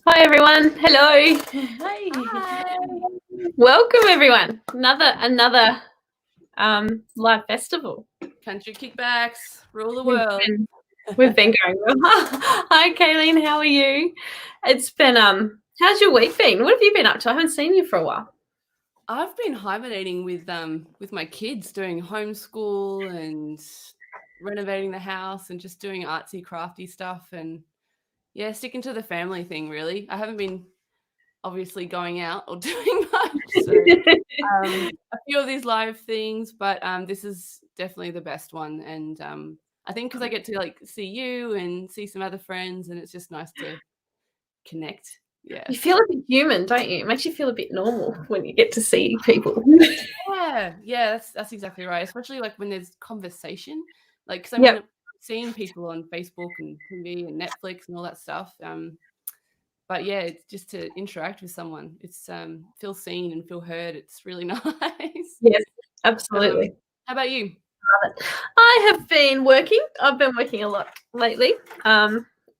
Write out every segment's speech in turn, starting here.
Hi everyone. Hello. Hi. Welcome everyone. Another live festival. Country kickbacks, rule the world. We've been going well. Hi Kayleen, how are you? It's been how's your week been? What have you been up to? I haven't seen you for a while. I've been hibernating with my kids, doing homeschool and renovating the house and just doing artsy crafty stuff, and yeah, sticking to the family thing really. I haven't been obviously going out or doing much, so a few of these live things, but this is definitely the best one, and I think because I get to like see you and see some other friends, and it's just nice to connect. Yeah, You feel a bit human, don't you? It makes you feel a bit normal when you get to see people. yeah, that's exactly right. Especially like when there's conversation, like because Yep. I've seen people on Facebook and TV and Netflix and all that stuff. But yeah, it's just to interact with someone. It's feel seen and feel heard. It's really nice. Yes, absolutely. How about you? I have been working. I've been working a lot lately.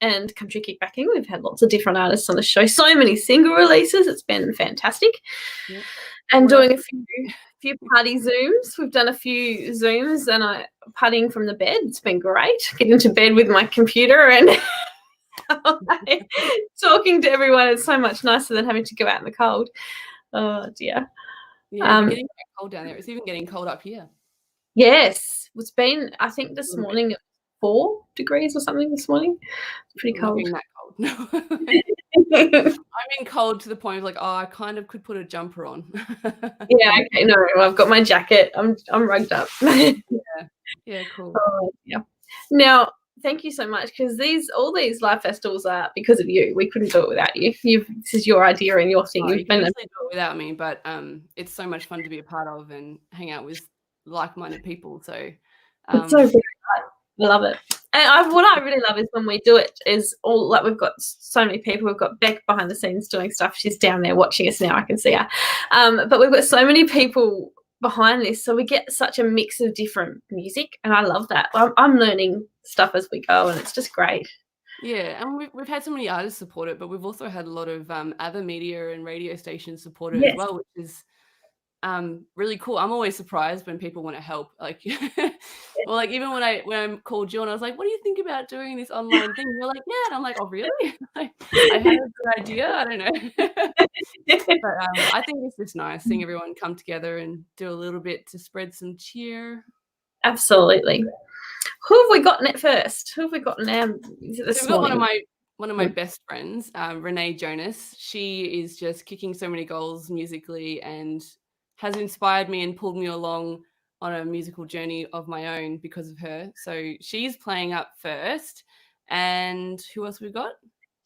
And country kickbacking. We've had lots of different artists on the show. So many single releases. It's been fantastic. Yeah. And What doing a few party Zooms. We've done a few Zooms and partying from the bed. It's been great. Getting to bed with my computer and talking to everyone is so much nicer than having to go out in the cold. Oh dear. Yeah, getting cold down there. It's even getting cold up here. Yes, it's been. I think this morning 4 degrees or something. This morning, it's pretty cold. That cold. No. I'm in cold to the point of like, oh, I kind of could put a jumper on. Yeah. Okay. No, I've got my jacket. I'm rugged up. Yeah. Cool. Oh, yeah. Now, thank you so much because all these live festivals are because of you. We couldn't do it without you. This is your idea and your thing. You can easily do it without me, but it's so much fun to be a part of and hang out with like-minded people. So it's so good. I love it. And what I really love is when we do it is all like we've got so many people. We've got Beck behind the scenes doing stuff. She's down there watching us now. I can see her. But we've got so many people behind this, so we get such a mix of different music, and I love that. I'm learning stuff as we go, and it's just great. Yeah, and we've had so many artists support it, but we've also had a lot of other media and radio stations support it as well, which is really cool. I'm always surprised when people want to help. Like, well, like even when I called you and I was like, "What do you think about doing this online thing?" You're like, "Yeah," and I'm like, "Oh, really?" Like, I had a good idea. I don't know, but I think it's just nice seeing everyone come together and do a little bit to spread some cheer. Absolutely. Who have we gotten at first? Who have we gotten now? So we've got one of my best friends, Renee Jonas. She is just kicking so many goals musically and has inspired me and pulled me along on a musical journey of my own because of her. So she's playing up first. And who else we got?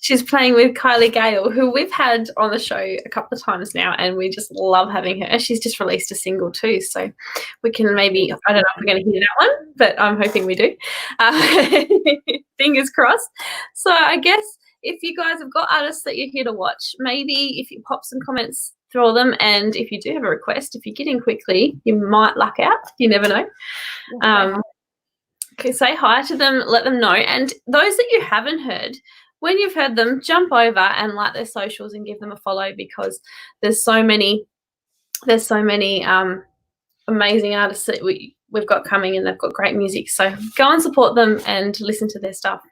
She's playing with Kylie Gale, who we've had on the show a couple of times now, and we just love having her. She's just released a single too, so we can maybe, I don't know if we're going to hear that one, but I'm hoping we do. Fingers crossed. So I guess if you guys have got artists that you're here to watch, maybe if you pop some comments through all them, and if you do have a request, if you get in quickly, you might luck out. You never know. Say hi to them, let them know. And those that you haven't heard, when you've heard them, jump over and like their socials and give them a follow because there's so many amazing artists that we've got coming and they've got great music. So go and support them and listen to their stuff.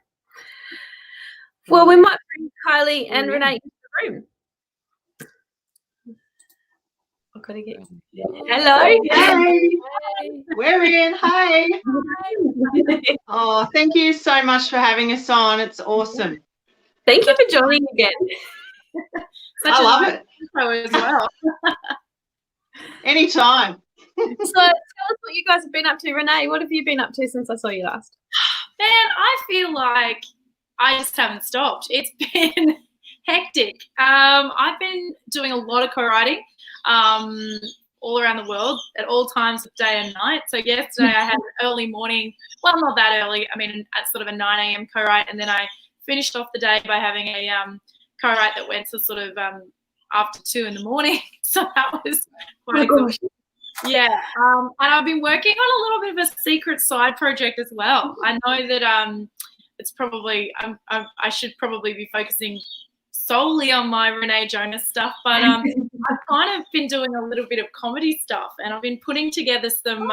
Well, we might bring Kylie and Renee into the room. I've got to get hello. Hey. We're in. Hi. Oh, thank you so much for having us on. It's awesome. Thank you for joining again. I love it. As well. Anytime. So tell us what you guys have been up to. Renee, what have you been up to since I saw you last? Man, I feel like I just haven't stopped. It's been hectic. I've been doing a lot of co-writing all around the world at all times of day and night. So yesterday I had an early morning, well, not that early. I mean, at sort of a 9 a.m. co-write, and then I finished off the day by having a co-write that went to sort of after 2 in the morning. So that was quite exhausting. Yeah, and I've been working on a little bit of a secret side project as well. I know that it's probably I should probably be focusing solely on my Renee Jonas stuff, but I've kind of been doing a little bit of comedy stuff, and I've been putting together some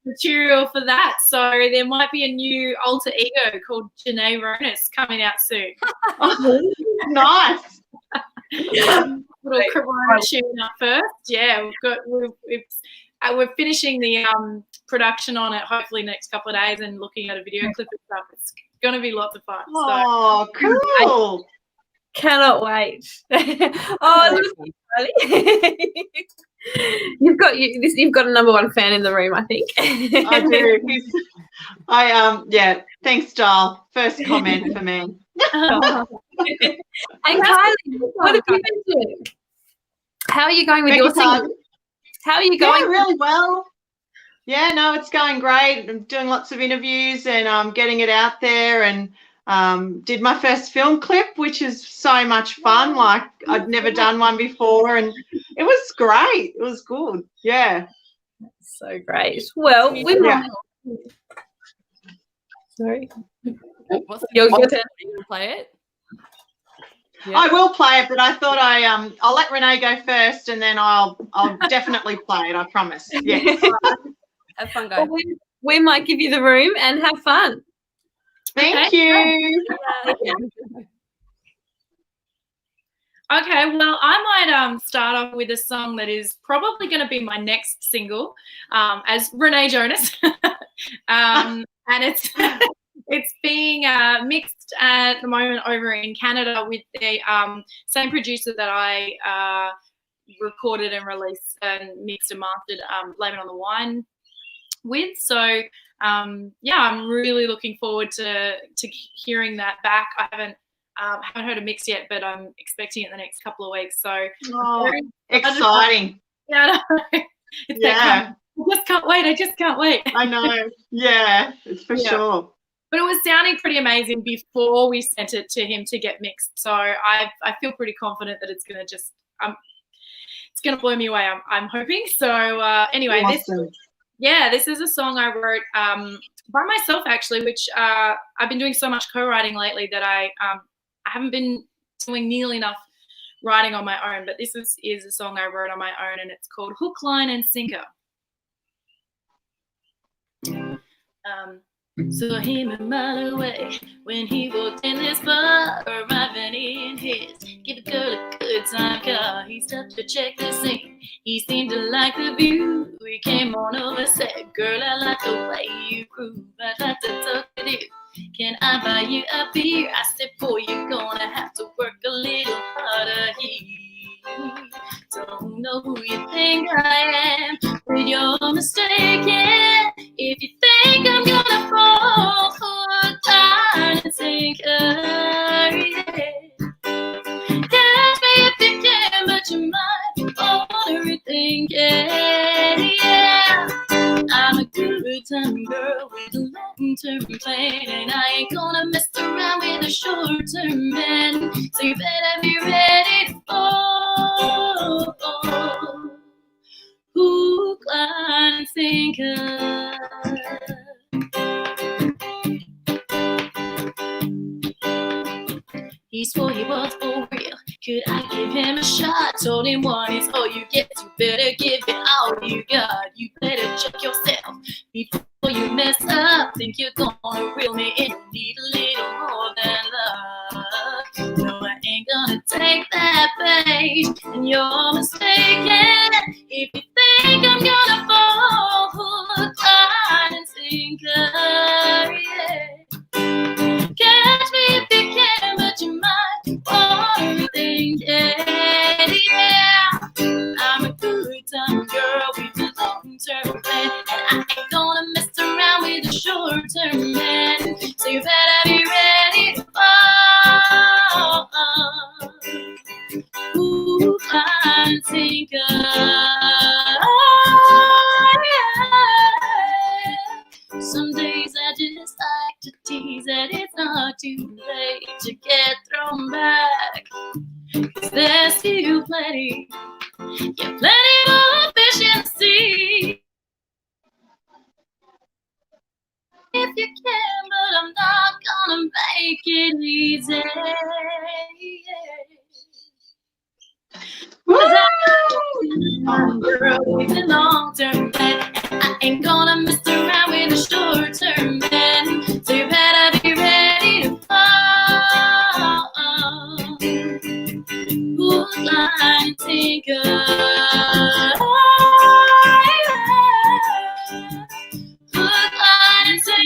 material for that. So there might be a new alter ego called Janae Ronas coming out soon. Nice. Little Corona tune up first. Yeah, we're finishing the production on it hopefully next couple of days and looking at a video clip and stuff. It's going to be lots of fun. Oh, cool. Cannot wait. Oh, you've got a number one fan in the room, I think. I do. Yeah. Thanks, Doll. First comment for me. And Kylie, what have you been doing? How are you going with your singing? How are you going? Yeah, really well. Yeah, no, it's going great. I'm doing lots of interviews and getting it out there, and did my first film clip, which is so much fun. Like, I'd never done one before, and it was great. It was good. Yeah. So great. Well, we might. Sorry. Your turn. You play it? Yeah. I will play it, but I thought I'll let Renee go first, and then I'll definitely play it. I promise. Yes. Have fun, guys. Well, we might give you the room and have fun. Thank you. Okay, well, I might start off with a song that is probably going to be my next single, as Renee Jonas, and it's being mixed at the moment over in Canada with the same producer that I recorded and released and mixed and mastered Blame It on the Wine with. So yeah, I'm really looking forward to hearing that back. I haven't heard a mix yet, but I'm expecting it in the next couple of weeks. So exciting. Yeah, I just can't wait. I just can't wait. I know. Yeah, it's for sure. But it was sounding pretty amazing before we sent it to him to get mixed. So I feel pretty confident that it's going to just it's going to blow me away. I'm hoping. So anyway, awesome. This is a song I wrote by myself actually, which I've been doing so much co-writing lately that I haven't been doing nearly enough writing on my own. But this is a song I wrote on my own, and it's called Hook, Line, and Sinker. Saw him a mile away when he walked in this bar, arriving in his give a girl a good time car. He stopped to check the scene. He seemed to like the view. We came on over, said, "Girl, I like the way you groove. I'd like to talk with you. Can I buy you a beer?" I said, "Boy, you're gonna have to work a little harder here. Don't know who you think I am, but you're mistaken if you think I'm gonna fall hook, line, and sinker. Yeah. Catch me if you can, but you might wanna rethink it. Yeah. I'm a good time girl with a long-term plan, and I ain't gonna mess around with a short-term man. So you better be ready to fall. Hook, line, and sinker. He swore he was for real. Could I give him a shot? Told him one is all you get. You better give it all you got. You better check yourself before you mess up. Think you're gonna reel me in? Need a little more than love. No, I ain't gonna take that bait, and you're mistaken if you think I'm gonna fall hook, line, and sinker. Yeah. Catch me if you can, but you might wanna rethink it. Yeah, I'm a good time girl with a long-term plan, and I ain't gonna mess around with a short-term man. So you better be ready to fall. Ooh, line, and sinker. Some days I just like to tease that it's not too late to get thrown back. 'Cause there's still plenty, plenty more fish in the sea. If you can, but I'm not gonna make it easy. Girl, we belong long-term plan. I ain't gonna mess around with a short-term man. So you better be ready to fall. Hook, line, sinker. Hook, line, sinker.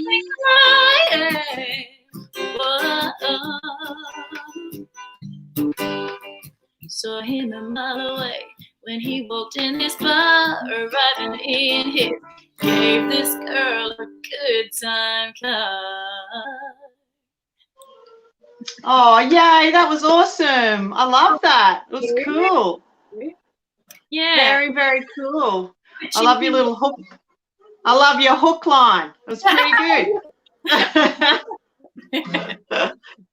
Saw him a mile away when he walked in this bar, arriving in his, gave this girl a good time card. Oh, yay, that was awesome. I love that. It was cool. Yeah. Very, very cool. I love your little hook. I love your hook line. It was pretty good.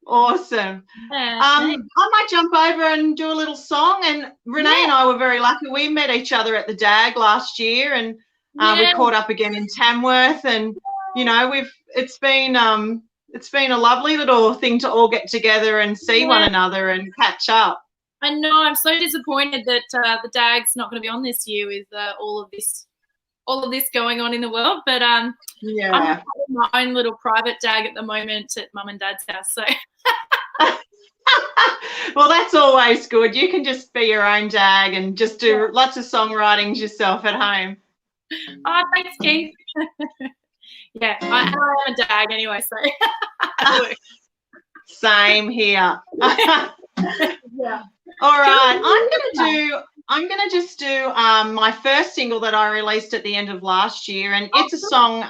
Awesome. I might jump over and do a little song. And Renee and I were very lucky. We met each other at the DAG last year, and we caught up again in Tamworth. And you know, it's been a lovely little thing to all get together and see one another and catch up. I know. I'm so disappointed that the DAG's not going to be on this year with all of this going on in the world. But I'm having my own little private DAG at the moment at Mum and Dad's house. So. Well, that's always good. You can just be your own DAG and just do lots of songwritings yourself at home. Oh, thanks, Keith. Yeah, I am a DAG anyway, so. Same here. Yeah. All right, I'm gonna just do my first single that I released at the end of last year, and it's a song.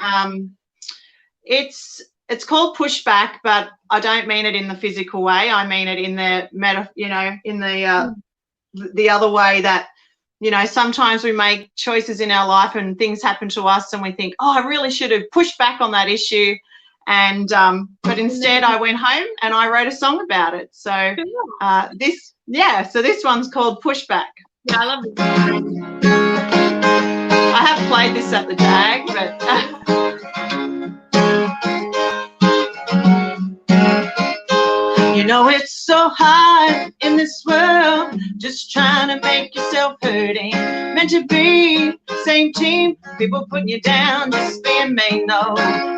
It's called Pushback, but I don't mean it in the physical way. I mean it in the the other way that, you know, sometimes we make choices in our life and things happen to us and we think, oh, I really should have pushed back on that issue. And but instead I went home and I wrote a song about it. So this one's called Pushback. Yeah, I love it. I have played this at the DAG, but you know it's so hard in this world, just trying to make yourself hurting. Meant to be same team, people putting you down, just being mean. No,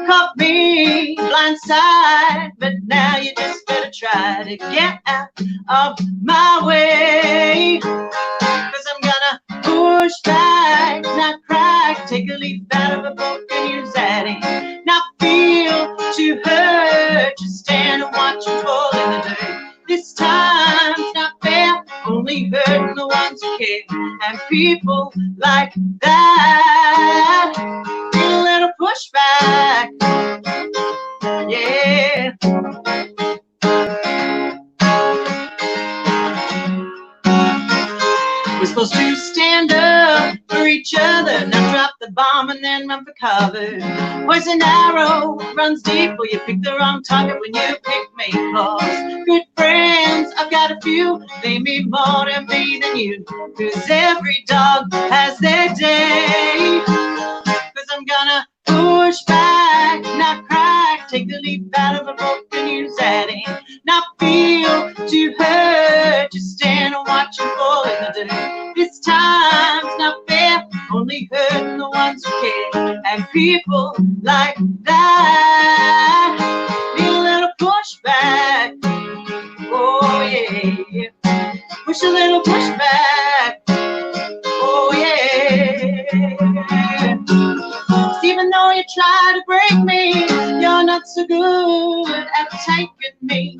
caught me blindside, but now you just better try to get out of my way. 'Cause I'm gonna push back, not crack, take a leaf out of a book and use that ink. Not feel too hurt, just stand and watch you fall in the dirt. This time's not fair, only hurting the ones who care. And people like that need a little pushback. Yeah. We're supposed to stand up for each other, not drop the bomb and then run for cover. Poison arrow runs deep, or you pick the wrong target when you pick me. 'Cause good friends, I've got a few, they mean more to me than you. 'Cause every dog has their day. 'Cause I'm gonna push back, not crack, take the leaf out of a book and use that ink. Not feel too hurt, just stand and watch you fall in the dirt. This time's not fair, only hurting the ones who care. And people like that need a little pushback. Oh yeah, push a little pushback. Oh yeah. Even though you try to break me, you're not so good at taking me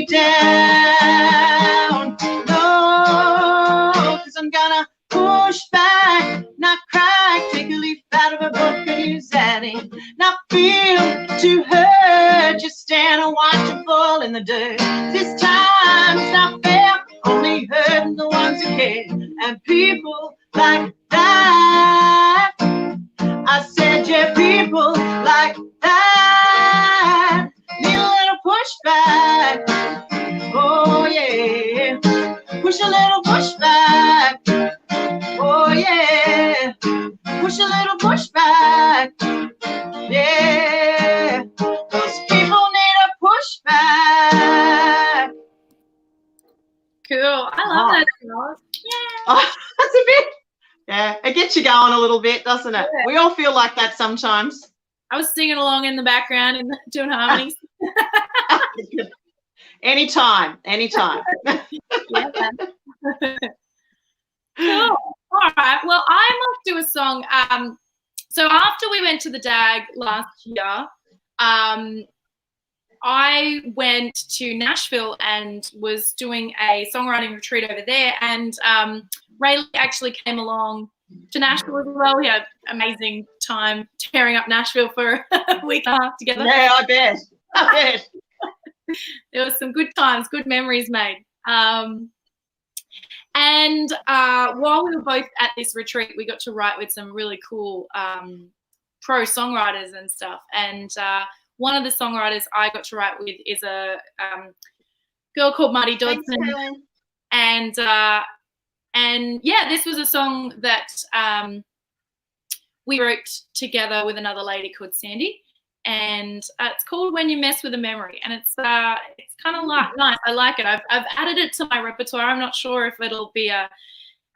down. No, 'cause I'm gonna push back, not crack, take a leaf out of a book and use that ink. Not feel too hurt, just stand and watch them fall in the dirt. This time's not fair, only hurting the ones who care. And people like that, I said, yeah, people like that need a little pushback. Oh yeah, push a little pushback. Oh yeah, push a little pushback. Yeah, those people need a pushback. Cool. I love that song. Yeah. Oh, that's a bit. Yeah, it gets you going a little bit, doesn't it? Yeah. We all feel like that sometimes. I was singing along in the background and doing harmonies. Anytime. Yeah. Cool. All right. Well, I must do a song. So after we went to the DAG last year, I went to Nashville and was doing a songwriting retreat over there. And Ray actually came along to Nashville as well. We had an amazing time tearing up Nashville for a week and a half together. Yeah, I bet. There was some good times, good memories made. And while we were both at this retreat, we got to write with some really cool pro songwriters and stuff. And one of the songwriters I got to write with is a girl called Marty Dodson. Thanks, And yeah, this was a song that we wrote together with another lady called Sandy. And it's called When You Mess with a Memory. And it's kind of nice. I like it. I've added it to my repertoire. I'm not sure if it'll be a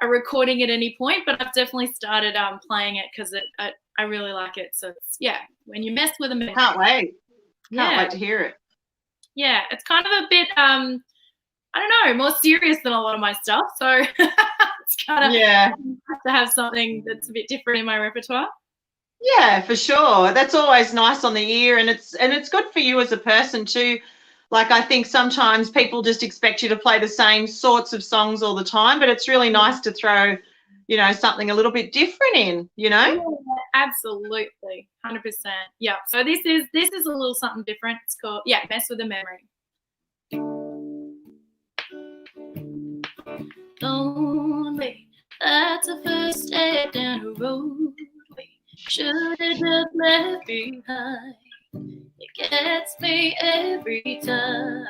recording at any point, but I've definitely started playing it because I really like it. So it's, yeah, When You Mess with a Memory. Can't wait. Can't wait to hear it. Yeah, it's kind of a bit, I don't know, more serious than a lot of my stuff. So it's kind of nice to have something that's a bit different in my repertoire. Yeah, for sure. That's always nice on the ear, and it's good for you as a person too. Like, I think sometimes people just expect you to play the same sorts of songs all the time, but it's really nice to throw, something a little bit different in, Yeah, absolutely. 100%. Yeah. So this is a little something different. It's called, Mess with a Memory. Lonely, that's the first step down the road. Should have just left behind. It gets me every time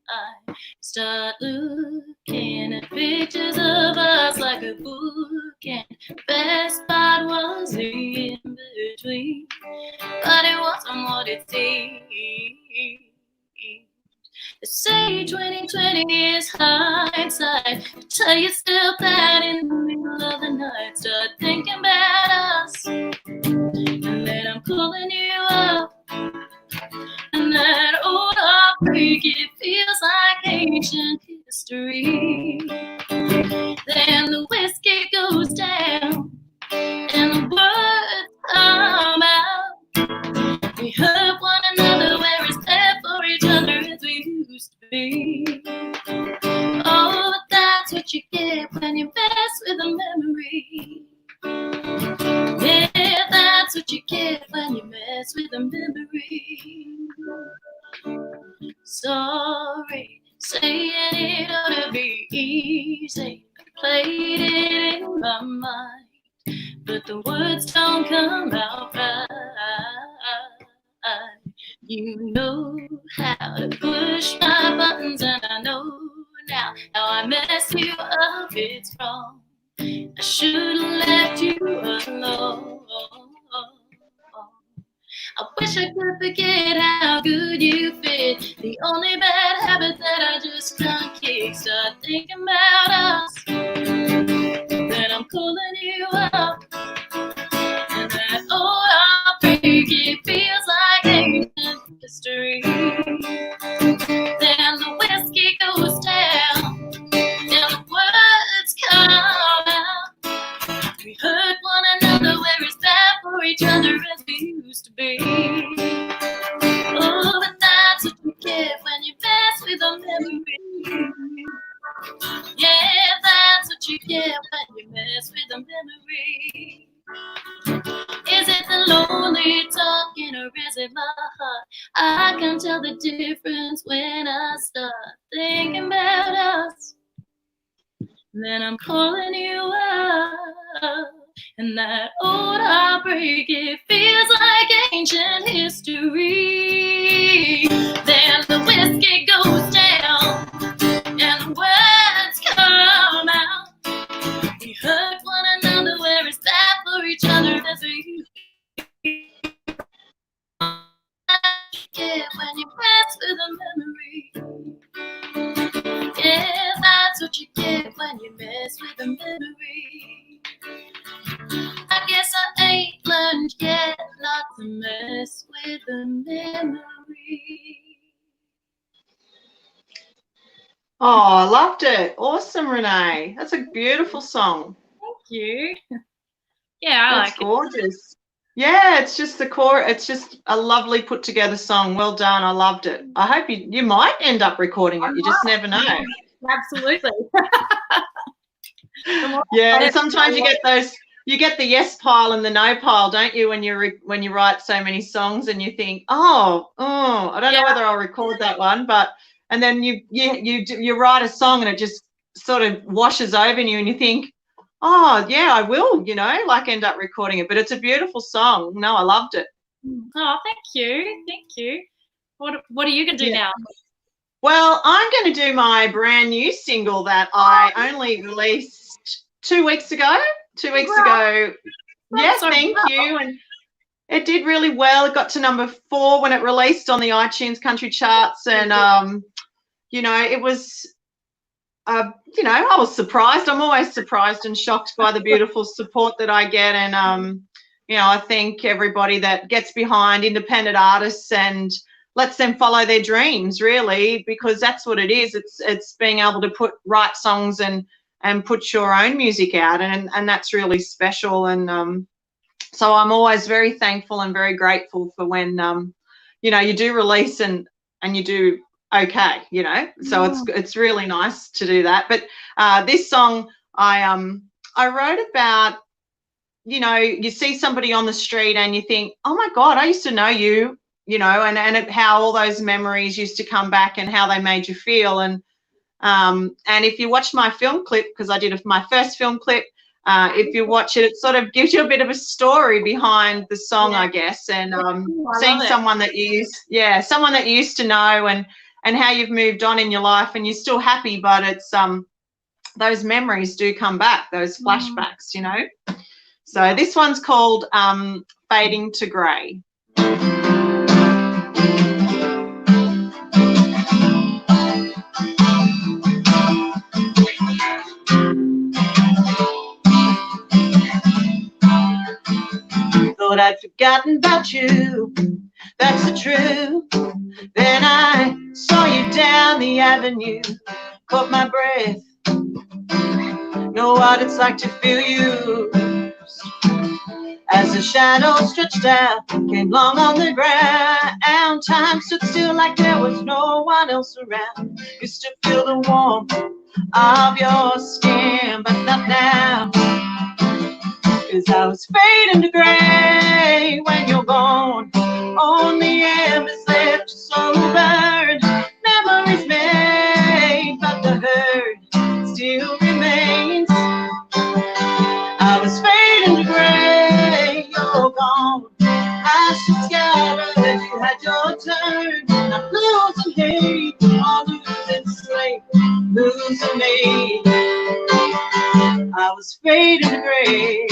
I start looking at pictures of us like a book, and best part was the in between, but it wasn't what it seemed. They say 2020 is hindsight. Tell yourself that in the middle of the night. Start thinking about us, and then I'm calling you up. And that old heartbreak, it feels like ancient history. Then the whiskey goes down, and the words come out. We hurt one another, we're as there for each other as we used to be. Oh, but that's what you get when you mess with a memory. Yeah, that's what you get when you mess with a memory. Sorry, saying it ought to be easy. I played it in my mind, but the words don't come out right. You know how to push my buttons, and I know now how I mess you up. It's wrong. I should have left you alone. I wish I could forget how good you fit. The only bad habit that I just can't kick. Start thinking about us, then I'm calling you up. And that old heartbreak, it feels like ancient history. Then the whiskey goes down, and the words come out. We hurt one another, we're as bad for each other as we used to be. Oh, but that's what you get when you mess with a memory. Yeah, that's what you get when you mess with a memory. Is it the lonely talking, or is it my heart? I can tell the difference when I start thinking about us. Then I'm calling you up, and that old heartbreak, it feels like ancient history. Then the whiskey goes down, and the words come out. We hurt one another, we're as bad for each other as we used to be. Yeah, when you mess with a memory. Yeah, that's what you get when you you mess with the memory. I guess I ain't learned yet not to mess with the memory. Oh, I loved it. Awesome, Renee. That's a beautiful song. Thank you. Yeah, I That's like gorgeous. Yeah, it's just the core. It's just a lovely put together song. Well done. I loved it. I hope you might end up recording it. You just never know. it. Absolutely. Yeah, and sometimes you get those. You get the yes pile and the no pile, don't you? When you write so many songs and you think, oh, I don't know whether I'll record that one, and then you write a song and it just sort of washes over you and you think, oh yeah, I will, like end up recording it. But it's a beautiful song. No, I loved it. Oh, thank you. Thank you. What are you gonna do now? Well, I'm going to do my brand new single that I only released 2 weeks ago. 2 weeks ago. Yes, thank you. And it did really well. It got to number 4 when it released on the iTunes country charts. And, it was, I was surprised. I'm always surprised and shocked by the beautiful support that I get. And, I thank everybody that gets behind independent artists and lets them follow their dreams, really, because that's what it is. It's being able to write songs and put your own music out, and that's really special. And so I'm always very thankful and very grateful for when you do release and you do okay, so it's really nice to do that. But this song I wrote about, you see somebody on the street and you think, oh my God, I used to know you, and how all those memories used to come back and how they made you feel. And if you watch my film clip, because I did my first film clip, if you watch it, it sort of gives you a bit of a story behind the song, I guess. And seeing someone that you used to know and how you've moved on in your life and you're still happy, but it's those memories do come back, those flashbacks, So this one's called Fading to Grey. Thought I'd forgotten about you, that's the truth. Then I saw you down the avenue, caught my breath, know what it's like to feel you. As the shadow stretched out, came long on the ground, time stood still like there was no one else around. Used to feel the warmth of your skin, but not now. 'Cause I was fading to grey when you're gone. Only embers left, your soul burned. Memories made, but the hurt still remains. I was fading to grey, you're gone. Ashes scattered, you had your turn. I'm losing hate, all losing sleep, losing me. I was fading to grey.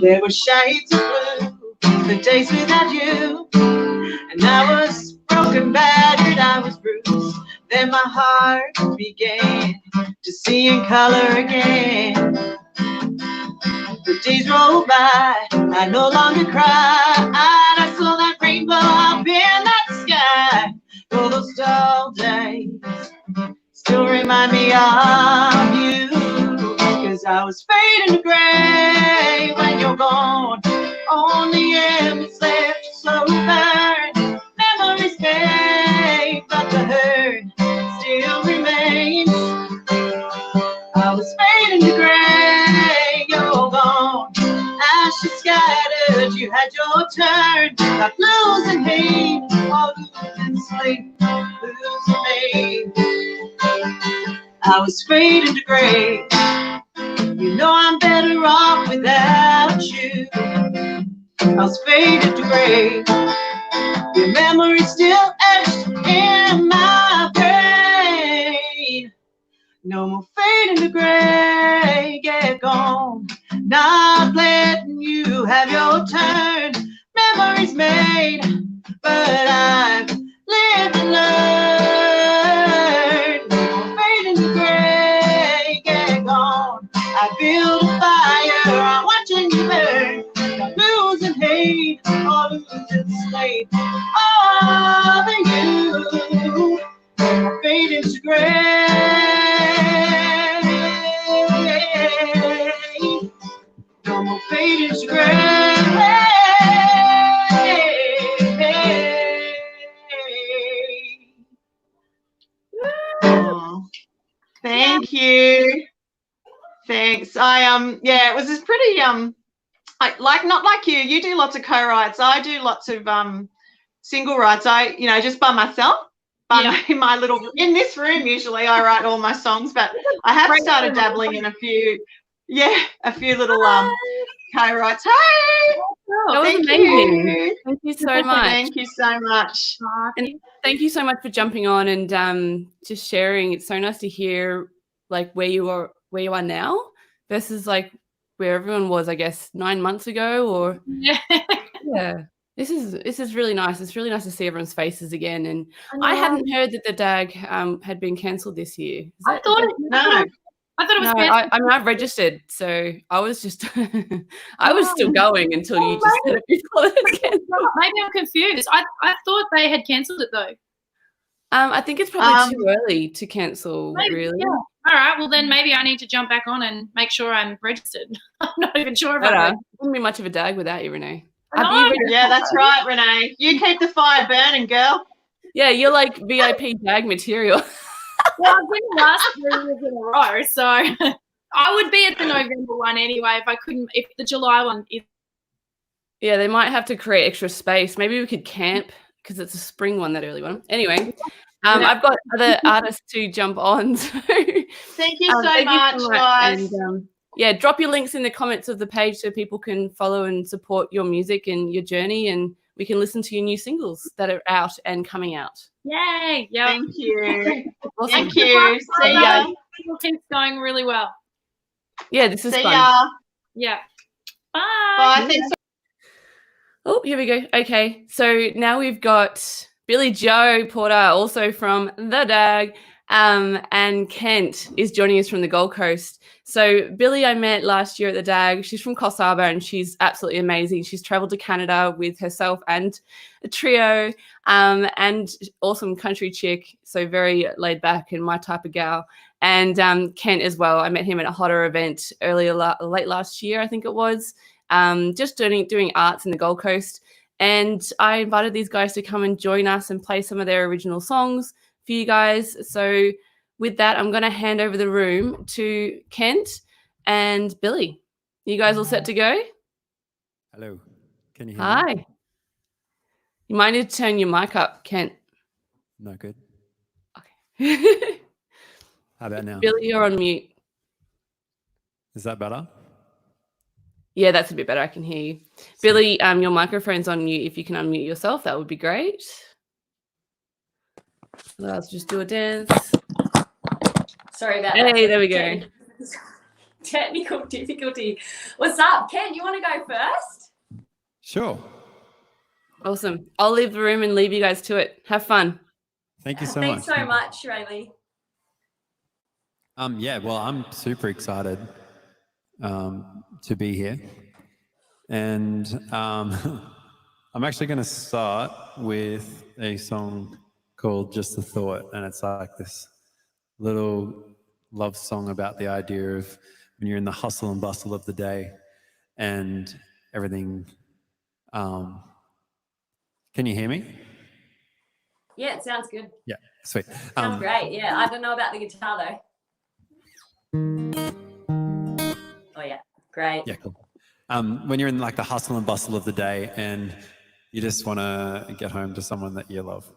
There were shades of blue, the days without you, and I was broken, battered, I was bruised. Then my heart began to see in color again. The days rolled by, I no longer cried. I saw that rainbow up in that sky. Oh, those dull days still remind me of you. 'Cause I was fading to grey when you're gone. Only embers left, slow burn. Memories fade, but the hurt still remains. I was fading to grey, you're gone. Ashes scattered, you had your turn. Like losing hate, or losing sleep, losing me. I was fading to grey. You know I'm better off without you. I was fading to grey. Your memory's still etched in my brain. No more fading to grey, get gone, not letting you have your turn. Memories made, but I've lived and learned. Fade into gray, get gone. I build a fire, I'm watching you burn. I'm losing hate, or losing slate. All the you fade into gray. No more fade into gray. Oh, thank you. Thanks. Yeah, it was just pretty not like you. You do lots of co-writes. I do lots of single writes. Just by myself. My little in this room usually I write all my songs, but I have started dabbling in a few little co-writes. Hey, That was thank amazing. you. Thank you so much. Thank you so much. And thank you so much for jumping on and just sharing. It's so nice to hear like where you are now versus like where everyone was, I guess, 9 months ago or Yeah. yeah. This is really nice. It's really nice to see everyone's faces again. And I hadn't heard that the DAG had been cancelled this year. I thought it was No, cancelled. I've registered, so I was just I was still going until you just said it before it was cancelled. Maybe I'm confused. I thought they had cancelled it though. I think it's probably too early to cancel, Maybe, really. yeah. All right. Well, then maybe I need to jump back on and make sure I'm registered. I'm not even sure about But it. it wouldn't be much of a DAG without you, Renee. I Have know. you registered? Yeah, that's right, Renee. You keep the fire burning, girl. Yeah, you're like VIP DAG material. Well, I've been the last 3 years in a row, so I would be at the November one anyway if the July one is. Yeah, they might have to create extra space. Maybe we could camp because it's a spring one, that early one. Anyway, I've got other artists to jump on. So Thank you so much, guys. And, yeah, drop your links in the comments of the page so people can follow and support your music and your journey, and we can listen to your new singles that are out and coming out. Yay! Yeah. Thank you. Awesome. Thank you. See ya. It keeps going really well. Yeah, this is See fun. ya. Yeah. Bye. Bye. Thanks. Oh, here we go. Okay, so now we've got Billy Joe Porter, also from the DAG, and Kent is joining us from the Gold Coast. So Billy I met last year at the DAG. She's from Coffs Harbour and she's absolutely amazing. She's travelled to Canada with herself and a trio, and awesome country chick, so very laid back and my type of gal. And Kent as well. I met him at a Hotter event late last year, I think it was, just doing arts in the Gold Coast. And I invited these guys to come and join us and play some of their original songs for you guys. So with that, I'm going to hand over the room to Kent and Billy. You guys all set to go? Hello. Can you hear me? Hi. You might need to turn your mic up, Kent. No good. Okay. How about now? Billy, you're on mute. Is that better? Yeah, that's a bit better. I can hear you. Billy, your microphone's on mute. If you can unmute yourself, that would be great. Let's just do a dance. Sorry about that. Hey, there we go. Technical difficulty. What's up, Ken? You want to go first? Sure. Awesome. I'll leave the room and leave you guys to it. Have fun. Thank you so much. Thanks so much, Rayleigh. Yeah, well, I'm super excited to be here. And I'm actually going to start with a song called Just the Thought. And it's like this little love song about the idea of when you're in the hustle and bustle of the day and everything. Can you hear me? Yeah, it sounds good. Yeah, sweet. Sounds great. Yeah, I don't know about the guitar though. Oh yeah, great. Yeah, cool. When you're in like the hustle and bustle of the day and you just want to get home to someone that you love,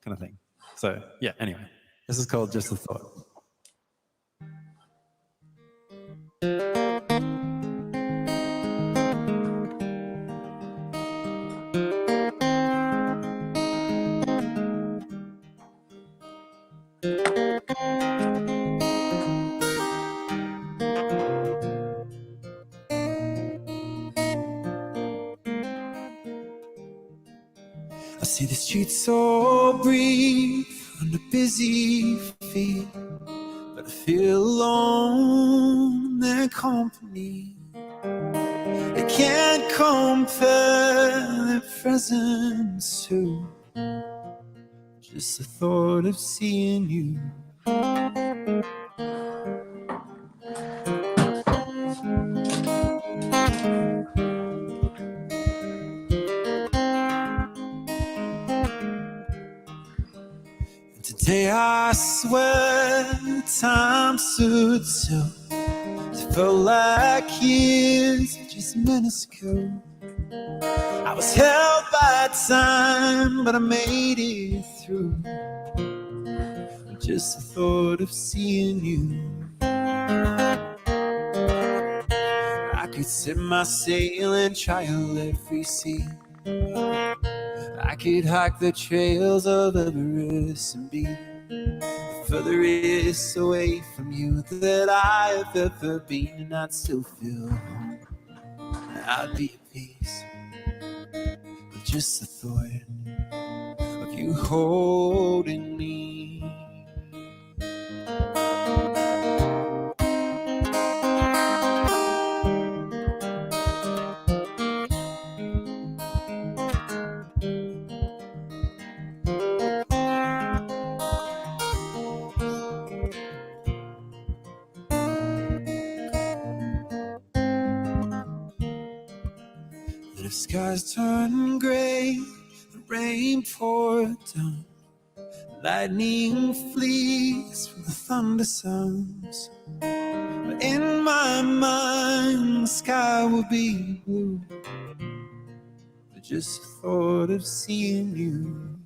kind of thing. So yeah, anyway, this is called Just the Thought. streets so brief under busy feet, but I feel alone in their company. I can't compare their presence to just the thought of seeing you. And today I swear time stood still. It felt like years, just minutes ago. I was held by time, but I made it through. Just the thought of seeing you. I could set my sail and trial every sea. I could hike the trails of Everest and be the furthest away from you that I have ever been, and I'd still feel home. I'd be at peace with just the thought of you holding me. And if skies turn gray, the rain pours down, lightning flees from the thunder sounds. But in my mind, the sky will be blue with just the thought of seeing you.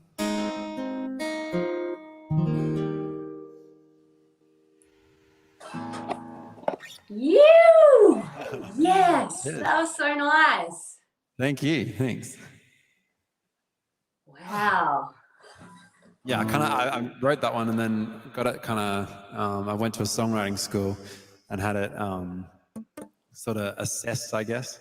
You! Yes, that was so nice. Thank you. Thanks. Wow. Yeah, I wrote that one and then got it I went to a songwriting school and had it sort of assessed, I guess,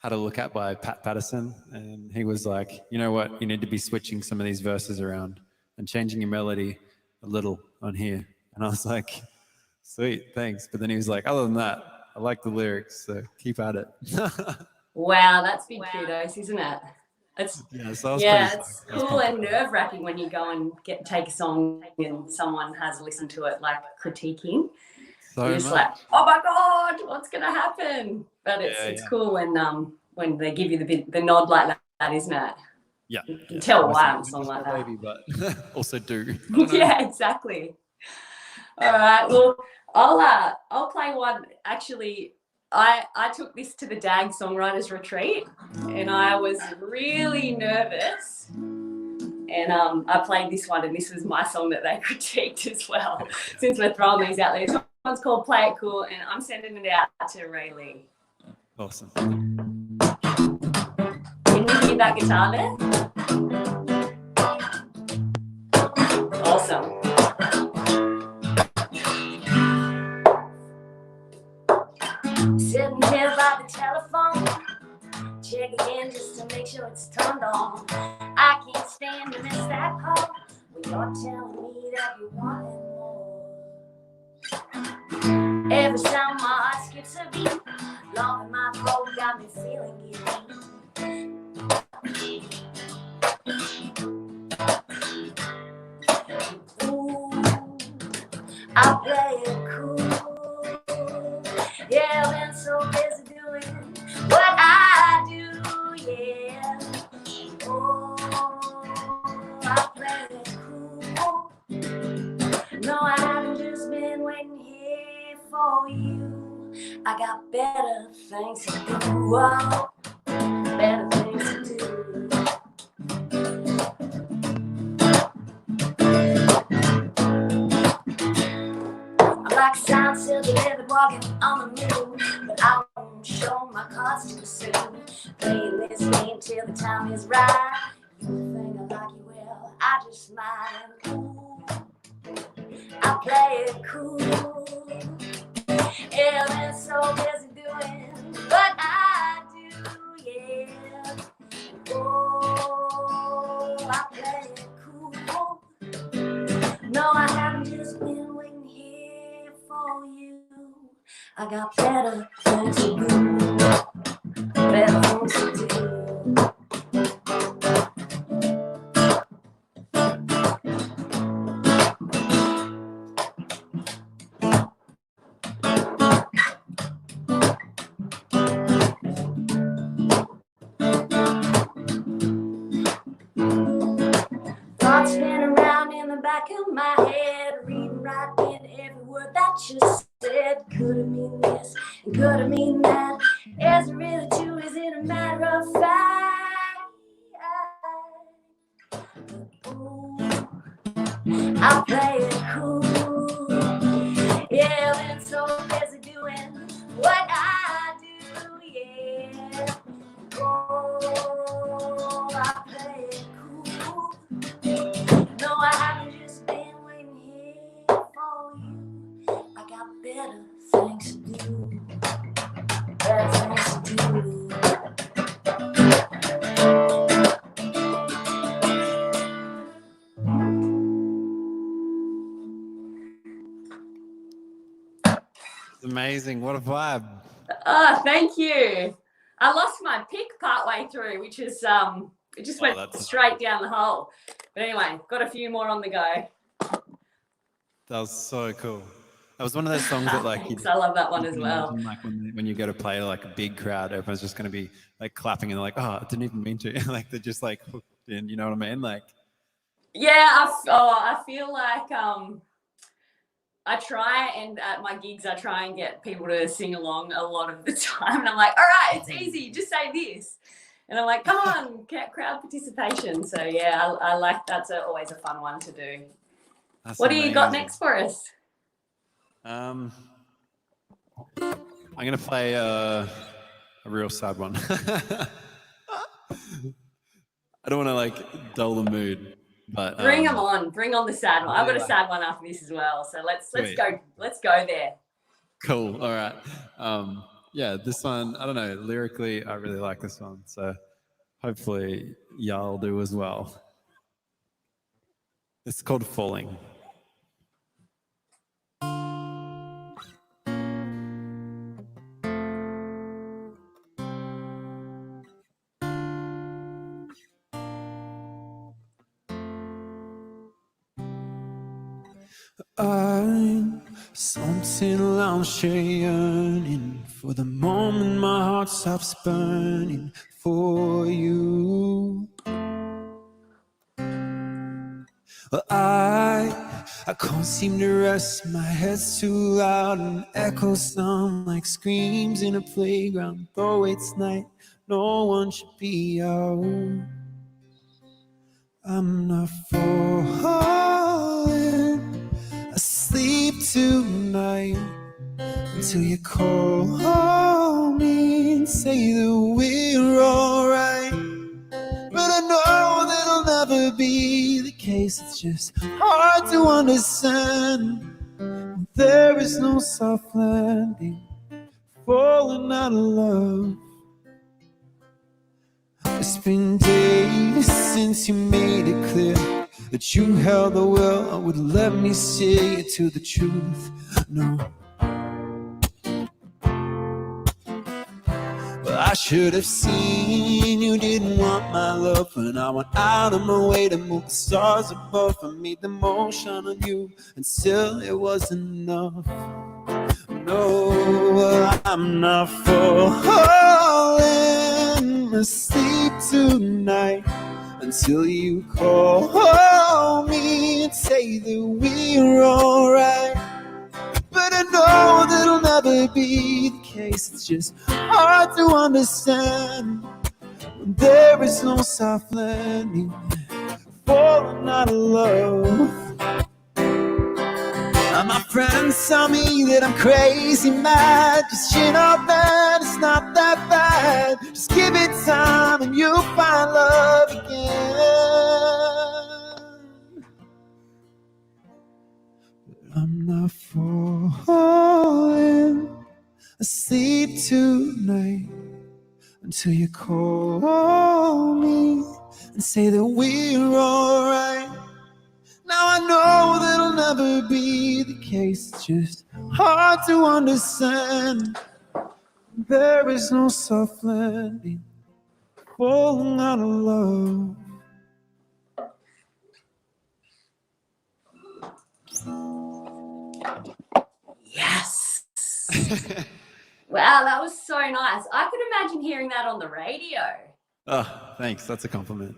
had a look at by Pat Patterson. And he was like, you know what, you need to be switching some of these verses around and changing your melody a little on here. And I was like, sweet, thanks. But then he was like, other than that, I like the lyrics, so keep at it. Wow, that's big kudos, isn't it? It's it's cool and nerve-wracking when you go and take a song and someone has listened to it, like critiquing. So You're just like, oh my God, what's going to happen? But it's cool when they give you the nod like that, isn't it? Yeah. You can tell why I'm a song like that. Baby, but also do. Yeah, exactly. All right, well, I'll play one. Actually, I took this to the DAG Songwriters Retreat and I was really nervous. And I played this one, and this was my song that they critiqued as well, since we're throwing these out there. This one's called Play It Cool, and I'm sending it out to Ray Lee. Awesome. Can you hear that guitar there? Awesome. Sitting here by the telephone, check again just to make sure it's turned on. I can't stand to miss that call when you're telling me that you want it more. Every time my heart skips a beat, long in my throat got me feeling giddy. Ooh, I play it cool. Yeah, I've been so busy doing what I do, yeah. Oh, I play it cool. No, I haven't just been waiting here for you. I got better things to do, oh, better things to do. Like a sign still delivered, walking on the moon, but I won't show my cards too soon. Playing this game till the time is right. You think I like you well, I just might. Ooh, I play it cool. Yeah, I'm so busy doing what I do, yeah. Oh, I play I got better things to do. Better things to do. Thoughts spin around in the back of my head, reading right in every word that you said. Could have mean this, and could have mean that. Is it really true? Is it a matter of fact? Ooh, I play it cool. Yeah, when so busy doing what I do, yeah. Oh, I play it cool. No, I haven't just been waiting here for you. I got better things to do. Better things to do. It's amazing. What a vibe. Oh, thank you. I lost my pick partway through, which is it just went straight down the hole. But anyway, got a few more on the go. That was so cool. That was one of those songs that like Thanks, I love that one you as can well. imagine, like when you go to play like a big crowd, everyone's just going to be like clapping and they're like, oh, I didn't even mean to. Like they're just like hooked in, you know what I mean? Like, Yeah, I feel like I try, and at my gigs I try and get people to sing along a lot of the time, and I'm like, all right, it's easy, just say this, and I'm like, come on, crowd participation. So yeah, I like that's always a fun one to do. that's What do you got amazing. next for us? I'm going to play a real sad one. I don't want to like dull the mood, but Bring them on, bring on the sad one. I've got a yeah. sad one after this as well, so let's Sweet. go there. Cool. All right. Yeah, this one, I don't know, lyrically, I really like this one. So hopefully y'all do as well. It's called Falling. I'm something lounge yearning for the moment my heart stops burning for you. Well, I can't seem to rest, my head's too loud and echoes sound like screams in a playground. Though it's night, no one should be out. I'm not falling asleep tonight until you call me and say that we're alright. But I know that'll never be the case. It's just hard to understand. There is no soft landing, falling out of love. It's been days since you made it clear that you held the will and would let me see it to the truth. No. Well, I should have seen you didn't want my love, and I went out of my way to move the stars above and made the most shine on you, and still it wasn't enough. No, I'm not falling asleep tonight until you call me and say that we're alright. But I know that'll never be the case. It's just hard to understand when there is no soft landing, falling out of love. My friends tell me that I'm crazy mad. Just you know that it's not that bad. Just give it time and you'll find love again. But I'm not falling asleep tonight until you call me and say that we're alright. Now I know that'll never be the case. It's just hard to understand. There is no soft landing, falling out of love. Yes. Wow, that was so nice. I could imagine hearing that on the radio. Oh, thanks. That's a compliment.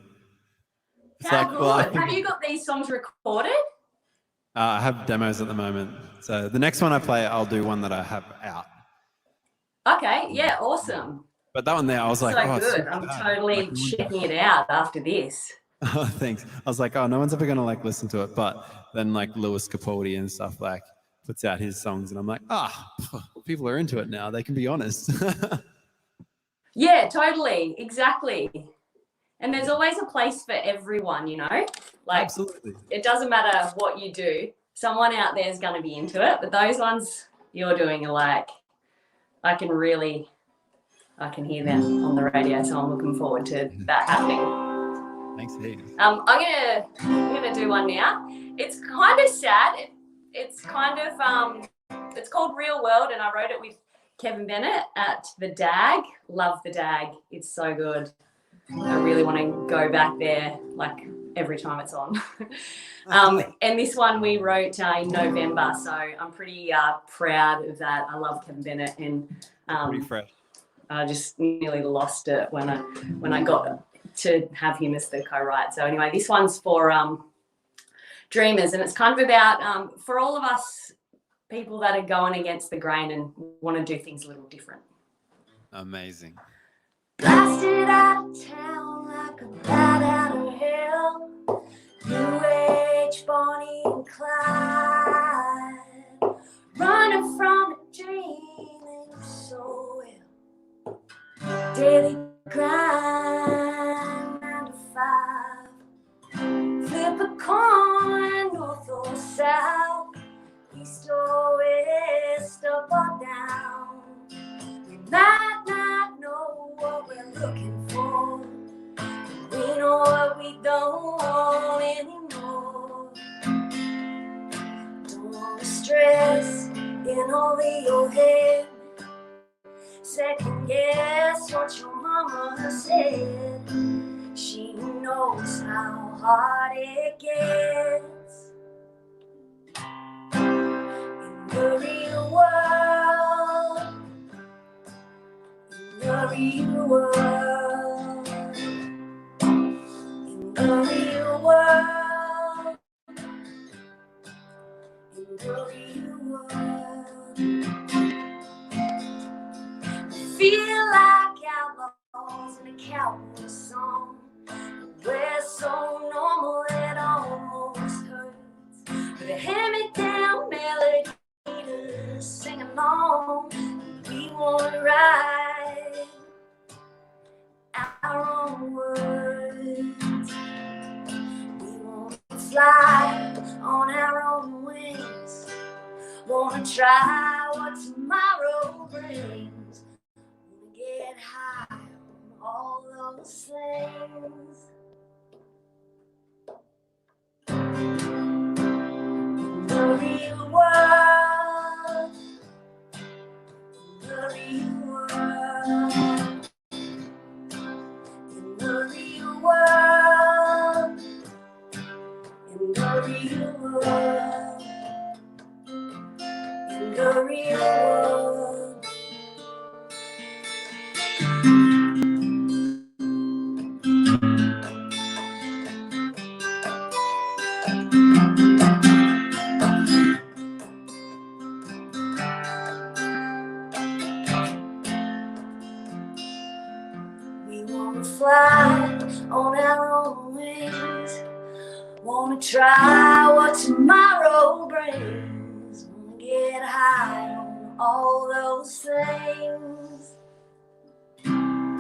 It's How like, good. well, I think Have you got these songs recorded? I have demos at the moment. So the next one I play, I'll do one that I have out. Okay, yeah, awesome. But that one there, I was like, So oh, it's good. so I'm bad. totally Like, checking it out after this. oh, thanks. I was like, oh, no one's ever gonna like listen to it. But then like Lewis Capaldi and stuff like puts out his songs, and I'm like, people are into it now. They can be honest. Yeah, totally. Exactly. And there's always a place for everyone, you know? Like, Absolutely. it doesn't matter what you do. Someone out there is going to be into it. But those ones you're doing are like, I can hear them on the radio. So I'm looking forward to that happening. Thanks, Heath. I'm gonna do one now. It's kind of sad. It's kind of it's called Real World, and I wrote it with Kevin Bennett at the DAG. Love the DAG. It's so good. I really want to go back there like every time it's on. And this one we wrote in November, so I'm pretty proud of that. I love Kevin Bennett, and Pretty fresh. I just nearly lost it when I got to have him as the co-write. So anyway, this one's for dreamers, and it's kind of about for all of us people that are going against the grain and want to do things a little different. Amazing. Blasted out of town like a bat out of hell. New Age, Bonnie and Clyde. Running from a dream they knew so well. Daily grind, 9 to 5. Flip a coin, north or south. East or west, up or down. We might not know what we're looking for. We know what we don't want anymore. Don't want to stress in over your head. Second guess what your mama said. She knows how hard it gets. In the real world, in the real world, in the real world, in the real world. I feel like outlaws in a cowboy song. We're so normal it almost hurts. With a hand-me-down melody to sing along. We want to write our own words. We want to fly on our own wings. Want to try what tomorrow brings. Want to get high on all those things. The real world, the real world, in the real world, in the real world, in the real world. Fly on our own wings. Wanna try what tomorrow brings. Wanna get high on all those things. In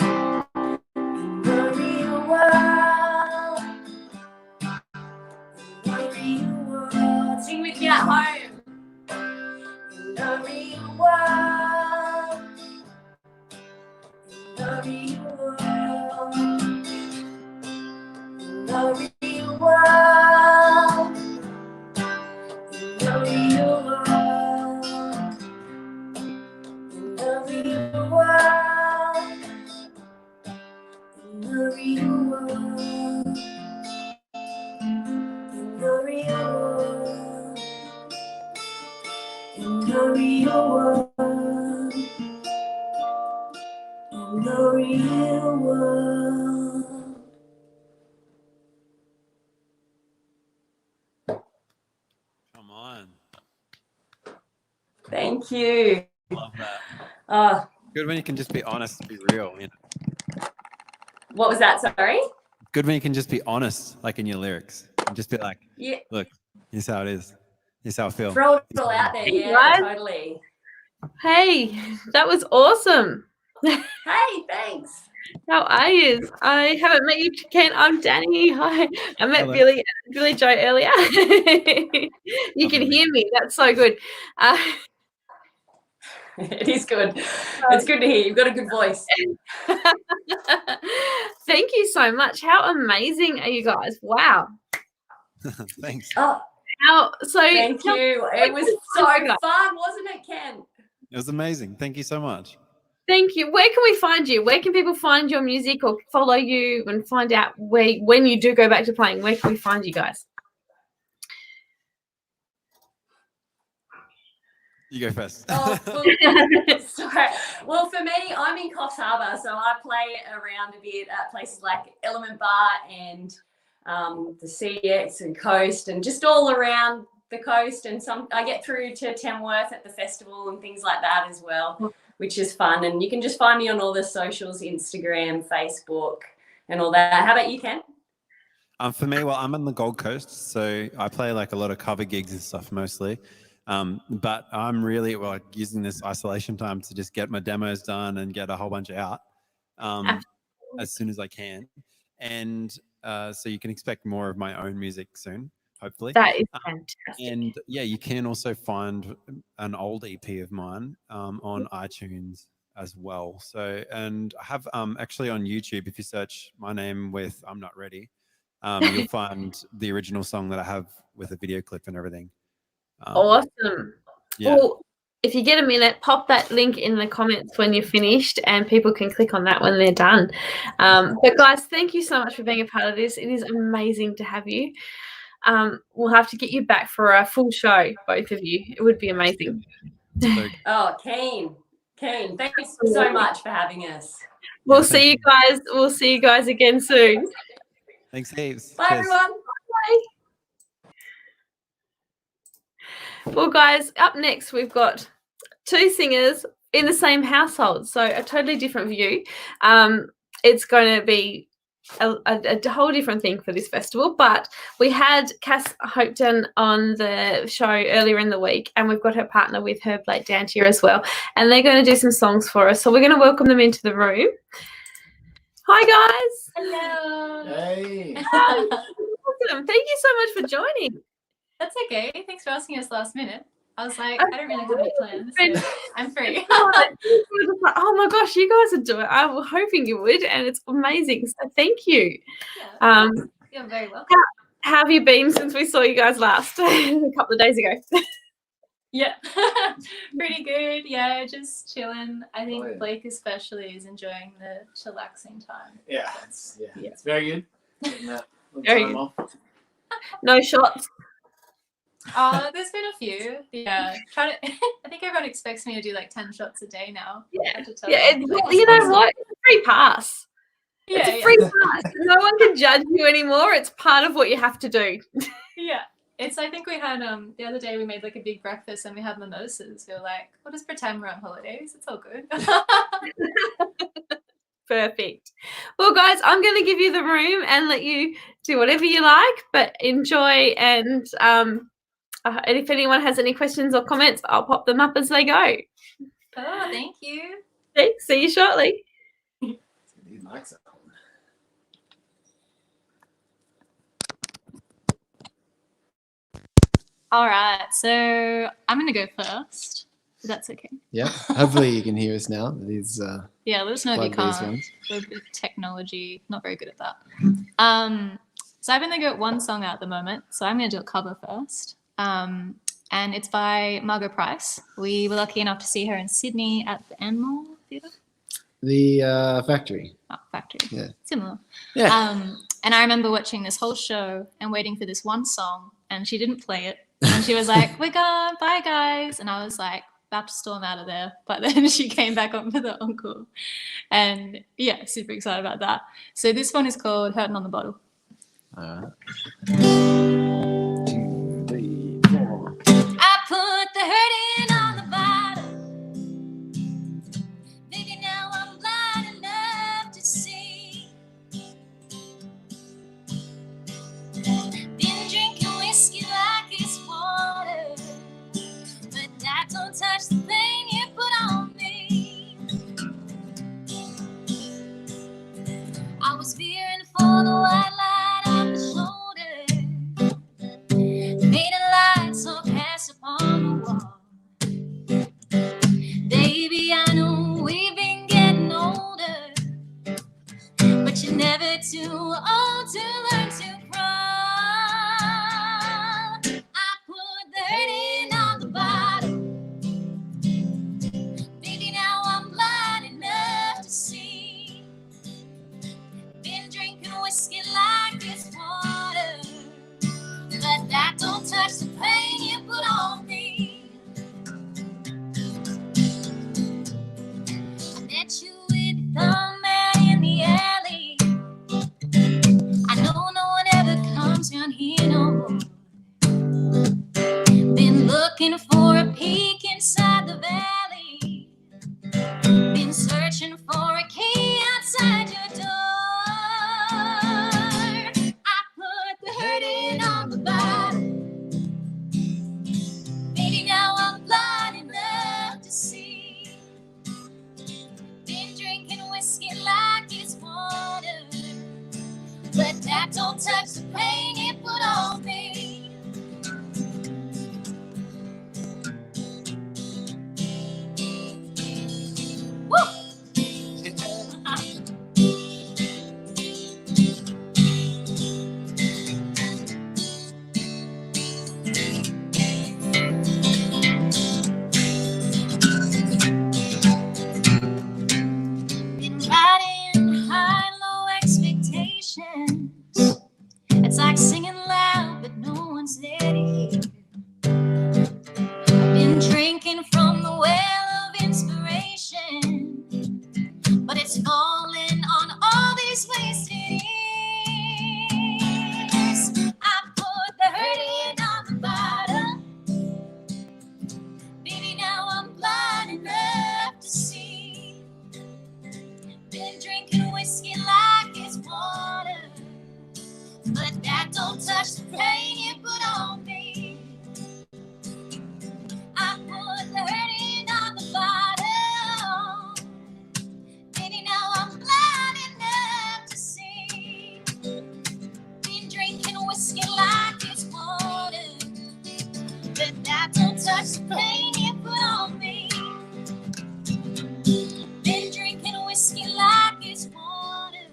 the real world, in the real world. Sing with me at home. In the real world, in the real world. The real world, the real world, the real world. In the real world. Come on. Thank you. Love that. Oh, Good when you can just be honest and be real. You know? what was that? Sorry. Good when you can just be honest, like in your lyrics, and just be like, Yeah. look, here's how it is. Here's how I feel. Throw it all out there. Yeah, Right? totally. Hey, that was awesome. Hey, thanks. How are you? I haven't met you, Ken. I'm Danny. Hi. I met Hello. Billy Joe earlier. You can hear me. That's so good. It is good. It's good to hear. You've got a good voice. Thank you so much. How amazing are you guys? Wow. Thanks. Oh, thank you. It was so fun, wasn't it, Ken? It was amazing. Thank you so much. Thank you. Where can we find you? Where can people find your music or follow you and find out when you do go back to playing? Where can we find you guys? You go first. Oh, sorry. Well, for me, I'm in Coffs Harbour, so I play around a bit at places like Element Bar and the CX and Coast, and just all around the coast. And I get through to Tamworth at the festival and things like that as well, which is fun. And you can just find me on all the socials, Instagram, Facebook, and all that. How about you, Ken? For me, well, I'm on the Gold Coast, so I play like a lot of cover gigs and stuff mostly. But I'm really using this isolation time to just get my demos done and get a whole bunch out as soon as I can. And so you can expect more of my own music soon, hopefully. That is fantastic. And yeah, you can also find an old EP of mine on iTunes as well. So, and I have actually on YouTube, if you search my name with I'm Not Ready, you'll find the original song that I have with a video clip and everything. Awesome. Yeah. Well, if you get a minute, pop that link in the comments when you're finished and people can click on that when they're done. But guys, thank you so much for being a part of this. It is amazing to have you. We'll have to get you back for a full show, both of you. It would be amazing. Oh, Keen. Thanks so much for having us. We'll see you guys. We'll see you guys again soon. Thanks, heaps. Bye, Cheers. everyone. Bye. Well, guys, up next we've got two singers in the same household, so a totally different view. It's going to be a whole different thing for this festival, but we had Cass Hopeton on the show earlier in the week, and we've got her partner with her, Blake Dantier, as well, and they're going to do some songs for us, so we're going to welcome them into the room. Hi, guys. Hello. Hey. Awesome. Thank you so much for joining. That's okay. Thanks for asking us last minute. I was like, I don't really have any plans, so I'm free. Oh my gosh, you guys are doing. I was hoping you would, and it's amazing. So thank you. Yeah, you're very welcome. How have you been since we saw you guys last a couple of days ago? Yeah, pretty good. Yeah, just chilling. I think Oh, yeah. Blake especially is enjoying the chillaxing time. Yeah, it's very good. Getting that little Very time good. off. No shots. There's been a few. Yeah, I think everyone expects me to do like 10 shots a day now. I Yeah, have to tell yeah. them. You know what? It's a free pass. Yeah, It's a free pass. No one can judge you anymore. It's part of what you have to do. yeah. It's. I think we had the other day we made like a big breakfast and we had mimosas. We were like, we'll just pretend we're on holidays. It's all good. Perfect. Well, guys, I'm going to give you the room and let you do whatever you like, but enjoy. And if anyone has any questions or comments, I'll pop them up as they go. Oh, thank you. Okay, see you shortly. These mics are on. All right, so I'm gonna go first. If that's okay. Yeah. Hopefully you can hear us now. These Yeah, let us know if you plug-based can't. ones. We're a bit technology, not very good at that. So I've only got one song out at the moment, so I'm gonna do a cover first. And it's by Margot Price. We were lucky enough to see her in Sydney at the Enmore Theatre. The Factory. Oh, Factory. Yeah. Similar. Yeah. And I remember watching this whole show and waiting for this one song, and she didn't play it. And she was like, "We're gone, bye guys." And I was like, about to storm out of there. But then she came back on for the encore. And yeah, super excited about that. So this one is called Hurtin' on the Bottle. All right. 2, 3, 4. I put the hurting on the bottle. Maybe now I'm blind enough to see. Been drinking whiskey like it's water, but that don't touch the pain you put on me. I was veering for the white light on the shoulder, fading lights all cast upon the wall. Baby, I know we've been getting older, but you're never too old to learn to crawl. I put the hurting on the bottle. Baby, now I'm blind enough to see. Been drinking whiskey like it's water, but that don't touch the pain you put on me. I met you with the man in the alley. I know no one ever comes around here no more. Been looking for a peek inside the valley. Been searching for a key outside your door. I put the hurting on the bottle. Baby, now I'm blind enough to see. Been drinking whiskey like it's water, but that don't touch the pain you put on me. Been riding high, low expectations. It's like singing loud, but no one's there to hear. Been drinking from the well of inspiration, but it's falling on all these wasted years. I put the hurting on the bottom. Baby, now I'm blind enough to see. Been drinking whiskey like it's water, but that don't touch the pain you put on me. I put the hurting on the bottom. Baby, now I'm blind enough to see. Been drinking whiskey like it's water, but that don't touch the pain you put on me. Been drinking whiskey like it's water,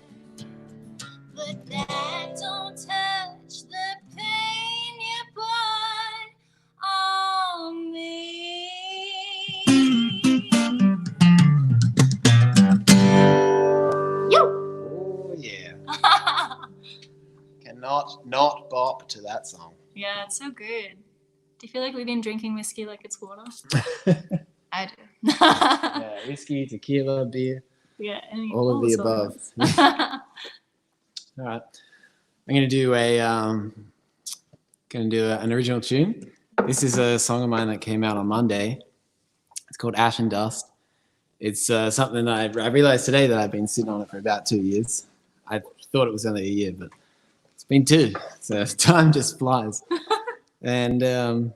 but that don't touch the pain you put on me. Oh yeah. Cannot not bop to that song. Yeah, it's so good. Do you feel like we've been drinking whiskey like it's water? I do. Yeah, whiskey, tequila, beer, Yeah, all of the above. All right, I'm gonna do an original tune. This is a song of mine that came out on Monday. It's called Ash and Dust. It's something that I realized today that I've been sitting on it for about 2 years. I thought it was only a year, but it's been 2. So time just flies. And I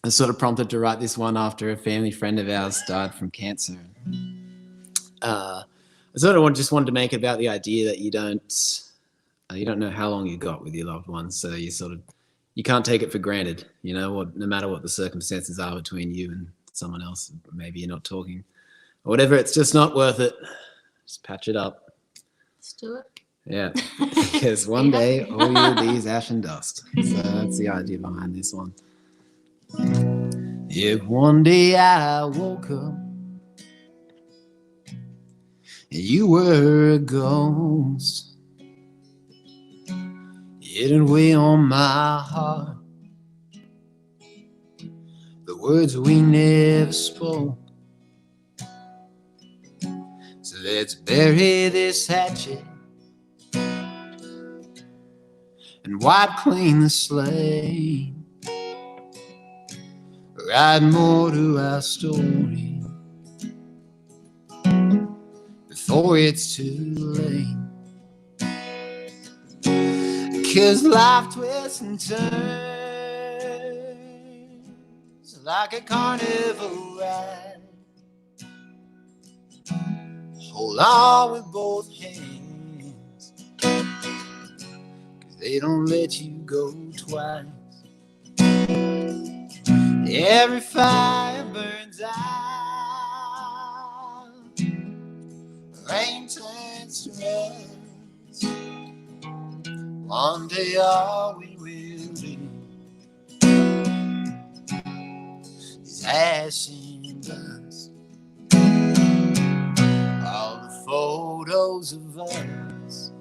was sort of prompted to write this one after a family friend of ours died from cancer. I sort of just wanted to make it about the idea that you don't know how long you got with your loved ones, so you can't take it for granted, no matter what the circumstances are between you and someone else. Maybe you're not talking or whatever, it's just not worth it. Just patch it up. Let's do it. Yeah, because one day all you'll be is ash and dust. So that's the idea behind this one. If one day I woke up and you were a ghost, it'd weigh on my heart the words we never spoke. So let's bury this hatchet and wipe clean the slate. Add more to our story before it's too late. 'Cause life twists and turns like a carnival ride. Hold on with both hands, 'cause they don't let you go twice. Every fire burns out, rain turns to rust. One day all we will be is ash and dust. All the photos of us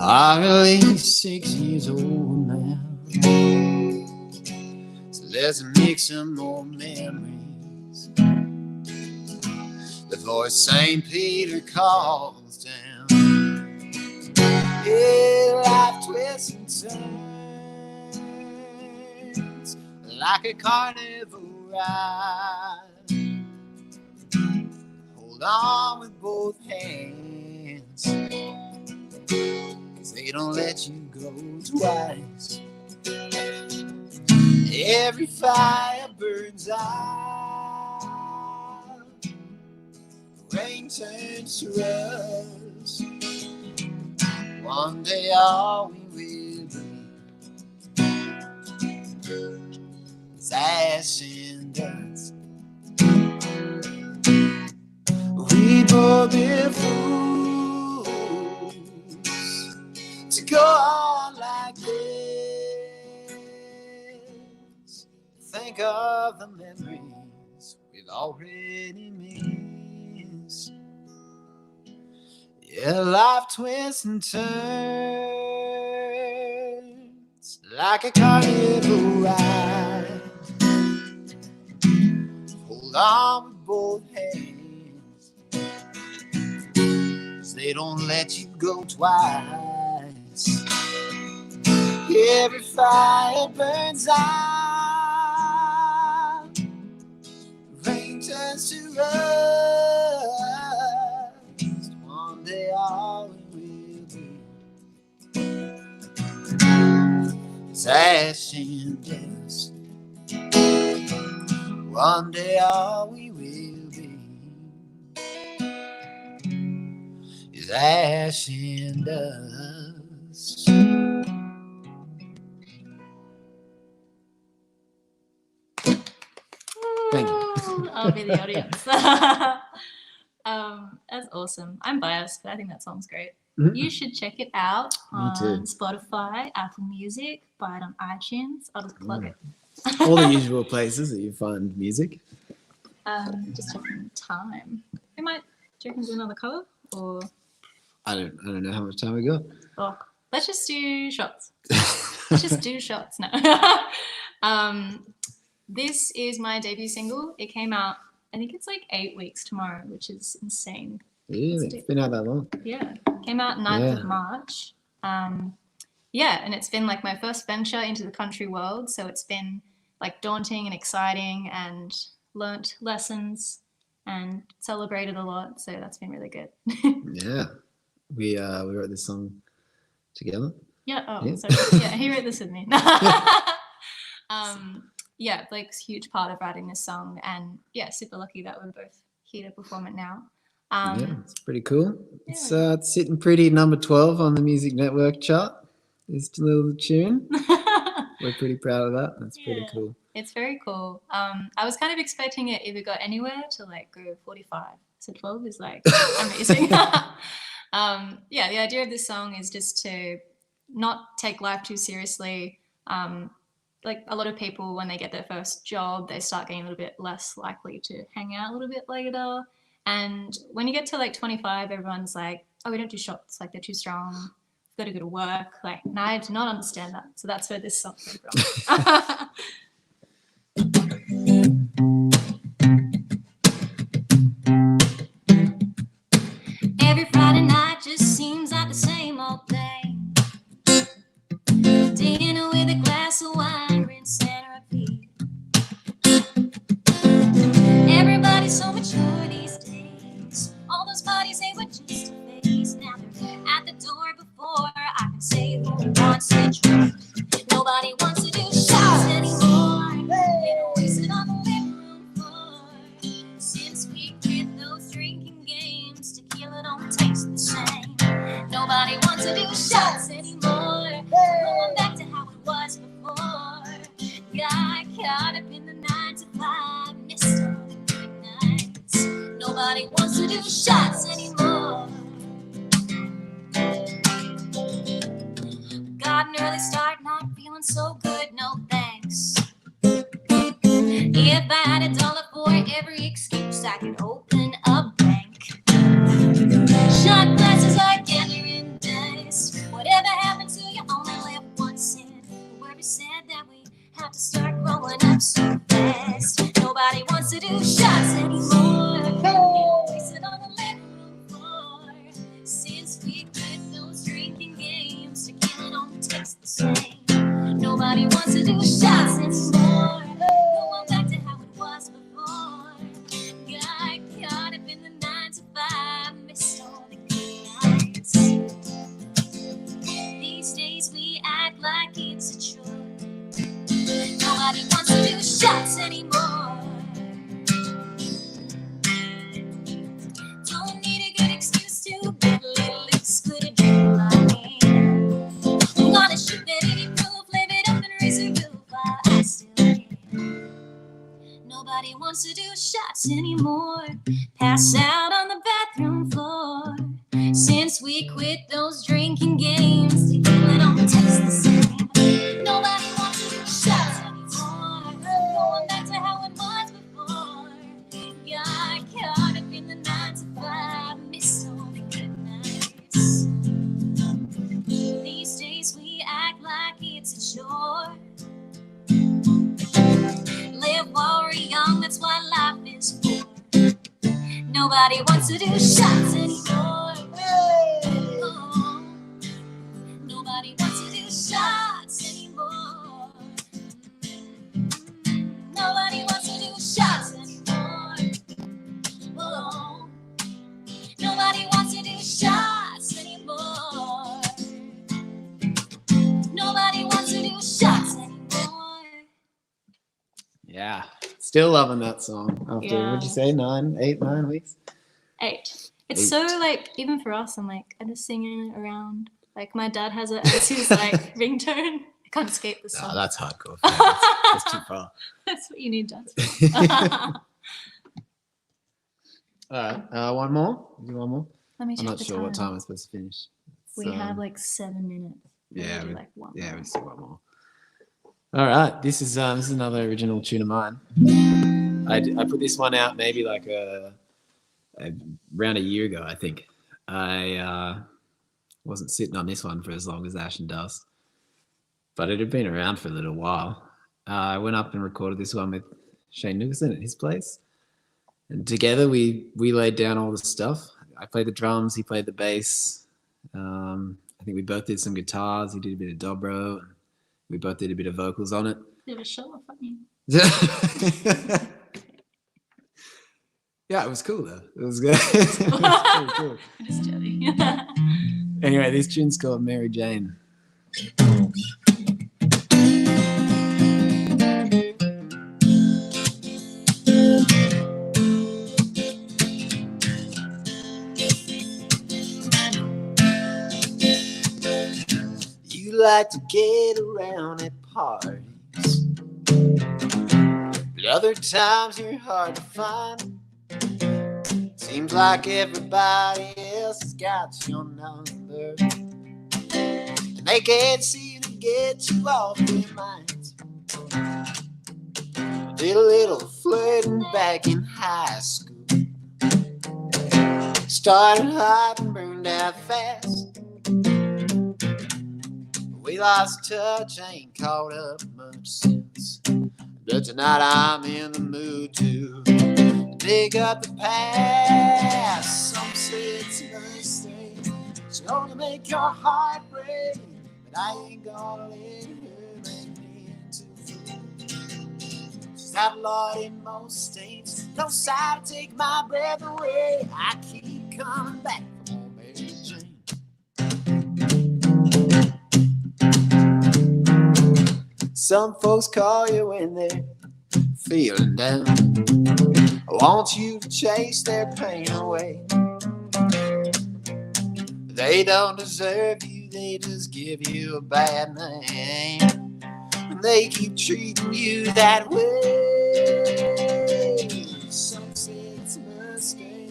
are at least 6 years old now. Let's make some more memories before St. Peter calls down. Yeah, life twists and turns like a carnival ride. Hold on with both hands, 'cause they don't let you go twice. Every fire burns out, rain turns to rust. One day all we will be is ash and dust. We both been fools to go on like this. Think of the memories we've already missed. Yeah, life twists and turns like a carnival ride. Hold on with both hands, 'cause they don't let you go twice. Every fire burns out, rain turns to rust. One day all we will be is ash and dust. One day all we will be is ash and dust. Thank you. I'll be the audience. That's awesome. I'm biased, but I think that song's great. Mhm. You should check it out Me too. on Spotify, Apple Music, buy it on iTunes. I'll just plug it. All the usual places that you find music. Just checking time. Do you reckon do another cover? Or I don't know how much time we got. let's just do shots. Let's just do shots now. This is my debut single. It came out, I think it's like 8 weeks tomorrow, which is insane. Really? It's been out that long. Yeah, came out 9th Yeah. of March. Yeah, and it's been like my first venture into the country world. So it's been like daunting and exciting and learnt lessons and celebrated a lot. So that's been really good. Yeah. We wrote this song together. Yeah. Oh, Yeah. sorry. Yeah, he wrote this with me. Yeah, Blake's a huge part of writing this song, and yeah, super lucky that we're both here to perform it now. Yeah, it's pretty cool. It's sitting pretty number 12 on the Music Network chart. This little tune. We're pretty proud of that. That's pretty Yeah. cool. It's very cool. I was kind of expecting it, if it got anywhere, to like go 45. So 12 is like amazing. Yeah, the idea of this song is just to not take life too seriously. Like a lot of people, when they get their first job, they start getting a little bit less likely to hang out a little bit later. And when you get to like 25, everyone's like, oh, we don't do shots, like they're too strong. We've got to go to work. Like, no, I do not understand that. So that's where this song came from. Nobody wants to do shots anymore. Got an early start, not feeling so good, no thanks. If I had $1 for every excuse, I could open a bank. Shot glasses are gathering dust. Whatever happened to you only live once in. The word is said that we have to start growing up so fast. Nobody wants to do shots anymore. We sit on the living room floor. Since we quit those drinking games, tequila don't taste the same. Nobody wants to do shots anymore. Going back to how it was before. Got caught up in the 9 to 5, missed all the good nights. These days we act like it's a chore. Nobody wants to do shots anymore. Don't need a good excuse to get a little excluded from my hand. I'm gonna shoot that 80 proof, live it up and raise a roof while I still can. Nobody wants to do shots anymore. Pass out on the bathroom floor. Since we quit those drinking games, tequila don't taste the same. Nobody wants to do shots anymore. Going back to how it was before. Got caught up in the 9 to 5, miss all the good nights. These days we act like it's a chore. Live while we're young, that's what life is for. Nobody wants to do shots anymore. Oh, nobody wants to do shots anymore. Nobody wants to do shots anymore. Oh, nobody wants to do shots anymore. Nobody wants to do shots anymore. Yeah, still loving that song after, Yeah. what'd you say, 9 weeks? 8. It's 8. so like, even for us, I'm like, I just singing it around. Like my dad has it as his like ringtone. I can't escape the song. No, that's hardcore. That's too far. That's what you need, Dad. All right, one more. Do one more. Let me I'm check not the sure time. what time I'm supposed to finish. We So, have like 7 minutes. Maybe yeah, do, we- like one yeah, more. we still got more. All right, this is another original tune of mine. I put this one out maybe like around a year ago, I think. I wasn't sitting on this one for as long as Ash and Dust, but it had been around for a little while. I went up and recorded this one with Shane Nicholson at his place, and together we laid down all the stuff. I played the drums, he played the bass. I think we both did some guitars. He did a bit of dobro, and we both did a bit of vocals on it. Bit of a show off, aren't you? Yeah, it was cool though. It was good. It was pretty cool. Just jelly. Anyway, this tune's called Mary Jane. You like to get around at parties, but other times you're hard to find. Seems like everybody else has got your number, and they can't seem to get you off their minds. I did a little flirting back in high school. Started hot and burned out fast. We lost touch, ain't caught up much since. But tonight I'm in the mood to dig up the past. Some say it's a mistake, it's gonna make your heart break, but I ain't gonna let her make me into a fool. She's outlawed in most states, no side to take my breath away. I keep coming back for more Mary Jane. Some folks call you when they're feeling down, want you to chase their pain away. They don't deserve you, they just give you a bad name. And they keep treating you that way. Some say it's a mistake,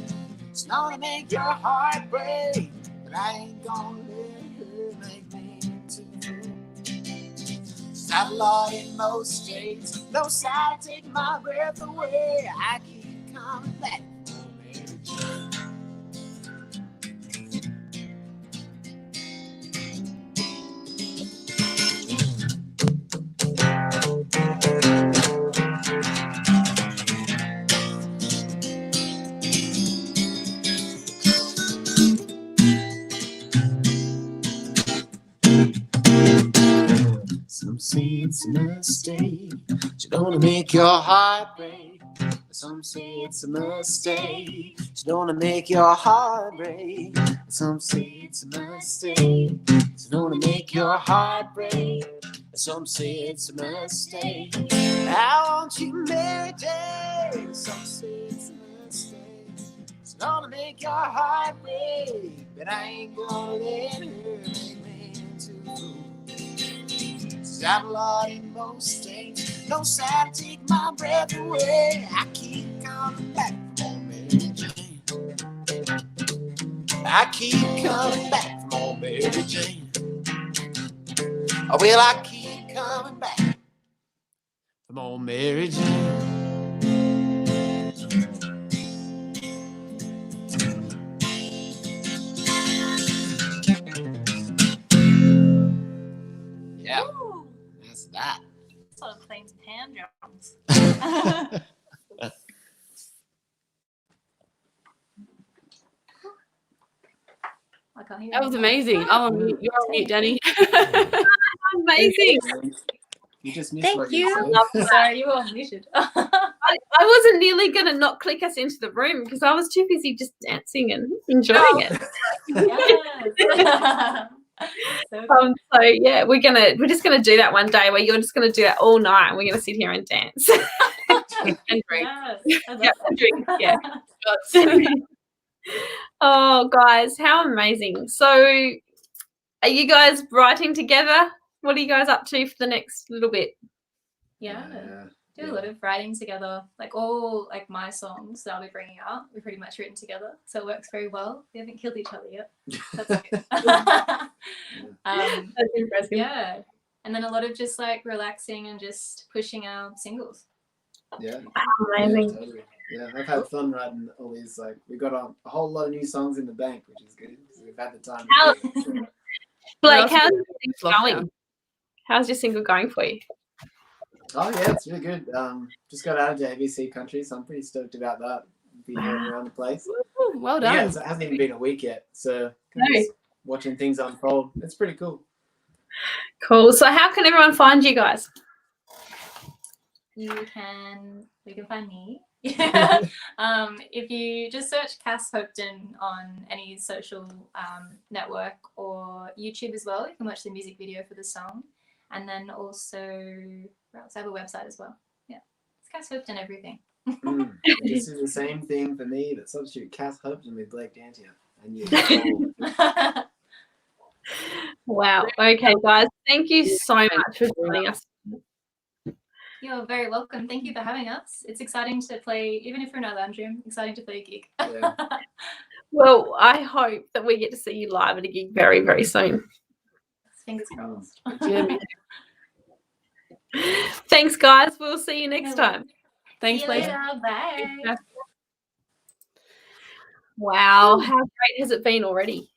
your heart break, but I ain't gonna let her make me into a fool. Satellite in most states, no side take my breath away. I keep coming back for Mary Jane. Some say it's a mistake, she don't wanna make your heart break. Some say it's a mistake, she don't wanna make your heart break. Some say it's a mistake, she don't wanna make your heart break. Some say it's a mistake, I want you Mary Jane. Some say it's a mistake, she don't wanna make your heart break, but I ain't gonna let her make me into a fool. Satellite in most states, no side to take my breath away. I keep coming back for Mary Jane. I keep coming back for Mary Jane. Oh, well, I keep coming back for Mary Jane. Yeah. That's that. Sort of playing some hand drums. I can't hear That was anything. amazing. Oh, you're on mute, Danny. Amazing. You just missed Thank what you. said. Sorry, you were muted. I wasn't nearly going to not click us into the room because I was too busy just dancing and enjoying it. Yes. So good. So yeah, we're just gonna do that one day where you're just gonna do that all night and we're gonna sit here and dance. And drink. Yes, I love Yeah, drink, yeah. Shots. Oh, guys, how amazing! So, are you guys writing together? What are you guys up to for the next little bit? Yeah. Do a lot of writing together, like all like my songs that I'll be bringing out. We've pretty much written together, so it works very well. We haven't killed each other yet. That's good. That's impressive. Yeah, and then a lot of just like relaxing and just pushing our singles. Yeah. Amazing. Yeah, totally. Yeah, I've had fun writing all these. Like, we got a whole lot of new songs in the bank, which is good. So we've had the time. How- to do it, so. Blake, What else how's is your single lockdown? going? How's your single going for you? Oh yeah, it's really good. Just got out of JVC country, so I'm pretty stoked about that. Be heading around the place. Ooh, well But done. yeah, it hasn't even been a week yet, so No. just watching things unfold. It's pretty cool. Cool. So, how can everyone find you guys? You can find me. If you just search Cass Hopton on any social network or YouTube as well, you can watch the music video for the song. And then also, where else? I have a website as well. Yeah, it's Cass Hopton everything. This is the same thing for me, but substitute Cass Hopton with Blake Dantier. And you. Wow. Okay, guys. Thank you so much for joining us. You're very welcome. Thank you for having us. It's exciting to play, even if we're in our lounge room, exciting to play a gig. Yeah. Well, I hope that we get to see you live at a gig very, very soon. Fingers crossed. Yeah, me Thanks, guys. We'll see you next time. Thanks, See you Blake. later. Bye. Wow. How great has it been already?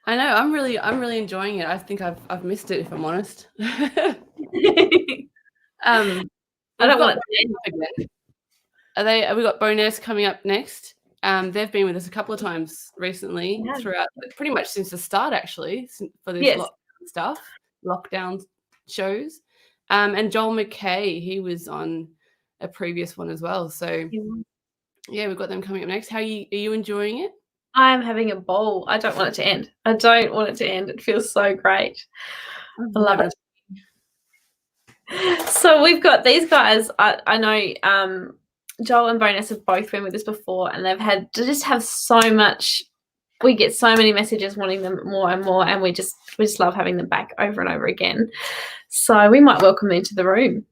I know. I'm really enjoying it. I think I've missed it, if I'm honest. I We've don't got want it to end. again. We got Bonus coming up next. They've been with us a couple of times recently, Yeah. throughout, pretty much since the start, actually, for this Yes. lockdown shows. And Joel McKay, he was on a previous one as well. So yeah, we've got them coming up next. Are you enjoying it? I'm having a ball. I don't want it to end. I don't want it to end. It feels so great. I love it. So we've got these guys. I know Joel and Bonus have both been with us before, and they've had to just have so much. We get so many messages wanting them more and more, and we just love having them back over and over again. So we might welcome them into the room.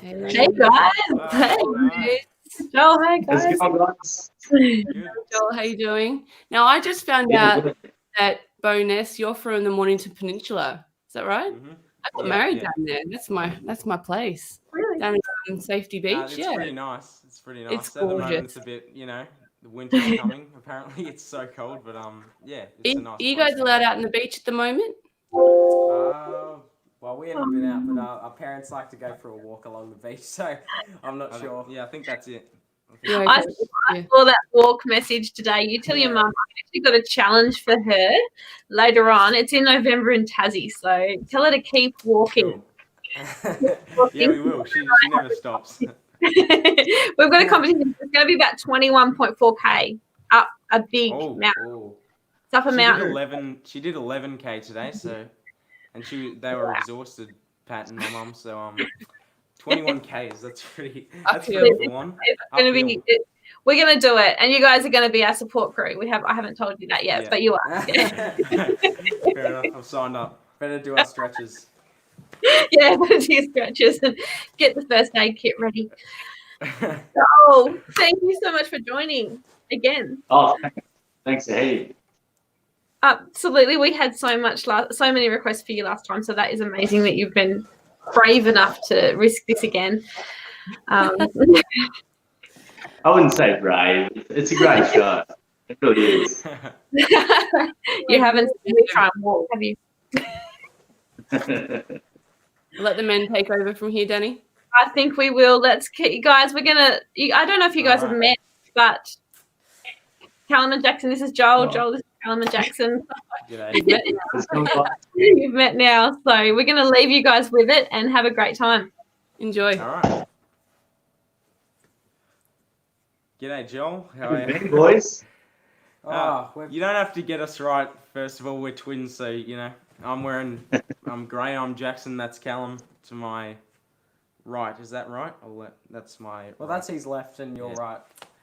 Hey, Hey guys. Hey. Joel, hi Let's guys. go, guys. Joel, how you doing? Now, I just found out that Bo'ness, you're from the Mornington Peninsula. Is that right? I got married down there. That's my place. Really? Down in Safety Beach. It's yeah. pretty nice. It's pretty nice. It's At the moment, gorgeous. it's a bit, the winter's coming. Apparently, it's so cold, but yeah, it's a nice. Are you place guys to allowed be. out on the beach at the moment? Well, we haven't been out, but our parents like to go for a walk along the beach, so I'm not sure. Yeah, I think that's it. Yeah, I yeah. saw that walk message today. You tell your mum I've actually got a challenge for her later on. It's in November in Tassie, so tell her to keep walking. Yeah, we will. She never stops. We've got a competition. It's going to be about 21.4k up a big mountain. It's up a mountain. She did 11k today, so they were exhausted, Pat and my mum. So 21k's. That's pretty. That's good for one. It's going to be. We're going to do it, and you guys are going to be our support crew. I haven't told you that yet, but you are. Fair enough. I've signed up. Better do our stretches. Yeah, better do your stretches and get the first aid kit ready. Oh, thank you so much for joining again. Oh, thanks a heap. Absolutely, we had so many requests for you last time, so that is amazing that you've been brave enough to risk this again. I wouldn't say brave. It's a great show. It really is. You haven't seen me try and walk, have you? Let the men take over from here, Danny. I think we will. Let's keep, guys. We're gonna. I don't know if you guys have met, but Callum and Jackson. This is Joel. Joel. This is Callum and Jackson. You've met now, so we're gonna leave you guys with it and have a great time. Enjoy. All right. G'day, Joel. How are you? Hey, boys. You don't have to get us right. First of all, we're twins, so I'm Gray. I'm Jackson. That's Callum to my right. Is that right? That's my. Well, that's his left and you're right.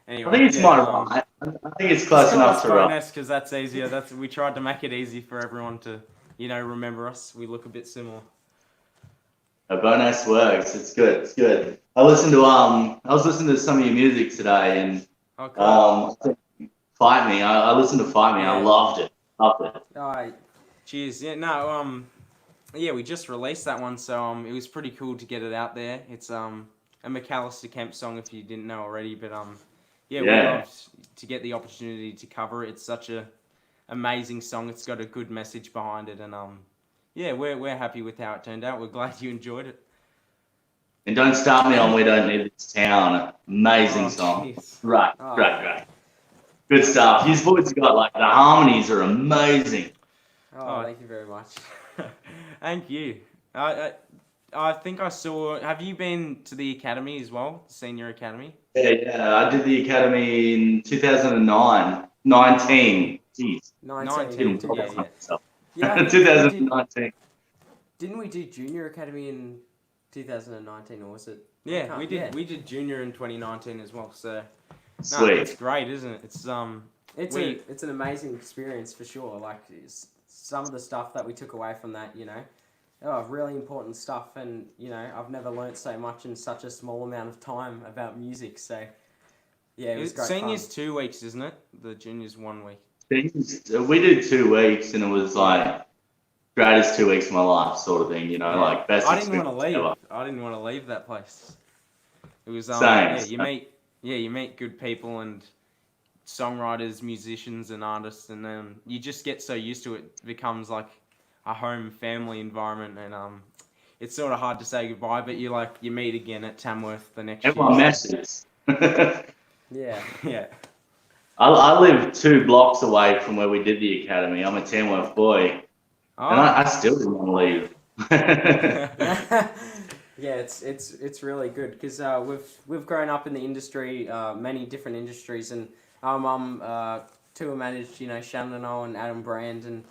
Anyway, I think it's my right. I think it's close enough to right. Because that's easier. We tried to make it easy for everyone to, remember us. We look a bit similar. A bonus works. It's good. It's good. I was listening to some of your music today, and Fight Me. I listened to Fight Me. I loved it. Loved it. All right. Cheers. Yeah. No. Yeah. We just released that one, so it was pretty cool to get it out there. It's a McAllister Kemp song, if you didn't know already, but we loved to get the opportunity to cover it. It's such a amazing song. It's got a good message behind it, and we're happy with how it turned out. We're glad you enjoyed it. And Don't Start Me on We Don't Need This Town. Amazing song. Geez. Great. Good stuff. His voice has got the harmonies are amazing. Thank you very much. Thank you. I think I saw. Have you been to the academy as well, Senior Academy? Yeah. I did the academy in 2009. 19. Jeez. 19. Yeah. 2019. Didn't we do Junior Academy in 2019, or was it? Yeah, we did. Yeah. We did Junior in 2019 as well. So, sweet. It's great, isn't it? It's an amazing experience for sure. Like some of the stuff that we took away from that, really important stuff, and I've never learnt so much in such a small amount of time about music. So, yeah, it was great. Seniors 2 weeks, isn't it? The juniors 1 week. We did 2 weeks, and it was greatest 2 weeks of my life, sort of thing. Best. I didn't want to leave. I didn't want to leave that place. It was same. You meet good people and songwriters, musicians, and artists, and then you just get so used to it. It becomes like a home family environment, and it's sort of hard to say goodbye, but you meet again at Tamworth the next year. Everyone messes. Yeah. I live 2 blocks away from where we did the academy. I'm a Tamworth boy, and I still didn't want to leave. Yeah, it's really good because we've grown up in the industry, many different industries, and our mum tour managed, Shannon and Adam Brand, and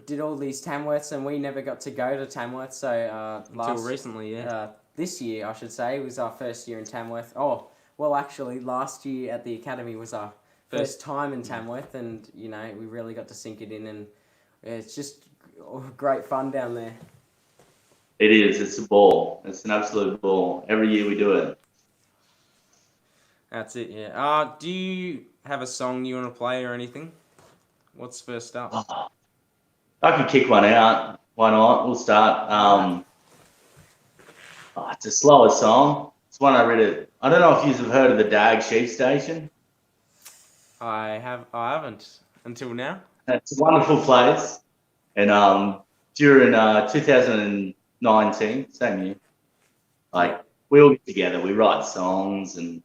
did all these Tamworths, and we never got to go to Tamworth. So until recently, this year I should say was our first year in Tamworth. Oh, well, actually, last year at the academy was our first time in Tamworth, and we really got to sink it in, and it's just great fun down there. It is. It's a ball. It's an absolute ball. Every year we do it. That's it. Yeah. Do you have a song you want to play or anything? What's first up? I could kick one out. Why not? We'll start. It's a slower song. It's one I read it. I don't know if you've heard of the Dag Sheep Station. I haven't until now. It's a wonderful place. And during 2019, same year, like we all get together, we write songs and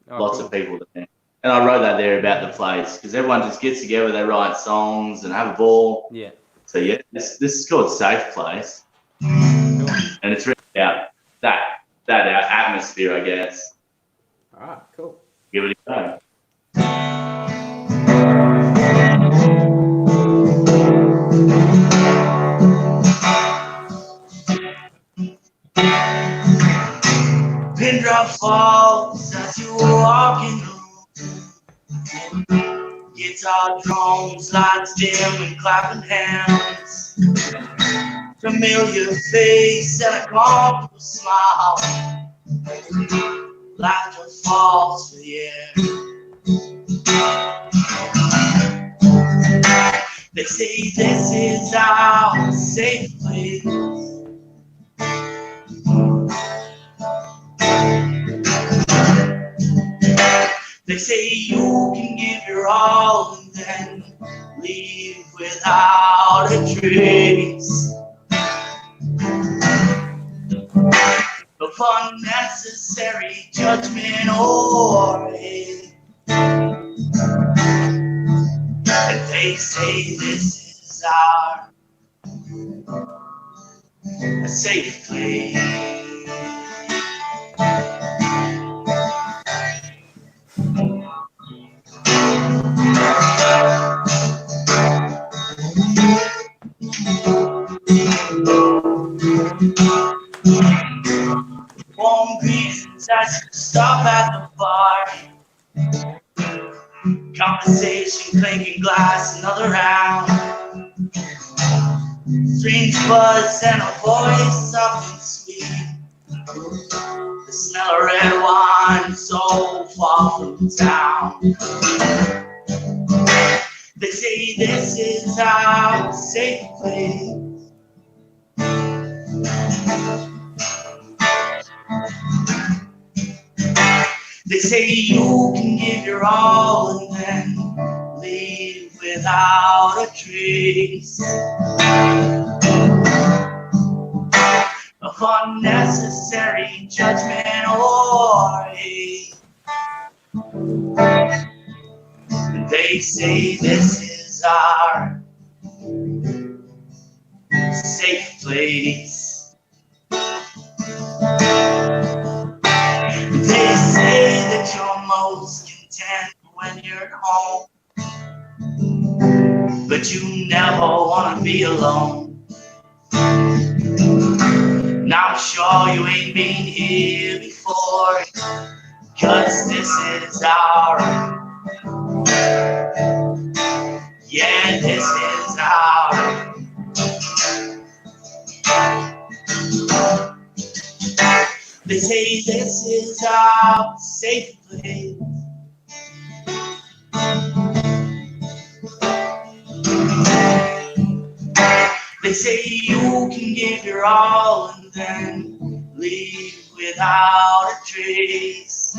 lots of people there. And I wrote that there about the place because everyone just gets together, they write songs and have a ball. Yeah. So yeah, this is called Safe Place, and it's really about that atmosphere, I guess. All right, cool. Give it a go. Pin drop falls as you walk in the room. Guitar drums, lights dim and clapping hands. Familiar face and a comfortable smile. Laughter falls to the air. They say this is our safe place. They say you can give your all and then leave without a trace of unnecessary judgment or hate. And they say this is our a safe place. Warm breezes as you stop at the bar. Conversation, clinking glass, another round. Strange buzz and a voice soft and sweet. The smell of red wine so far from town. They say this is our safe place. They say you can give your all and then leave without a trace of unnecessary judgment or hate. And they say this is our safe place. They say that you're most content when you're at home, but you never want to be alone. Now I'm sure you ain't been here before, 'cause this is our, yeah, this is our They say this is our safe place. They say you can give your all and then leave without a trace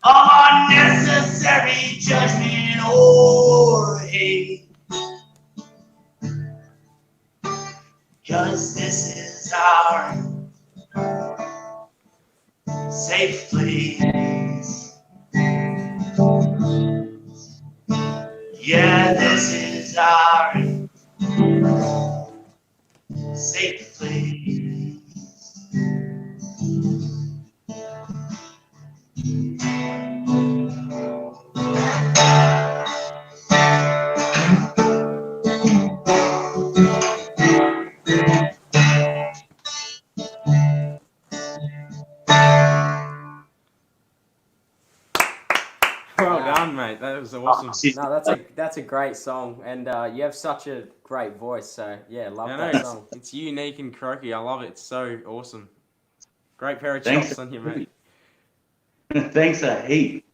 of unnecessary judgment or hate. 'Cause this is our safe place. Yeah, this is our safe place. Well done, mate. That was awesome. No, that's a great song, and you have such a great voice. So yeah, love I that know, song. it's unique and croaky. I love it. It's so awesome. Great pair of Thanks. chops on you, mate. Thanks a heap.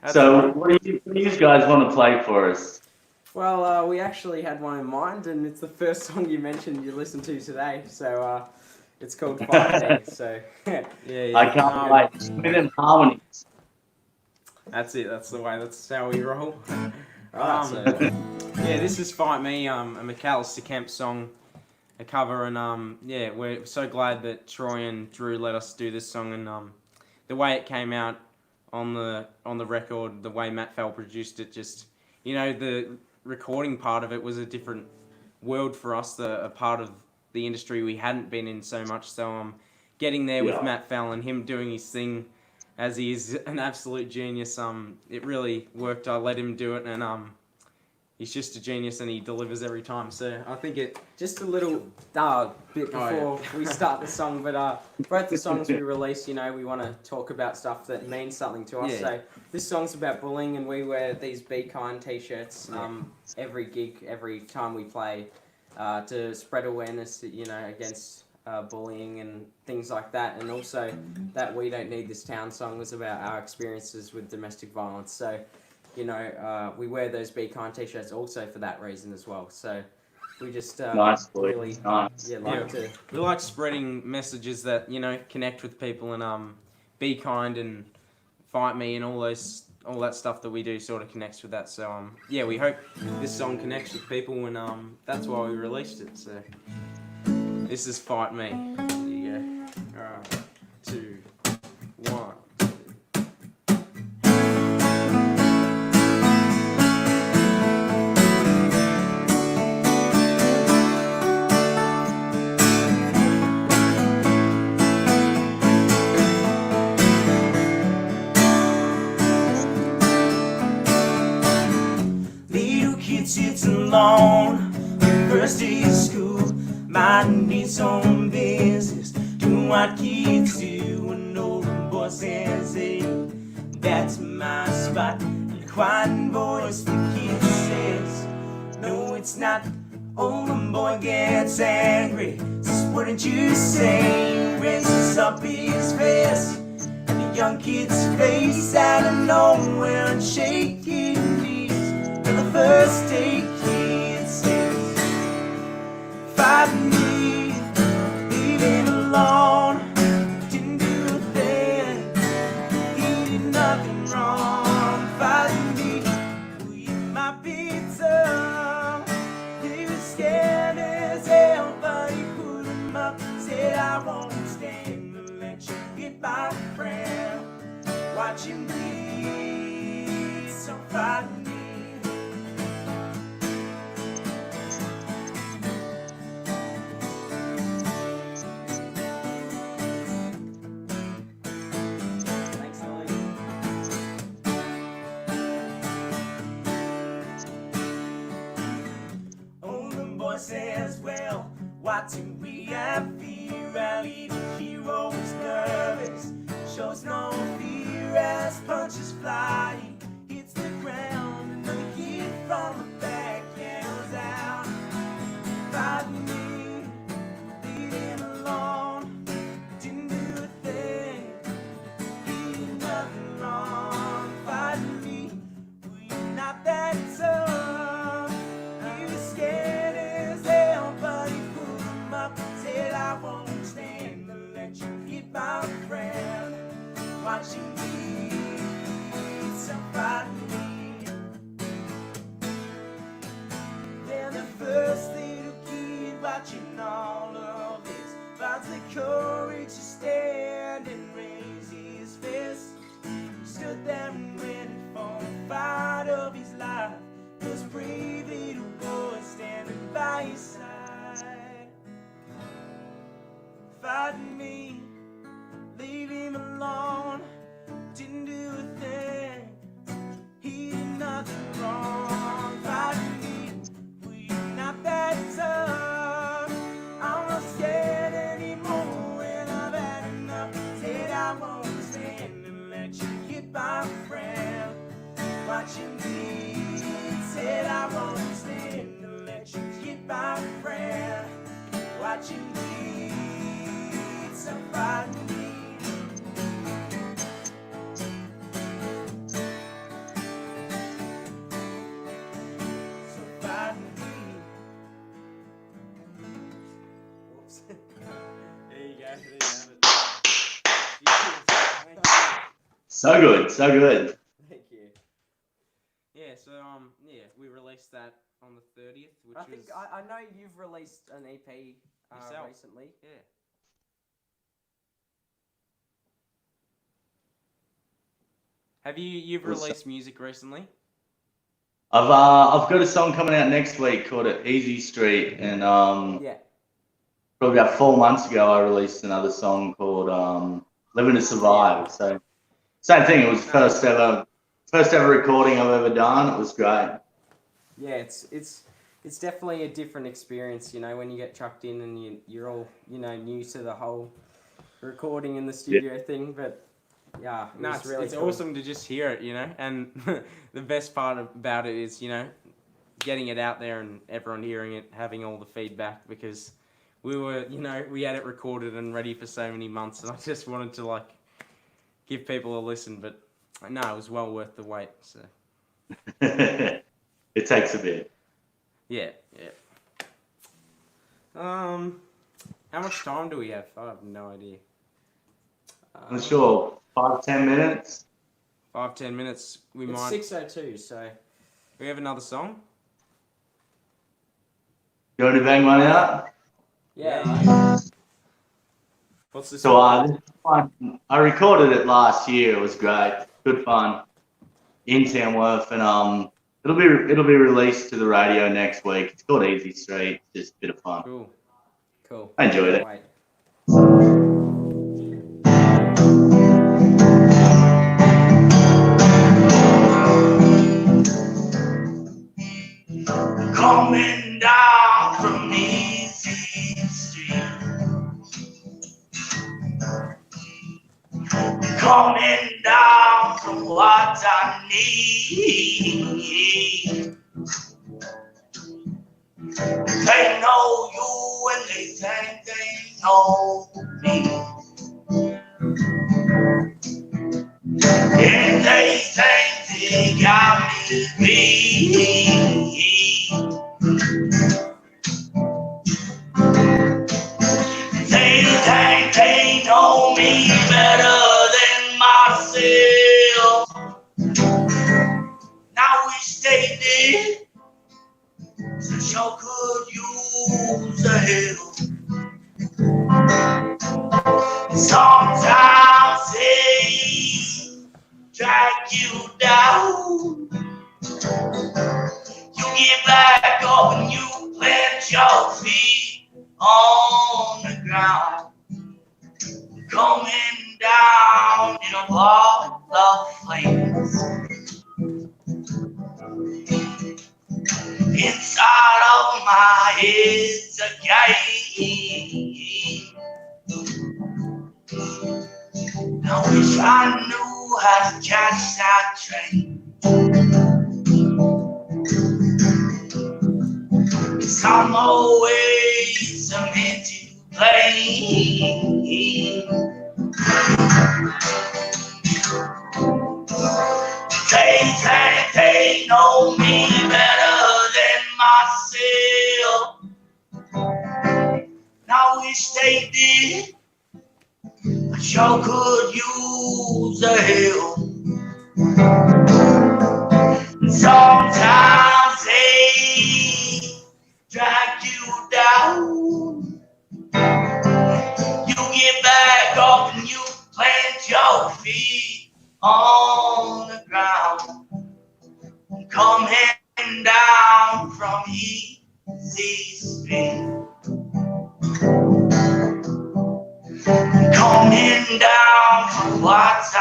That's So, all right. what do you guys want to play for us? Well, we actually had one in mind, and it's the first song you mentioned you listened to today. So it's called Fight Me. So yeah. I can't wait. With them harmonies. That's it. That's the way. That's how we roll. Right, so Yeah, this is Fight Me, a McAllister Kemp song, a cover, and yeah, we're so glad that Troy and Drew let us do this song, and the way it came out on the record, the way Matt Fell produced it, just, you know, the recording part of it was a different world for us, a part of the industry we hadn't been in so much, so getting there with Matt Fell and him doing his thing, as he is an absolute genius, it really worked. I let him do it, and he's just a genius, and he delivers every time. So I think it. just a little bit before we start the song, but both the songs we release, you know, we want to talk about stuff that means something to us. Yeah. So this song's about bullying, and we wear these Be Kind t-shirts every gig, every time we play, to spread awareness, you know, against bullying and things like that, and also that We Don't Need This Town song was about our experiences with domestic violence. So, you know, we wear those Be Kind t-shirts also for that reason as well. So we just Nice, boy. really Nice. We like spreading messages that, you know, connect with people, and be kind and fight me, and all that stuff that we do sort of connects with that. So yeah, we hope this song connects with people, and that's why we released it. So this is Fight Me. Here you go. Alright. 2, 1. Little kid sits alone, first day of school, minding his own business, doing what kids do. An older boy says, hey, that's my spot. And a quiet voice the kid says, no, it's not. Older boy gets angry, says, wouldn't you say? Raises up his fist, and the young kid's face out of nowhere and shaking knees. And the first day kid says, fight me, leave him alone. Didn't do a thing, he did nothing wrong. Fight me, well, you might be tough. He was scared as hell, but he put him up. Said, I won't stand to let you get my friend. Watch him bleed, so fight me. Says, well, why do we have fear? Our little hero is nervous, shows no fear as punches fly. He hits the ground, another kid from the back yells out, fight me, leave him alone. Didn't do a thing, he did nothing wrong. Fight me, we're not that tough. He was scared, but he put him up. Said, I won't stand to let you hit my friend. Watch him bleed, so fight me. Then the first little kid watching all of this finds the courage to stand and raise his fist. He stood there and waited for the fight of his life. Those brave little boys standing by his side. Fight me, leave him alone. Didn't do a thing, he did nothing wrong. Fight me, we're not that tough. I'm not scared anymore when I've had enough. Said I won't stand and let you hit my friend. Watch him bleed. Said I won't stand to let you hit my friend. Watch him bleed. So far. claps. There you go. There you have it. Thank you. So good, so good. Thank you. Yeah, so yeah, we released that on the 30th, which I think was I know you've released an EP yourself recently. Yeah. Have you've What's released music recently? I've got a song coming out next week called Easy Street, and Yeah. probably about 4 months ago I released another song called Living to Survive. So same thing. It was first ever recording I've ever done. It was great. Yeah, it's definitely a different experience, you know, when you get chucked in and you're all, you know, new to the whole recording in the studio thing, but yeah, it was really it's cool. awesome to just hear it, you know, and the best part about it is, you know, getting it out there and everyone hearing it, having all the feedback, because we were, you know, we had it recorded and ready for so many months, and I just wanted to like give people a listen, but no, it was well worth the wait. So It takes a bit. yeah. How much time do we have? I have no idea. I'm sure 5-10 minutes. 5-10 minutes. We It's might. 6:02, so We have another song. You want to bang one out? yeah. What's the So song? I recorded it last year. It was great, good fun in Tamworth, and it'll be released to the radio next week. It's called Easy Street. Just a bit of fun. Cool. I enjoyed it. Wait. Coming down from Easy Street. Coming down from what I need. They know you and they think they know me. And they think they got me beat. They think they know me better than myself. Now wish they did, so sure could use the help. Sometimes they drag you down. You get back up and you plant your feet on the ground. Coming down in a ball of flames. Inside of my head's a game. I wish I knew how to catch that train. 'Cause I'm always meant to blame. They think they know me better than myself. I wish they did. I sure could use the help. Sometimes they drag you down. You get back up and you plant your feet on the ground. Coming down from Easy Street. Coming down for what I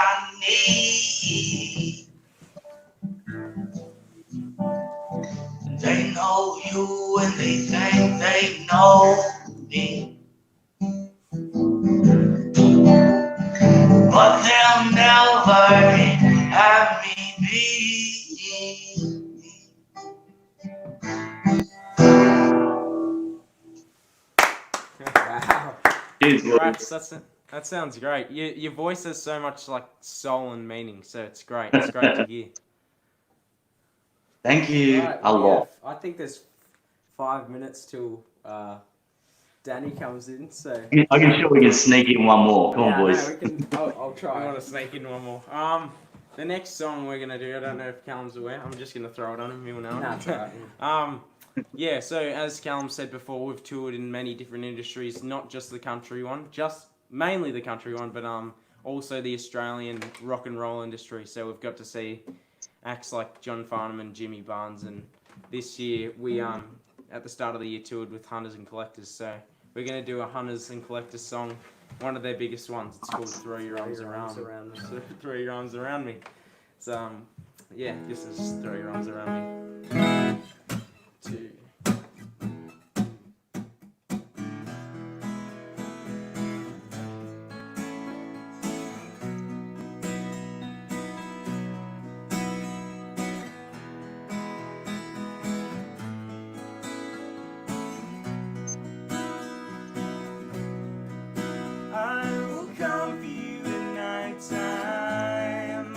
need. They know you and they think they know me. But they'll never have me be. Wow. Cheers, Congrats, that sounds great. Your voice has so much like soul and meaning, so it's great. It's great to hear. Thank you Right, a lot. I think there's 5 minutes till Danny comes in. So I'm sure we can sneak in one more. Come on, no, boys. we can. I'll try. I want to sneak in one more. The next song we're gonna do, I don't know if Callum's aware. I'm just gonna throw it on him. He'll know. Nah, it's alright. Yeah. So as Callum said before, we've toured in many different industries, not just the country one, just mainly the country one, but also the Australian rock and roll industry. So we've got to see acts like John Farnham and Jimmy Barnes, and this year we at the start of the year toured with Hunters and Collectors. So we're gonna do a Hunters and Collectors song, one of their biggest ones. It's called "Throw Your Arms Around Me." So, throw your arms around me. So yeah, this is "Throw Your Arms Around Me." 2. I will come for you at night time,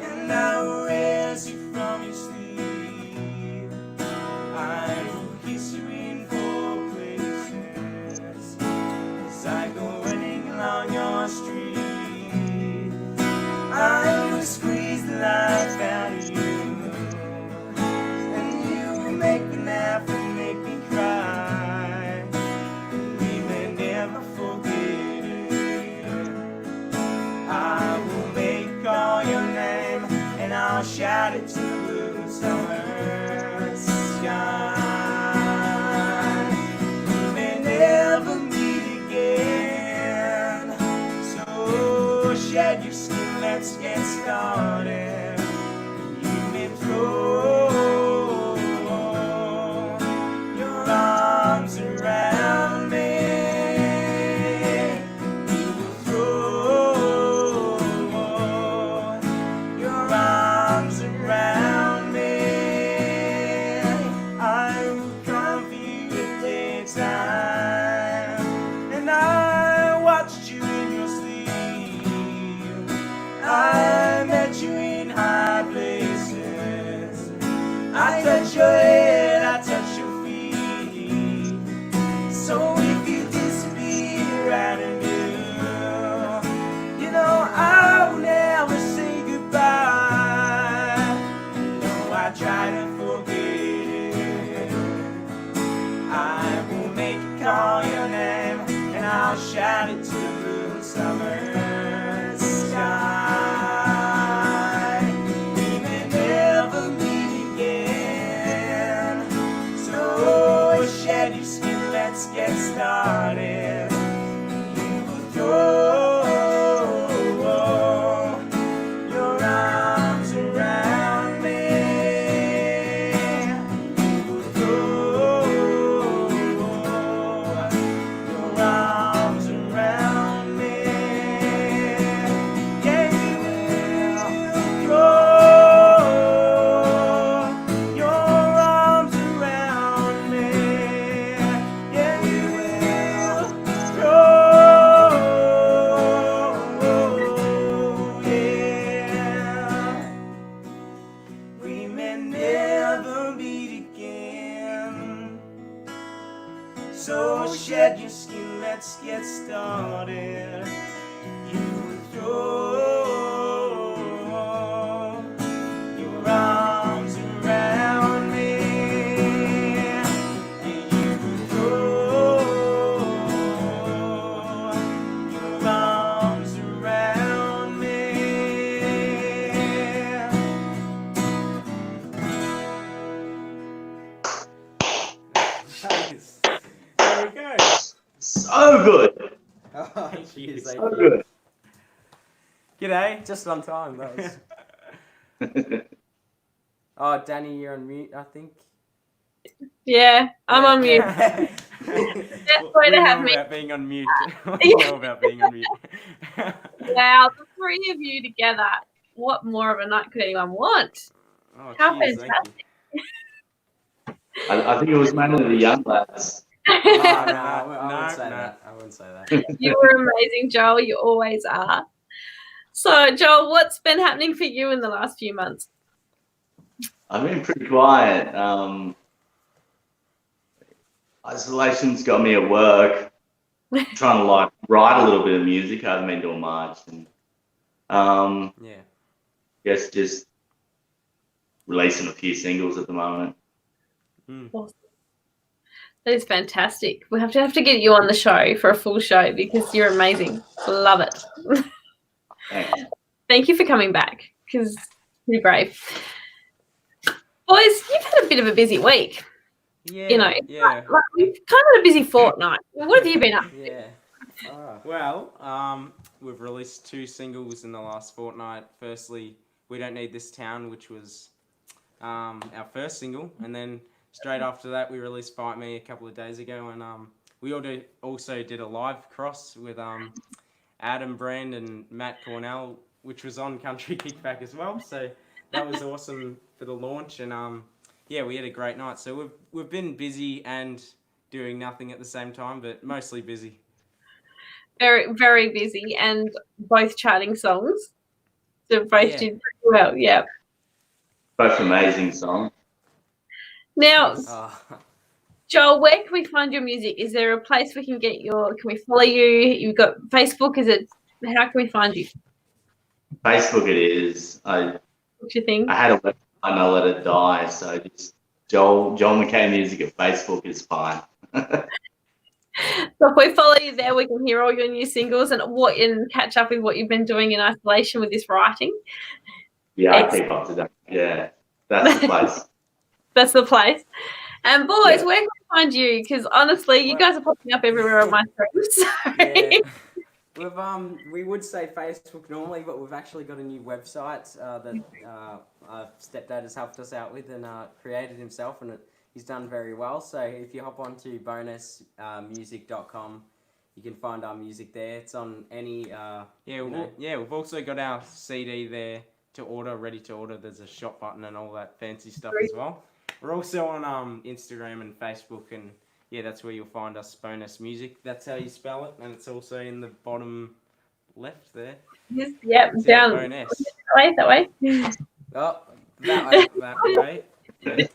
and I will raise you from your sleep. I will kiss you in 4 places as I go running along your street. I will squeeze the life out of you, and you will make me laugh and make me cry. We may never forget. I will make all your name, and I'll shout it to the blue summer sky. We may never meet again, so shed your skin, let's get started. You may throw your arms around me. I met you in high places. I touch your head, I touch your feet. So if you disappear out of view, you know I will never say goodbye. No, I try to forget it. I will make you call your name, and I'll shout it to the blue summer sky. We may never meet again, so shed your skin, let's get started. You will throw your arms around me. You will throw your arms around me. Yeah, you will throw your arms around me. Yeah, you will throw, yeah. We may never meet again, so shed your skin, let's get started. You will throw your arms around me. And you will throw your arms around me. Nice. There we go. So good. Oh, cheers, thank So you. good. G'day. Just on time. That was. Oh, Danny, you're on mute, I think. Yeah, I'm on mute. Best way to have me. About being on mute. We know about being on mute. Wow, the 3 of you together. What more of a night could anyone want? Oh, How cheers, thank fantastic. I think it was mainly the young lads. Oh, no, I wouldn't say that. I wouldn't say that. You were amazing, Joel. You always are. So, Joel, what's been happening for you in the last few months? I've been pretty quiet. Isolation's got me at work, trying to like write a little bit of music. I haven't been doing much, and Yeah. guess just releasing a few singles at the moment. Awesome. That is fantastic. We have to get you on the show for a full show because you're amazing. Love it. Thanks. Thank you for coming back because you're brave. Boys, you've had a bit of a busy week. Yeah. You know, Yeah. like we've kind of had a busy fortnight. What have you been up to? Yeah. Well, we've released 2 singles in the last fortnight. Firstly, We Don't Need This Town, which was our first single, and then straight after that, we released Fight Me a couple of days ago, and we also did a live cross with Adam Brand and Matt Cornell, which was on Country Kickback as well. So that was awesome for the launch, and yeah, we had a great night. So we've been busy and doing nothing at the same time, but mostly busy. Very, very busy, and both charting songs. So both did pretty well, yeah. Both amazing songs. Now, Joel, where can we find your music? Is there a place we can get can we follow you? You've got Facebook, how can we find you? Facebook it is. What's your thing? I had a website and I let it die, so just Joel McKay Music at Facebook is fine. So if we follow you there, we can hear all your new singles and catch up with what you've been doing in isolation with this writing. Yeah, I keep up to date. Yeah, that's the place. That's the place. And boys, where can we find you? Because honestly, you guys are popping up everywhere on my screen. Yeah. We would say Facebook normally, but we've actually got a new website that our stepdad has helped us out with and created himself, and he's done very well. So if you hop onto bonusmusic.com, you can find our music there. It's on any We've also got our CD there to order, ready to order. There's a shop button and all that fancy stuff as well. We're also on Instagram and Facebook, and yeah, that's where you'll find us, Bonus Music. That's how you spell it, and it's also in the bottom left there. Yes, yep, down. Bonus. That way. Oh, that way. Yeah.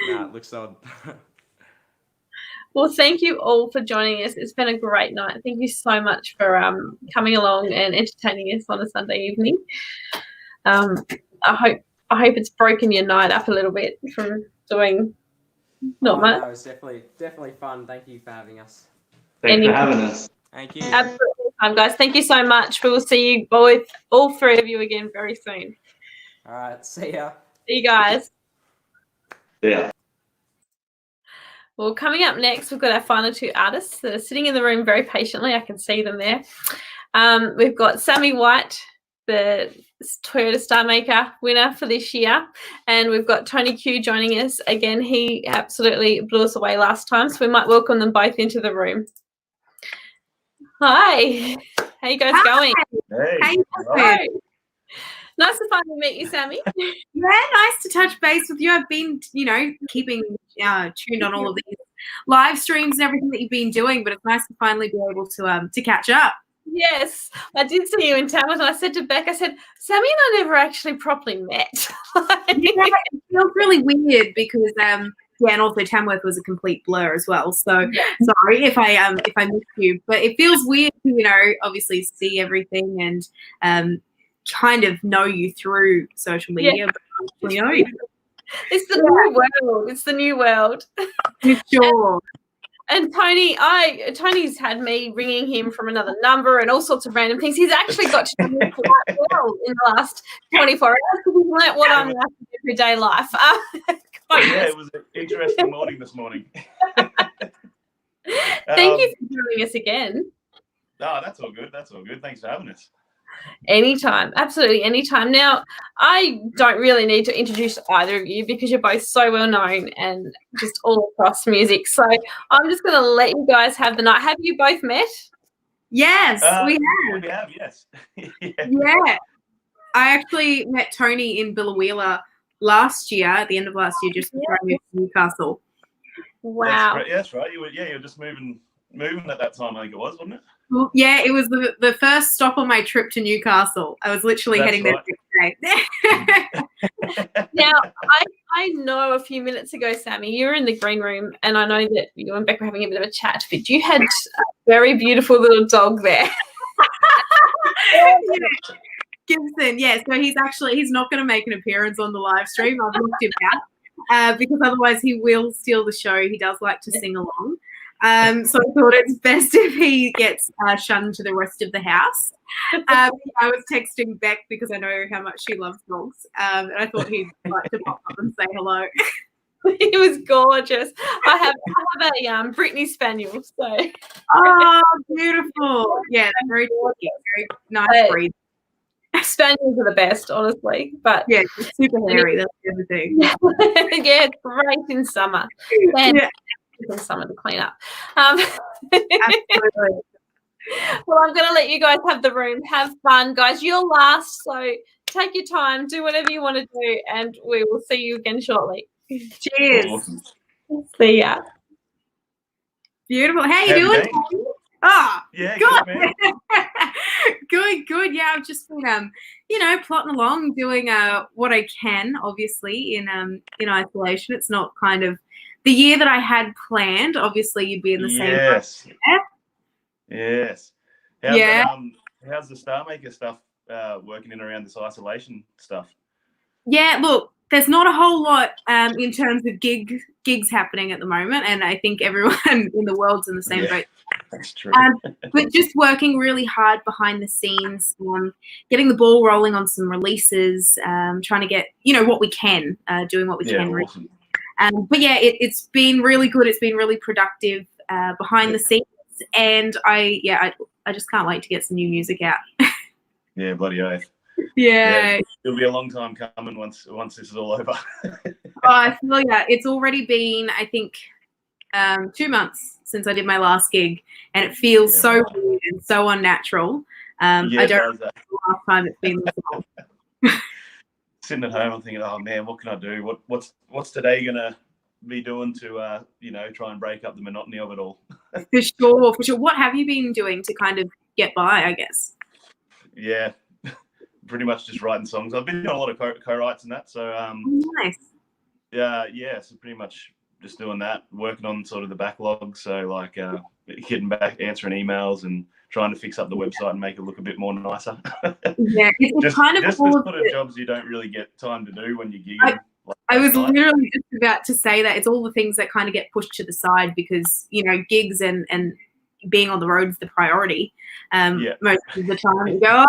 Nah, it looks odd. Well, thank you all for joining us. It's been a great night. Thank you so much for coming along and entertaining us on a Sunday evening. I hope it's broken your night up a little bit from doing not much. No, it was definitely fun. Thank you for having us. Thanks for having us. Thank you. Absolutely fun, guys. Thank you so much. We will see you both, all 3 of you again very soon. All right, see ya. See you guys. Yeah. Well, coming up next, we've got our final 2 artists that are sitting in the room very patiently. I can see them there. We've got Sammy White, the Toyota Star Maker winner for this year, and we've got Tony Q joining us again. He absolutely blew us away last time, so we might welcome them both into the room. Hi, how you guys going? Hey. Hi. Nice to finally meet you, Sammy. Yeah, nice to touch base with you. I've been, keeping tuned on all of these live streams and everything that you've been doing, but it's nice to finally be able to catch up. Yes, I did see you in Tamworth, and I said to Beck, I said, Sammy and I never actually properly met. It feels really weird because and also Tamworth was a complete blur as well. So sorry if I missed you, but it feels weird to obviously see everything and kind of know you through social media. But, it's the new world. It's the new world. Sure. And Tony's had me ringing him from another number and all sorts of random things. He's actually got to do quite well in the last 24 hours because he's learnt what I'm like in everyday life. Yeah, it was an interesting morning this morning. Thank you for joining us again. No, that's all good. That's all good. Thanks for having us. Anytime, absolutely anytime. Now, I don't really need to introduce either of you because you're both so well known and just all across music. So I'm just going to let you guys have the night. Have you both met? Yes, we have. We have, yes. Yeah. I actually met Tony in Billawheeler last year, at the end of last year, just before I moved to Newcastle. Wow. That's right. You were just moving at that time, I think it was, wasn't it? Yeah, it was the first stop on my trip to Newcastle. I was literally heading there the next Okay. Now, I know a few minutes ago, Sammy, you were in the green room, and I know that you and Beck were having a bit of a chat, but you had a very beautiful little dog there. Gibson, yeah. So he's not going to make an appearance on the live stream. I've looked him out because otherwise he will steal the show. He does like to sing along. So I thought it's best if he gets shunned to the rest of the house. I was texting Beck because I know how much she loves dogs, and I thought he'd like to pop up and say hello. He was gorgeous. I have a Brittany Spaniel. So. Oh, beautiful. Yeah, they're very nice breed. Spaniels are the best, honestly. But yeah, it's super hairy. That's the other thing. Yeah, it's great in summer. And in summer to clean up. Absolutely. Well, I'm going to let you guys have the room. Have fun, guys. You're last, so take your time, do whatever you want to do, and we will see you again shortly. Cheers. Awesome. See ya. Beautiful. How you doing? Ah, yeah, good. man. Good. Yeah, I've just been, plotting along, doing what I can. Obviously, in isolation, it's not kind of the year that I had planned. Obviously, you'd be in the same. Yes. How's the Star Maker stuff working in around this isolation stuff? Yeah, look, there's not a whole lot in terms of gigs happening at the moment, and I think everyone in the world's in the same boat. That's true. But just working really hard behind the scenes, getting the ball rolling on some releases, trying to get what we can, doing what we can. Awesome. But yeah, it's been really good. It's been really productive behind the scenes, and I just can't wait to get some new music out. Yeah, bloody oath. Yeah. It'll be a long time coming once this is all over. I feel it's already been, I think, 2 months since I did my last gig, and it feels so weird and so unnatural. I don't remember the last time it's been this long. Sitting at home, I'm thinking, oh man, what can I do? What's today gonna be doing to try and break up the monotony of it all? For sure. What have you been doing to kind of get by, I guess? Yeah, pretty much just writing songs. I've been doing a lot of co-writes and that. So nice. Yeah. So pretty much just doing that, working on sort of the backlog. So like getting back, answering emails, and trying to fix up the website and make it look a bit more nicer. Yeah, it's just, kind of just all the of sort of jobs you don't really get time to do when you're gigging. I was literally just about to say that it's all the things that kind of get pushed to the side because gigs and being on the road is the priority. Most of the time you go,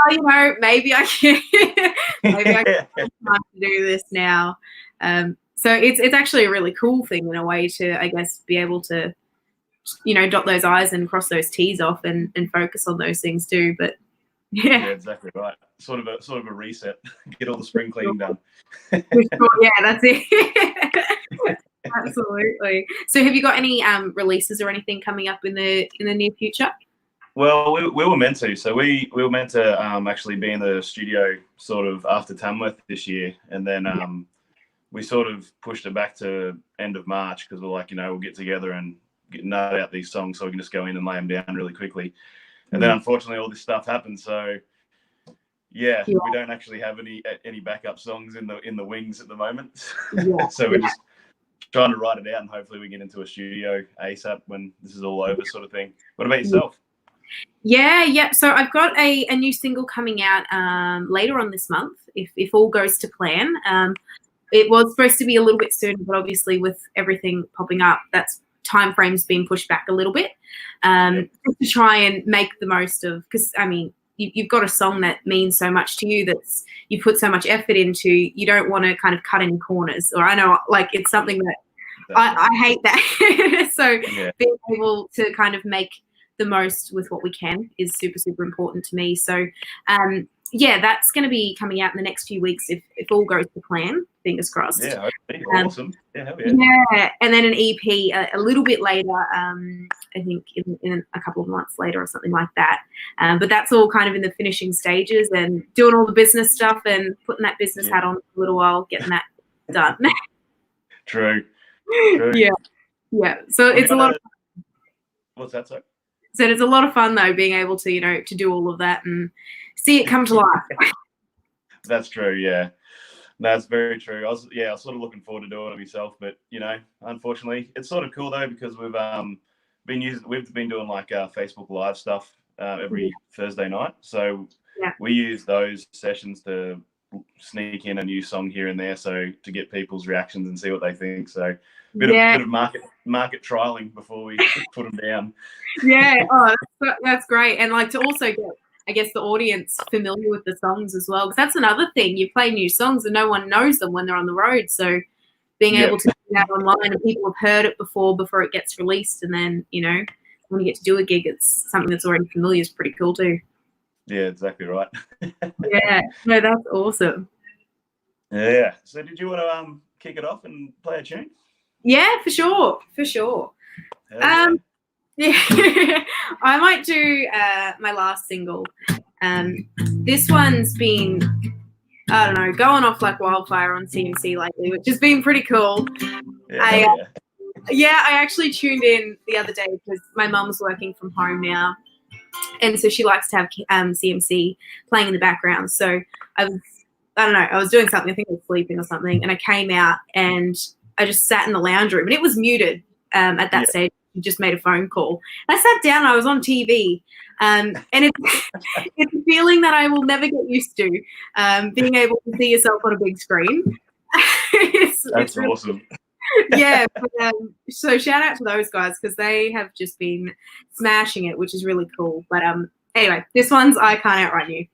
maybe I can have time to do this now. So it's actually a really cool thing in a way to, I guess, be able to dot those I's and cross those T's off and focus on those things too. But yeah, exactly right. Sort of a reset. Get all the spring cleaning done. For sure, yeah, that's it. Absolutely. So have you got any releases or anything coming up in the near future? Well, we were meant to. So we were meant to actually be in the studio sort of after Tamworth this year, and then we sort of pushed it back to end of March because we're like, we'll get together and nut out these songs so we can just go in and lay them down really quickly. And then unfortunately all this stuff happened. So we don't actually have any backup songs in the wings at the moment. So we're just trying to write it out, and hopefully we get into a studio ASAP when this is all over, sort of thing. What about yourself? Yeah. So I've got a new single coming out later on this month, if all goes to plan. It was supposed to be a little bit sooner, but obviously with everything popping up, that's time frames being pushed back a little bit to try and make the most of, because you've got a song that means so much to you, that's you put so much effort into, you don't want to kind of cut any corners. Or I know it's something that I hate that. So being able to kind of make the most with what we can is super, super important to me. So that's going to be coming out in the next few weeks if all goes to plan. Fingers crossed. Yeah, awesome. Yeah, and then an EP a little bit later. I think in a couple of months later or something like that. But that's all kind of in the finishing stages and doing all the business stuff and putting that business hat on for a little while, getting that done. True. Yeah. So it's a lot of fun. What's that, sorry? So it's a lot of fun though, being able to to do all of that and see it come to life. That's true. Yeah. That's very true. I was sort of looking forward to doing it myself, but unfortunately, it's sort of cool though because we've been doing like Facebook Live stuff every Thursday night. So we use those sessions to sneak in a new song here and there, so to get people's reactions and see what they think. So bit of market trialing before we put them down. Yeah, that's great, and like to also get, I guess, the audience familiar with the songs as well, because that's another thing. You play new songs and no one knows them when they're on the road. So being able to do that online and people have heard it before it gets released, and then when you get to do a gig, it's something that's already familiar is pretty cool too. Yeah, exactly right. Yeah, no, that's awesome. Yeah. So did you want to kick it off and play a tune? Yeah, for sure. Yeah, I might do my last single. This one's been, I don't know, going off like wildfire on CMC lately, which has been pretty cool. I actually tuned in the other day because my mum's working from home now, and so she likes to have CMC playing in the background. So I was doing something, I think I was sleeping or something, and I came out and I just sat in the lounge room, and it was muted at that stage. You just made a phone call. I sat down and I was on TV. And it's a feeling that I will never get used to, being able to see yourself on a big screen. That's really awesome. Yeah. But, so shout out to those guys because they have just been smashing it, which is really cool. But anyway, this one's I Can't Outrun You.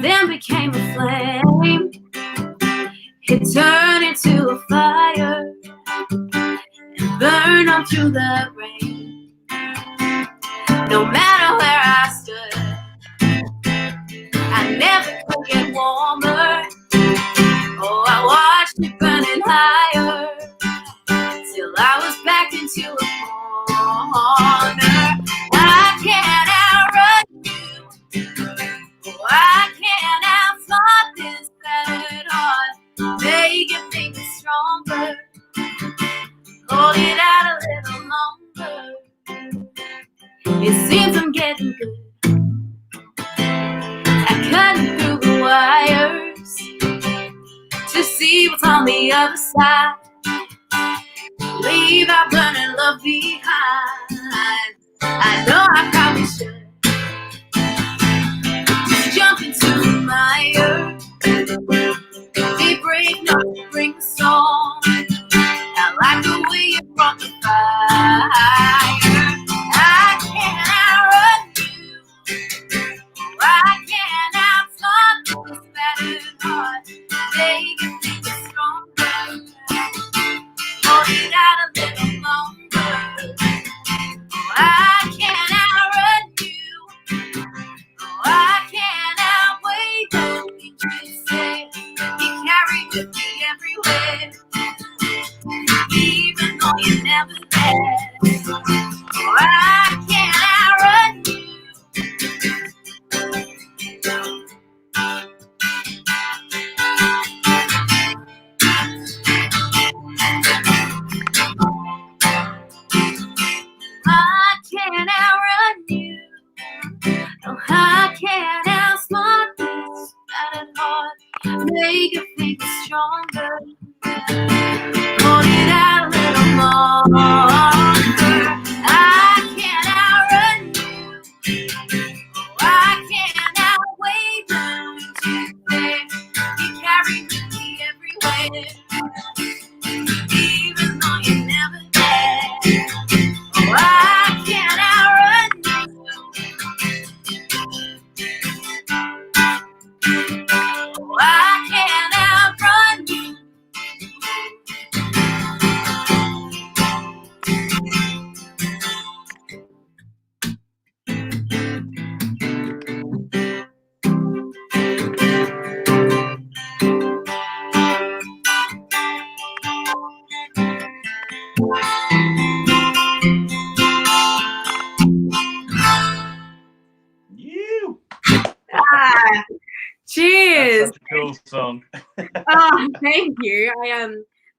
Then became a flame. It turned into a fire and burned on through the rain. No matter where I stood, I never could get warmer. Oh, I watched it burning higher till I was backed into a corner. I can't outrun you. Oh, I can't outsmart this battered heart. Making things stronger. Hold it out a little longer. It seems I'm getting good at cutting through the wires to see what's on the other side. Leave our burning love behind. I know I probably should jump into the mire. Be brave not to bring the storm. I like the way you brought the fire. I can't outrun you. I can't outsmart this battered heart. Making things stronger. Hold it out a little longer. I can't outrun you. I can't outweigh the things you say. You carry with me everywhere, even though you're never there. I can't outrun you. I can't outrun you. No, I can't outsmart this battered heart. Make it think it's stronger. Hold it out a little longer. I can't outrun you. I can't outweigh the things you say. You carry with me everywhere, even though you're never there. Oh, I can't outrun you. Oh, I can't outrun you. cheers. That's such a cool song. Oh, thank you.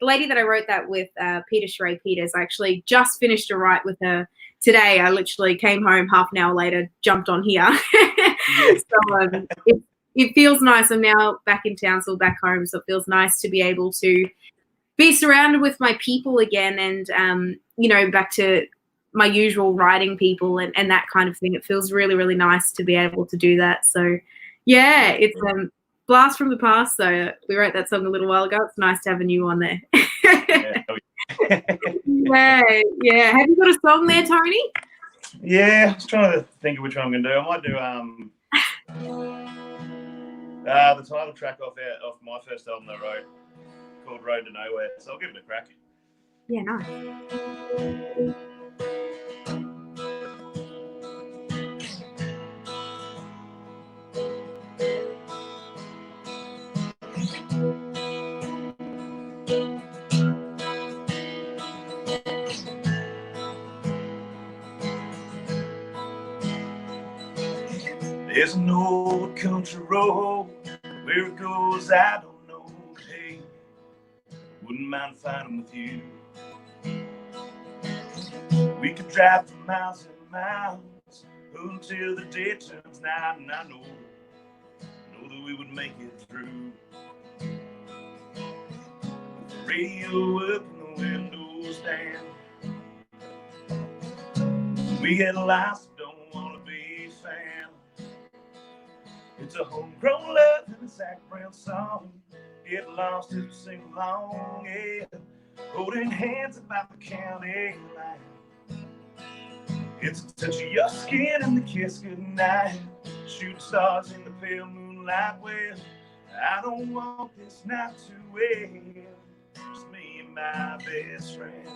The lady that I wrote that with, Peter Sheree Peters, I actually just finished a write with her today. I literally came home half an hour later, jumped on here. So it feels nice. I'm now back in Townsville, back home, so it feels nice to be able to be surrounded with my people again, and back to my usual writing people and that kind of thing. It feels really, really nice to be able to do that. So yeah, it's blast from the past. So we wrote that song a little while ago. It's nice to have a new one there. Yeah. Have you got a song there, Tony? Yeah, I was trying to think of which one I'm gonna do. I might do the title track off my first album that I wrote, called Road to Nowhere. So I'll give it a crack. Yeah, nice. There's an old country road, where it goes I don't know, but hey, wouldn't mind finding with you. We could drive for miles and miles until the day turns night, and I know that we would make it through. With the radio up and the windows down, we get lost, don't want to be found. It's a homegrown love and a Zach Brown song. Get lost as we sing along, yeah. Holding hands about the county line. It's a touch of your skin and the kiss goodnight. Shoot stars in the pale moonlight. Well, I don't want this night to end. Just me and my best friend.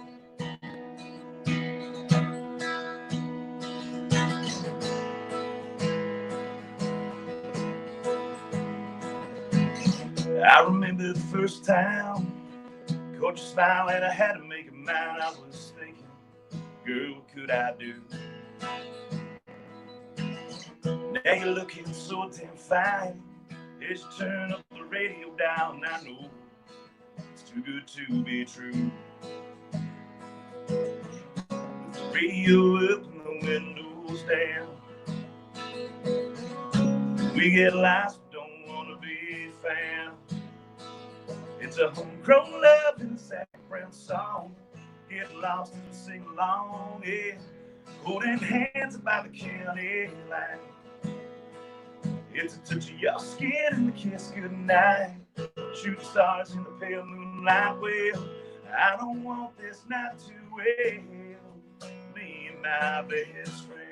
I remember the first time caught your smile and I had to make a mind. I was thinking, girl, what could I do? Now you're looking so damn fine as you turn up the radio down. I know it's too good to be true. With the radio up and the windows down, we get lost, don't want to be found. It's a homegrown love and a Zach Brown song. Get lost and sing along, yeah. Holding hands about the county line. It's a touch of your skin and the kiss goodnight. Shoot stars in the pale moonlight. Well, I don't want this night to end. Me and my best friend.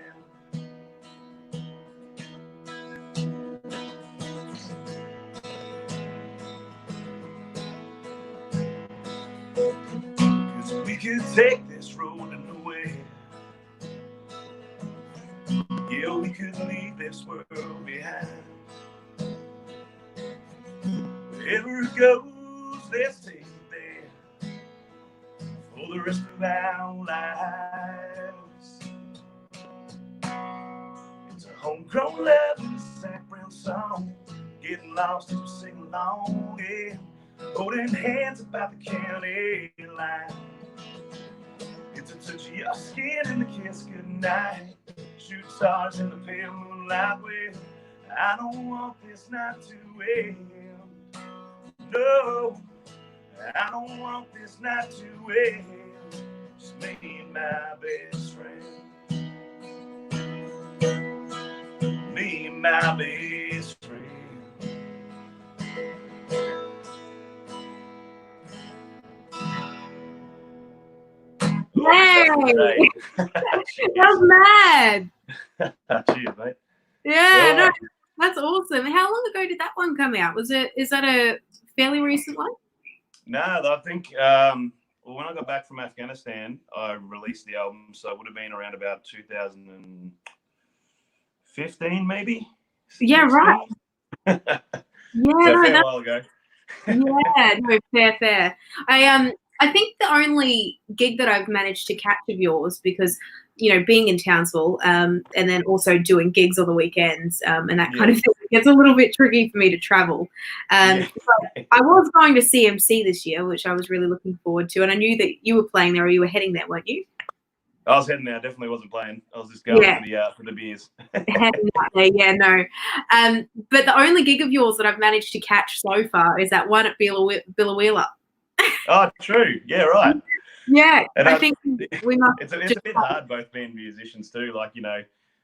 We could take this road to nowhere. Yeah, we could leave this world behind. Wherever it goes, let's take it there for the rest of our lives. It's a homegrown love and a Zach Brown song. Getting lost as we sing along, yeah. Holding hands about the county line. It's a touch of your skin and the kiss goodnight. Shoot stars in the pale moonlight. Well, I don't want this night to end. No, I don't want this night to end. Just me and my best friend. Me and my best friend. Hey! That was mad. Cheers, mate. Yeah, no, that's awesome. How long ago did that one come out? Is that a fairly recent one? No, I think when I got back from Afghanistan, I released the album, so it would have been around about 2015, maybe. Yeah, right. Yeah, so no, a fair that's while ago. yeah, no, fair. I think the only gig that I've managed to catch of yours, because being in Townsville, and then also doing gigs on the weekends, and that kind of thing, gets a little bit tricky for me to travel. But I was going to CMC this year, which I was really looking forward to, and I knew that you were playing there or you were heading there, weren't you? I was heading there. I definitely wasn't playing. I was just going for the beers. Heading that day, yeah, no. But the only gig of yours that I've managed to catch so far is that one at Billawheeler. Oh, true. Yeah, right. Yeah, And I think we must. It's a bit hard both being musicians too. Like, you know,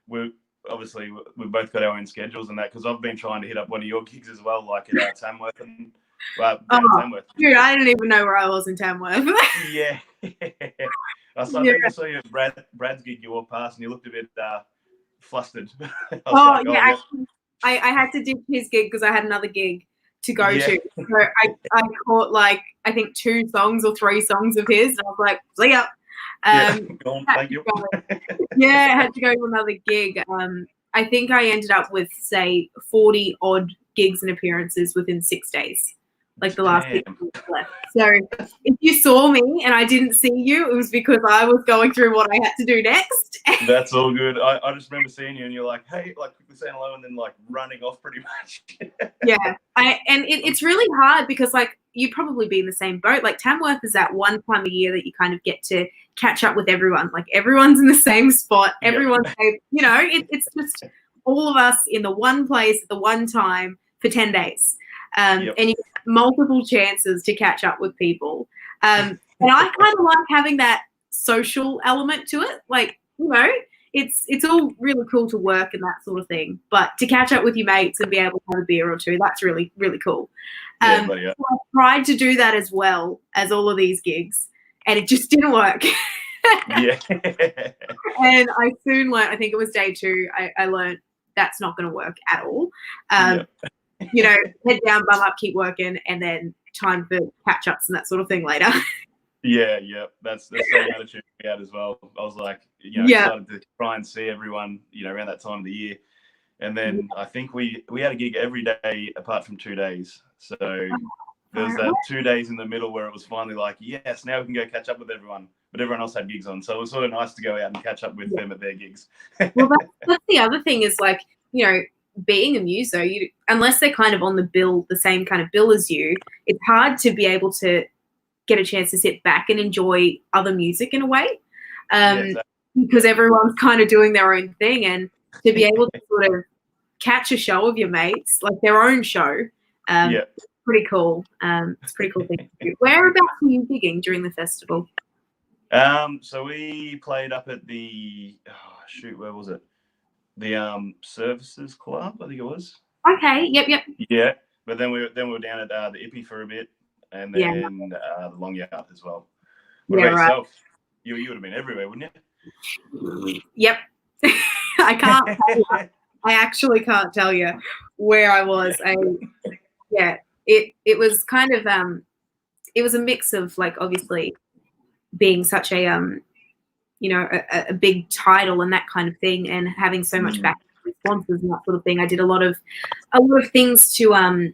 we've both got our own schedules and that, because I've been trying to hit up one of your gigs as well, like at Tamworth and Tamworth. Dude, I didn't even know where I was in Tamworth. Yeah. I think I saw you at Brad's gig. You walked past and you looked a bit flustered. I had to ditch his gig because I had another gig to go to. So I caught like I think 2 songs or 3 songs of his, and I was like, see ya. Go on, thank you. I had to go to another gig. I think I ended up with say 40 odd gigs and appearances within 6 days, like the last 6 weeks left. So if you saw me and I didn't see you, it was because I was going through what I had to do next. That's all good. I just remember seeing you and you're like, hey, like quickly saying hello and then like running off pretty much. It's really hard because like you'd probably be in the same boat. Like Tamworth is that one time a year that you kind of get to catch up with everyone. Like everyone's in the same spot. Everyone's, you know, it's just all of us in the one place at the one time for 10 days. And you get multiple chances to catch up with people. And I kind of like having that social element to it. Like, you know, it's all really cool to work and that sort of thing. But to catch up with your mates and be able to have a beer or two, that's really, really cool. So I tried to do that as well as all of these gigs, and it just didn't work. And I soon learned, I think it was day 2, I learned that's not going to work at all. You know, head down, bum up, keep working, and then time for catch-ups and that sort of thing later. That's the same attitude we had as well. I was like, you know, excited to try and see everyone, you know, around that time of the year. And then I think we had a gig every day apart from 2 days. So there was that 2 days in the middle where it was finally like, yes, now we can go catch up with everyone. But everyone else had gigs on. So it was sort of nice to go out and catch up with them at their gigs. Well, that's the other thing is like, you know, being a muso, unless they're kind of on the same kind of bill as you, it's hard to be able to get a chance to sit back and enjoy other music in a way, because everyone's kind of doing their own thing, and to be able to sort of catch a show of your mates, like their own show, it's pretty cool. It's a pretty cool thing to do. Whereabouts were you gigging during the festival? So we played up at the where was it? The Services Club, I think it was. Okay. Yep. Yeah, but then we were down at the Ippy for a bit, and then the Long Yard as well. What about yourself? You would have been everywhere, wouldn't you? Yep. I can't tell you. I actually can't tell you where I was. It was kind of it was a mix of like obviously being such a you know, a big title and that kind of thing, and having so much back sponsors and that sort of thing. I did a lot of things to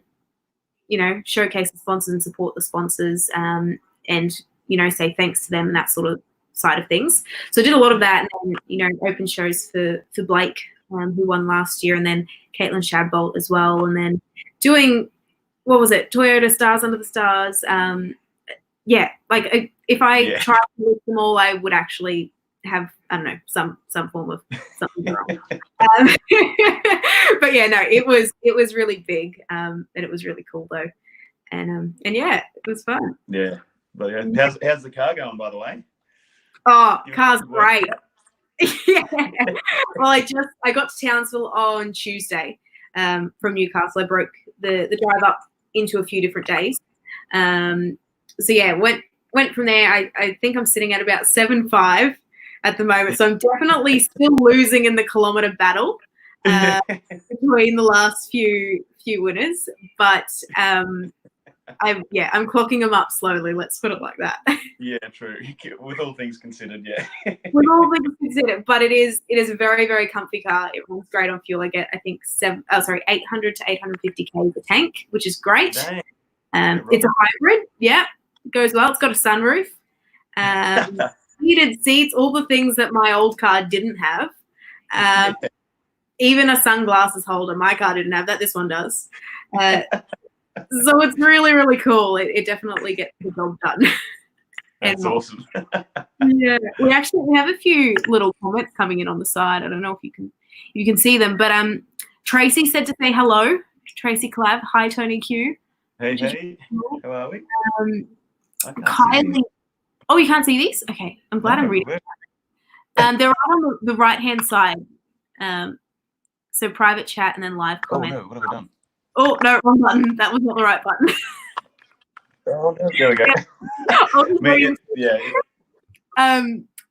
you know, showcase the sponsors and support the sponsors, and you know, say thanks to them and that sort of side of things. So I did a lot of that, and then, you know, open shows for Blake, who won last year, and then Caitlin Shadbolt as well, and then doing Toyota Stars Under the Stars. Like if I tried to list them all, I would actually have, I don't know, some form of something wrong. But yeah, no, it was really big, and it was really cool though, and yeah, it was fun. Yeah, but how's the car going, by the way? Oh, car's great. Yeah. Well, I got to Townsville on Tuesday from Newcastle. I broke the drive up into a few different days. So yeah, went from there. I think I'm sitting at about 7.5 at the moment. So I'm definitely still losing in the kilometre battle between the last few winners. But I'm clocking them up slowly. Let's put it like that. Yeah, true. With all things considered, yeah. With all things considered, but it is a very, very comfy car. It runs great on fuel. I get, I think 800 to 850 k's a tank, which is great. It's a hybrid. Yeah, it goes well. It's got a sunroof, heated seats, all the things that my old car didn't have. even a sunglasses holder. My car didn't have that. This one does. So it's really, really cool. It definitely gets the job done. That's awesome. Yeah, we have a few little comments coming in on the side. I don't know if you can see them, but Tracy said to say hello. Tracy Collab, hi Tony Q. Hey, how are we? Kylie. Oh, you can't see these? Okay, I'm glad I'm reading. They're on the right hand side. So private chat and then live comment. Oh no, what have I done? Oh no, wrong button. That was not the right button. There we go.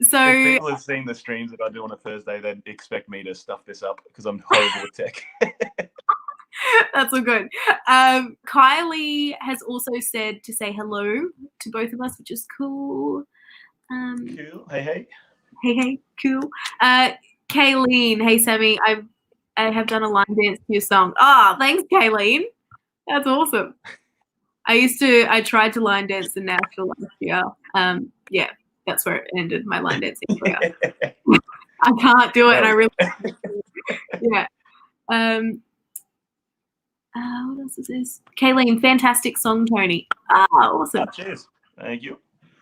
So if people have seen the streams that I do on a Thursday, they'd expect me to stuff this up because I'm horrible with tech. That's all good. Kylie has also said to say hello to both of us, which is cool. Cool. Hey. Hey, cool. Kayleen, hey Sammy, I have done a line dance to your song. Thanks, Kayleen. That's awesome. I tried to line dance in Nashville last year. Yeah, that's where it ended, my line dancing career. I can't do it, and I really yeah. What else is this? Kayleen, fantastic song, Tony. Awesome. Cheers. Thank you.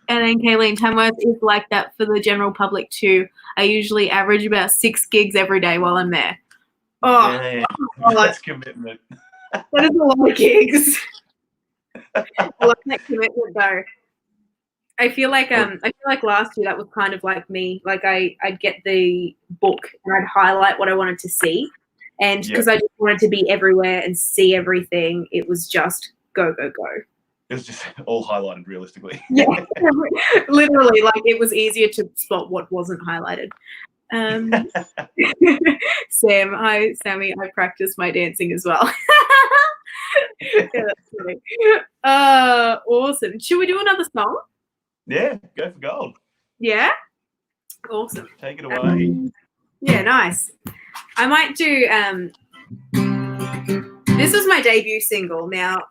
And then Kayleen, Tamworth is like that for the general public too. I usually average about 6 gigs every day while I'm there. That's commitment. That is a lot of gigs. I love that commitment though. I feel like last year that was kind of like me. Like I'd get the book and I'd highlight what I wanted to see. And because I just wanted to be everywhere and see everything, it was just go, go, go. It was just all highlighted realistically. Yeah, literally. Like it was easier to spot what wasn't highlighted. Sam, hi, Sammy. I practiced my dancing as well. Yeah, that's funny. Awesome. Should we do another song? Yeah, go for gold. Yeah? Awesome. Take it away. Yeah, nice. I might do this was my debut single. Now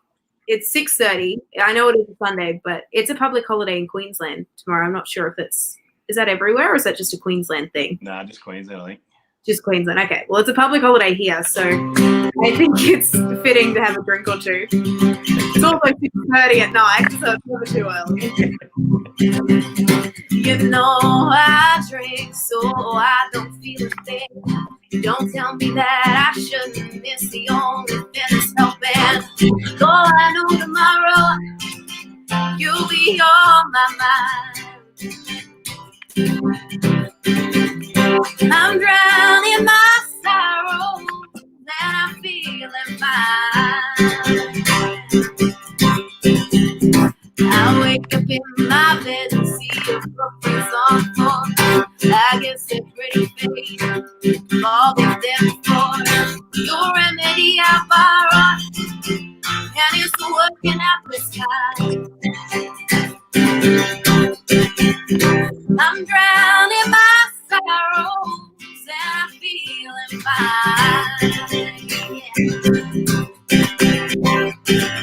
it's 6:30. I know it is a Sunday, but it's a public holiday in Queensland tomorrow. I'm not sure if is that everywhere or is that just a Queensland thing? Nah, just Queensland, I think. Just Queensland. Okay. Well, it's a public holiday here, so I think it's fitting to have a drink or two. It's also 6:30 at night, so it's never too early. You know I drink, so I don't feel a thing. Don't tell me that I shouldn't miss the only thing that's helping. All I know tomorrow, you'll be on my mind. I'm drowning my sorrow, and I'm feeling fine. I wake up in my bed and see your footprints on the floor. I guess they're pretty fake, all been there before. Your remedy I borrow, and it's working out this time. I'm drowning my sorrows, and I'm feeling fine.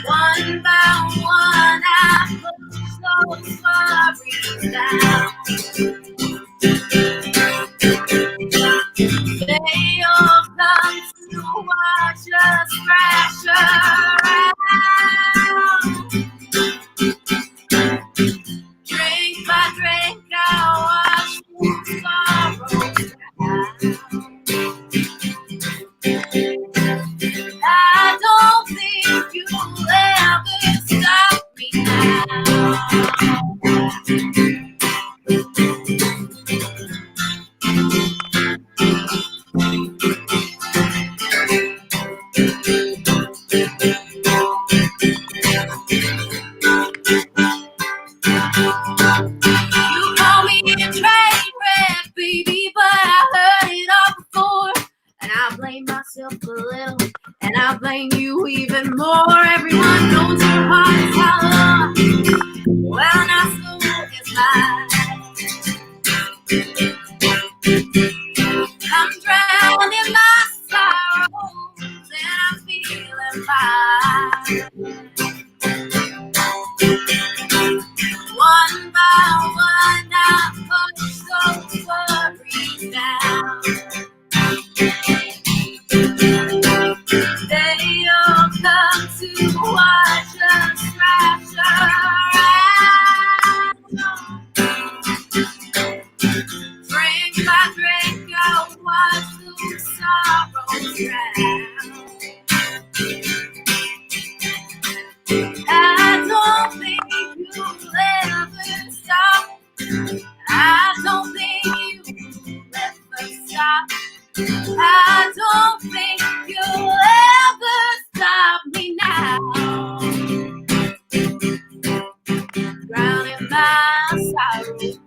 One by one, I push those worries down. They all come to watch us crash around. Drink by drink, I watch sorrow. I don't think you'll ever stop me You call me a train wreck, baby, but I heard it all before. And I blame myself a little, and I blame you even more. Everyone knows your heart is hollow. Well, not so is mine. I'm drowning my sorrows, and I'm feeling fine. One by one, I push those worries down. take my drink, I'll watch the sorrow drown. I don't think you'll ever stop. I don't think you'll ever stop. I don't think you'll ever stop me now. Drowning my sorrows.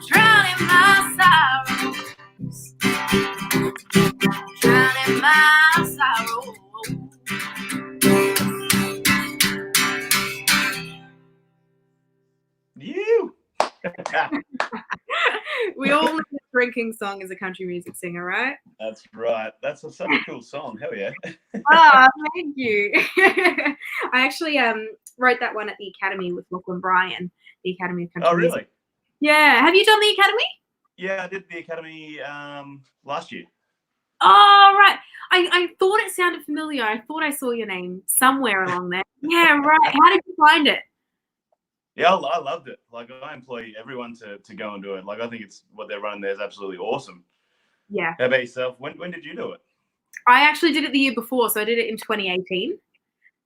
Drowning my sorrows. Drowning my sorrows. You. We all know a drinking song as a country music singer, right? That's right. That's such a cool song. Hell yeah. Oh, thank you. I actually wrote that one at the Academy with Lachlan Bryan, the Academy of Country Oh, Music. really? Yeah. Have you done the Academy? Yeah, I did the Academy last year. Oh, right. I thought it sounded familiar. I thought I saw your name somewhere along there. Yeah, right. How did you find it? Yeah, I loved it. Like, I employ everyone to go and do it. Like, I think it's what they're running there is absolutely awesome. Yeah. How about yourself? When did you do it? I actually did it the year before, so I did it in 2018.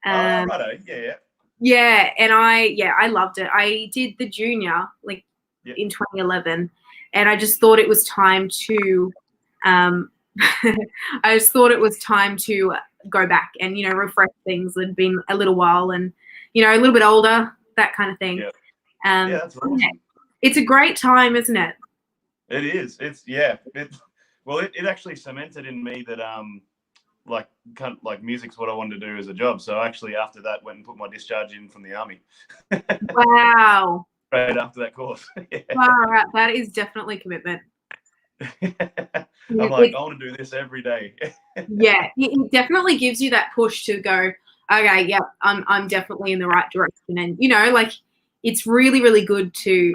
Righto. Yeah. Yeah, and I loved it. I did the junior in 2011, and I just thought it was time to I just thought it was time to go back and refresh things. It'd been a little while, and a little bit older, that kind of thing. Yeah. Yeah, That's awesome. it's a great time, isn't it? It is. It actually cemented in me that like music's what I wanted to do as a job. So actually after that went and put my discharge in from the army. Wow. Right after that course. Yeah. Wow, that is definitely commitment. I'm like, I want to do this every day. Yeah, it definitely gives you that push to go, okay, yeah, I'm definitely in the right direction. And it's really, really good to,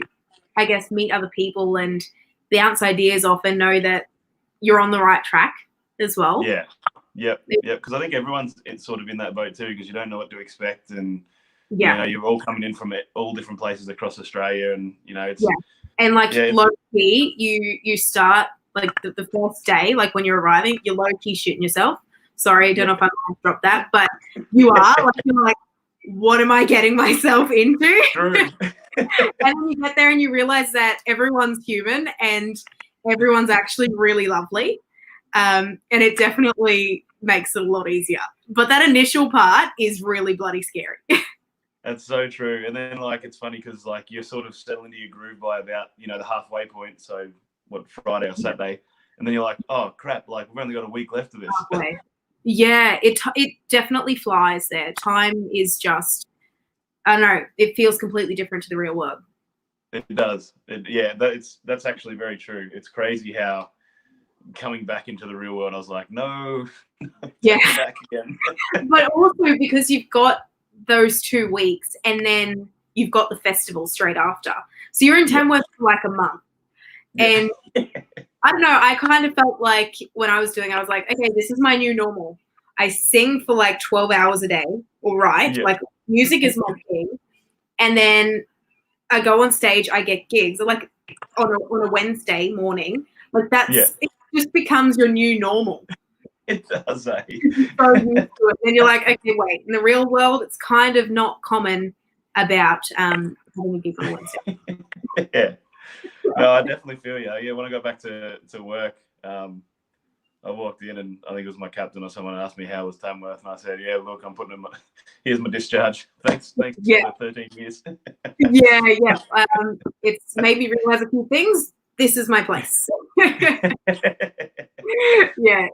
I guess, meet other people and bounce ideas off and know that you're on the right track as well. Yeah. Yep. Because I think everyone's sort of in that boat too, because you don't know what to expect, and you're all coming in from all different places across Australia, and it's and low key, you start the first day, when you're arriving, you're low key shitting yourself. Sorry, I don't know if I might drop that, but you are you're like, what am I getting myself into? True. And then you get there and you realize that everyone's human and everyone's actually really lovely. And it definitely makes it a lot easier. But that initial part is really bloody scary. That's so true. And then it's funny because you're sort of settling into your groove by about, the halfway point. So Friday or Saturday. And then you're like, oh crap, we've only got a week left of this. Yeah, it definitely flies there. Time is just, I don't know, it feels completely different to the real world. It does. That's actually very true. It's crazy how coming back into the real world, I was like, no, yeah, back again. But also because you've got those 2 weeks and then you've got the festival straight after. So you're in Tamworth for a month. And I don't know, I kind of felt like when I was doing it, I was like, okay, this is my new normal. I sing for 12 hours a day, all right? Yeah. Music is my thing. And then I go on stage, I get gigs, on a Wednesday morning. It just becomes your new normal. It does, eh? So used to it. And you're like, okay, wait. In the real world, it's kind of not common about having a gig on Wednesday. Yeah. No, I definitely feel you. Yeah, when I got back to work, I walked in and I think it was my captain or someone asked me how was Tamworth, and I said, yeah, look, I'm putting here's my discharge. Thanks for the 13 years. Yeah. It's made me realize a few things. This is my place. Yeah,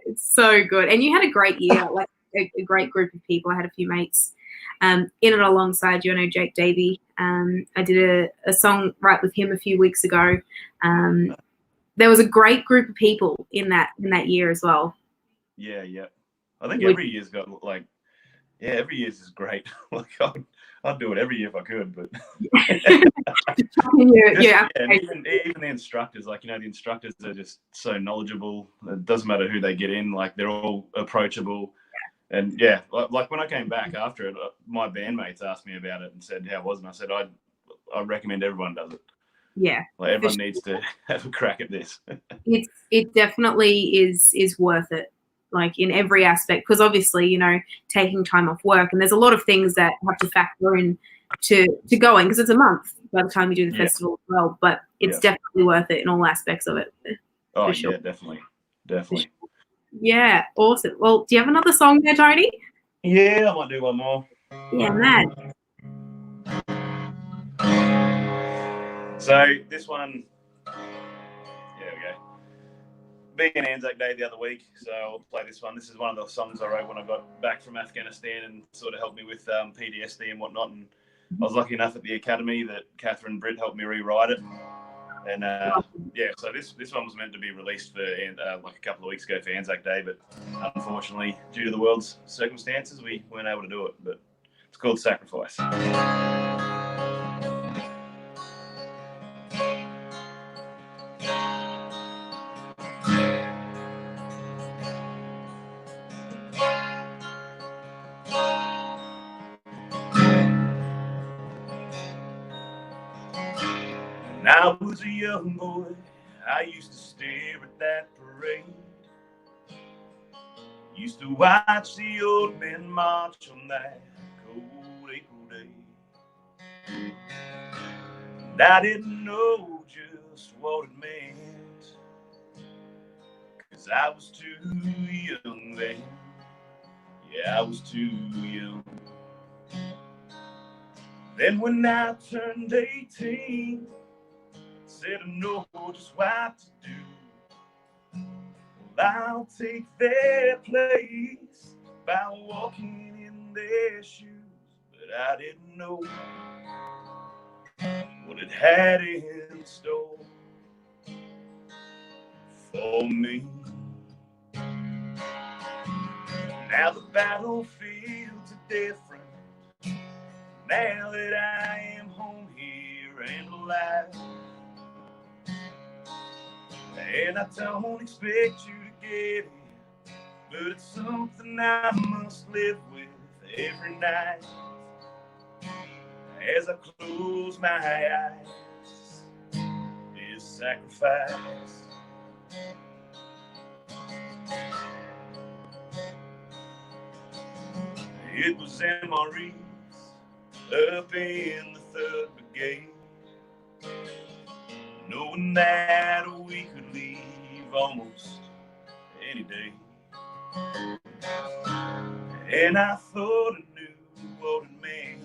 it's so good. And you had a great year, a great group of people. I had a few mates in it alongside you. I know Jake Davey. I did a song right with him a few weeks ago. There was a great group of people in that year as well. Yeah. I think every year's got every year's is great. I'd do it every year if I could, but even the instructors, the instructors are just so knowledgeable. It doesn't matter who they get in, they're all approachable. And when I came back after it, my bandmates asked me about it and said, how was it? And I said, I recommend everyone does it. Yeah, Like everyone needs to have a crack at this. it definitely is worth it, like in every aspect, because obviously, you know, taking time off work, and there's a lot of things that have to factor in to going, because it's a month by the time you do the festival as well, but it's definitely worth it in all aspects of it. Oh, for sure. yeah, definitely. Yeah, awesome. Well, do you have another song there, Tony? Yeah, I might do one more. Yeah, man. So this one, there we go. Being Anzac Day the other week, so I'll play this one. This is one of the songs I wrote when I got back from Afghanistan and sort of helped me with PTSD and whatnot. And I was lucky enough at the academy that Catherine Britt helped me rewrite it. And yeah, so this one was meant to be released for like a couple of weeks ago for Anzac Day, but unfortunately, due to the world's circumstances, we weren't able to do it. But it's called Sacrifice. When I was a young boy, I used to stare at that parade. Used to watch the old men march on that cold April day. And I didn't know just what it meant, 'cause I was too young then. Yeah, I was too young. Then when I turned 18, said I know just what to do. Well, I'll take their place by walking in their shoes. But I didn't know what it had in store for me. Now the battlefields are different, now that I am home here and alive. And I don't expect you to get it, but it's something I must live with every night. As I close my eyes, is sacrifice. It was MREs up in the 3rd Brigade, knowing that we could leave almost any day. And I thought I knew what it meant,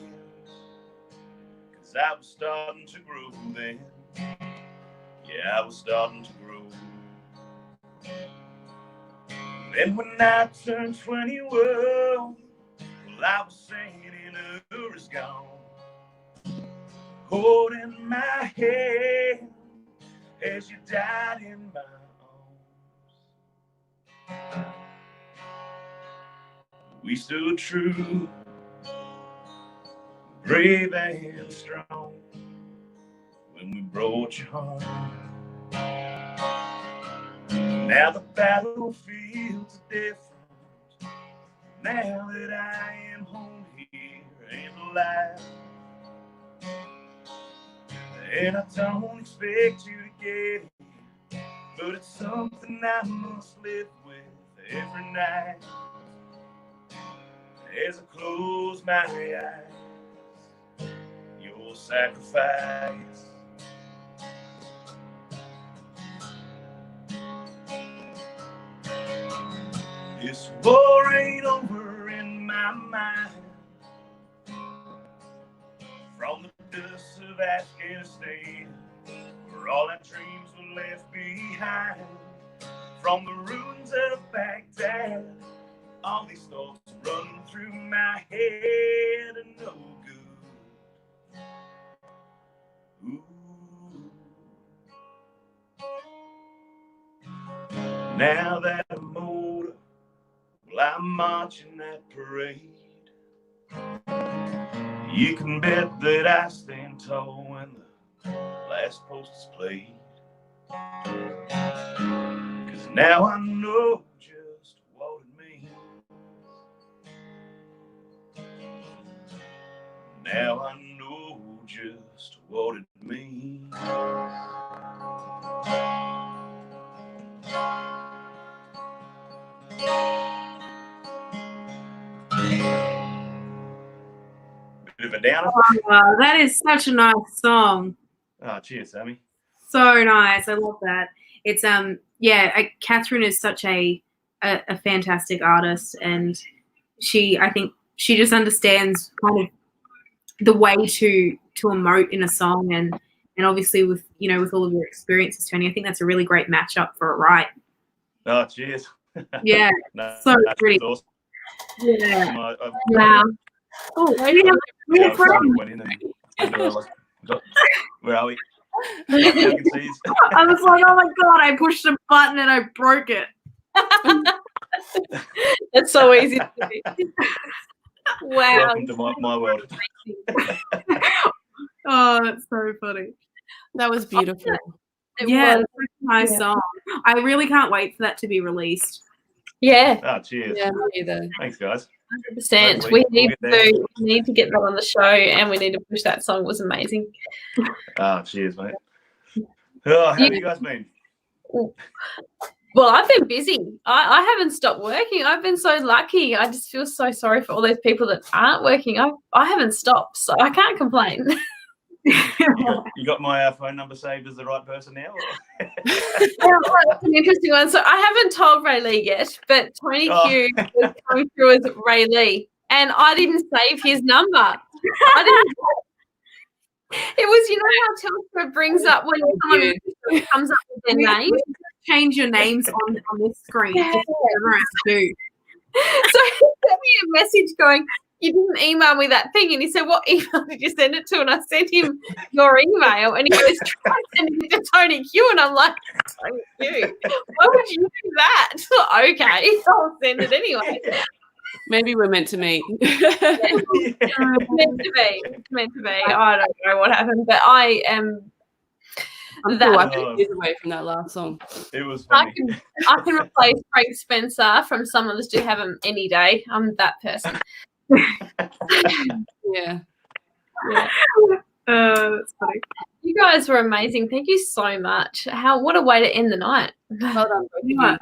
'cause I was starting to grow then. Yeah, I was starting to grow. Then when I turned 21, well, I was singing "Who is Gone," holding my hand as you died in my arms. We stood true, brave and strong, when we brought you home. Now the battlefield's different, now that I am home here and alive. And I don't expect you to get it, but it's something I must live with every night. As I close my eyes, your sacrifice. This war ain't over in my mind. From the dust of Afghanistan, where all our dreams were left behind. From the ruins of Baghdad, all these thoughts run through my head and no good. Ooh. Now that I'm older, well, I'm marching that parade. You can bet that I stand tall when the last post is played. 'Cause now I know just what it means. Now I know just what it means. Move It Down. Oh, that is such a nice song. Oh, cheers, Sammy. So nice. I love that. It's Catherine is such a fantastic artist, and I think she just understands kind of the way to emote in a song, and obviously with all of your experiences, Tony, I think that's a really great matchup for it, right? Oh, cheers. Yeah. No, So that's pretty. awesome. Yeah. I've Wow. Oh, we have a friend. went in and where are we? I can see his- I was like, oh my God, I pushed a button and I broke it. That's so easy to do. Wow. Welcome to my world. Oh, that's so funny. That was beautiful. Yeah, was. that's such a nice song. I really can't wait for that to be released. Yeah. Oh, cheers. Yeah, me either. Thanks, guys. 100%. Hopefully We need we'll get there. to get that on the show, and we need to push that song. It was amazing. Oh, cheers, mate. Oh, how have you guys been? Well, I've been busy. I haven't stopped working. I've been so lucky. I just feel so sorry for all those people that aren't working. I haven't stopped, so I can't complain. You got my phone number saved as the right person now? Or? That's an interesting one. So I haven't told Ray Lee yet, but Tony Q was coming through as Ray Lee, and I didn't save his number. I didn't. It was, how Telstra brings up when someone comes up with their name. Change your names on this screen. Yeah. Just turn around too. So he sent me a message going, "You didn't email me that thing." And he said, "What email did you send it to?" And I sent him your email, and he goes, "Try sending it to Tony Q." And I'm like, "Tony Q, why would you do that?" Okay, I'll send it anyway. Maybe we're meant to meet. It's meant to be. It's meant to be. I don't know what happened, but I am. I'm That- cool. I think years away from that last song. It was I funny. can replace Frank Spencer from Some of Us Do Have Him any day. I'm that person. Yeah. That's funny. You guys were amazing. Thank you so much. What a way to end the night. Well done, both of you. Yeah.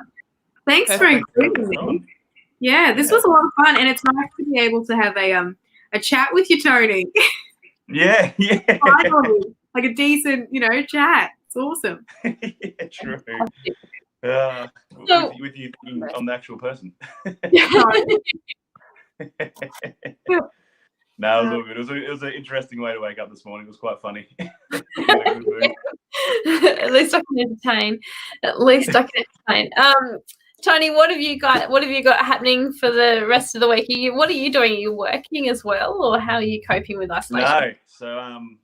Thanks for including me. Yeah, this was a lot of fun, and it's nice to be able to have a chat with you, Tony. Yeah. Finally, like a decent, chat. It's awesome. Yeah, true. So- with you thinking I'm the actual person. No, it was all good. It was an interesting way to wake up this morning. It was quite funny. At least I can entertain. Tony, what have you got happening for the rest of the week? What are you doing? Are you working as well, or how are you coping with isolation? No, so I'm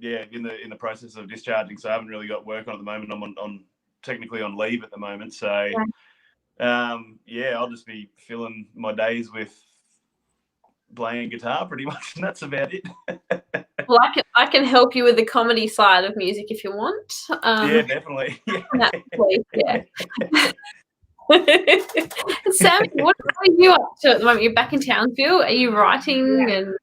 in the process of discharging, so I haven't really got work on at the moment. I'm on technically on leave at the moment, so I'll just be filling my days with playing guitar pretty much, and that's about it. Well, I can help you with the comedy side of music if you want. Yeah, definitely. Please, yeah. Sammy, what are you up to at the moment? You're back in Townsville. Are you writing and?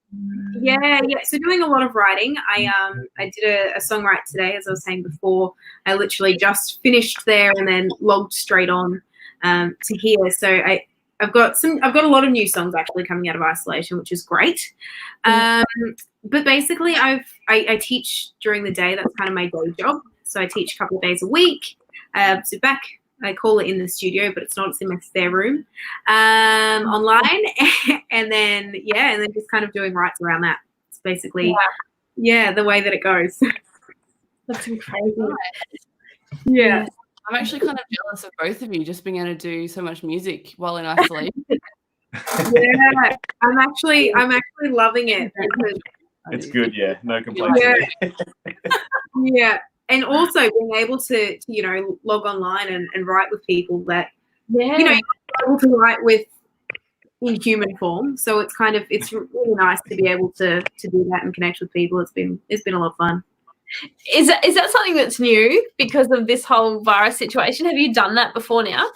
Yeah. So doing a lot of writing. I did a songwrite today, as I was saying before. I literally just finished there and then logged straight on to here. So I've got a lot of new songs actually coming out of isolation, which is great. But basically, I teach during the day. That's kind of my day job. So I teach a couple of days a week. So back, I call it in the studio, but it's not. It's in my spare room, online, and then just kind of doing writes around that. It's basically, the way that it goes. That's crazy. Yeah. I'm actually kind of jealous of both of you just being able to do so much music while in isolation. Yeah, I'm actually loving it because It's good, yeah. No complaints. yeah, and also being able to log online and write with people that you're able to write with in human form. So it's really nice to be able to do that and connect with people. It's been a lot of fun. Is that something that's new because of this whole virus situation? Have you done that before now?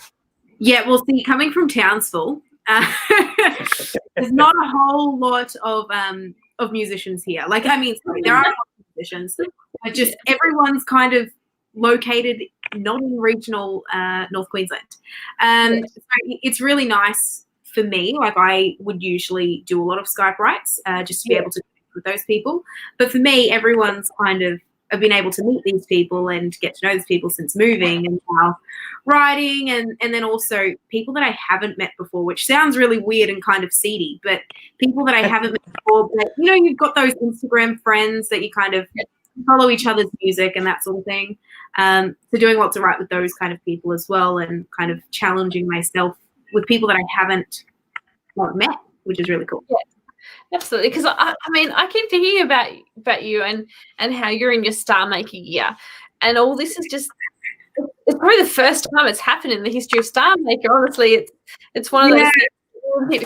Yeah, well, see, coming from Townsville, there's not a whole lot of musicians here. Like, I mean, sorry, there are a lot of musicians, but just everyone's kind of located not in regional North Queensland. So it's really nice for me, like I would usually do a lot of Skype writes just to be able to connect with those people. But for me, everyone's kind of, I've been able to meet these people and get to know these people since moving and now writing, and then also people that I haven't met before, which sounds really weird and kind of seedy, but people that I haven't met before, but you know, you've got those Instagram friends that you kind of follow each other's music and that sort of thing. So doing lots of write with those kind of people as well, and kind of challenging myself with people that I haven't met, which is really cool. Yeah. Absolutely, because I mean, I keep thinking about you and how you're in your star maker year, and all this is just—it's probably the first time it's happened in the history of Star Maker. Honestly, it's one of those things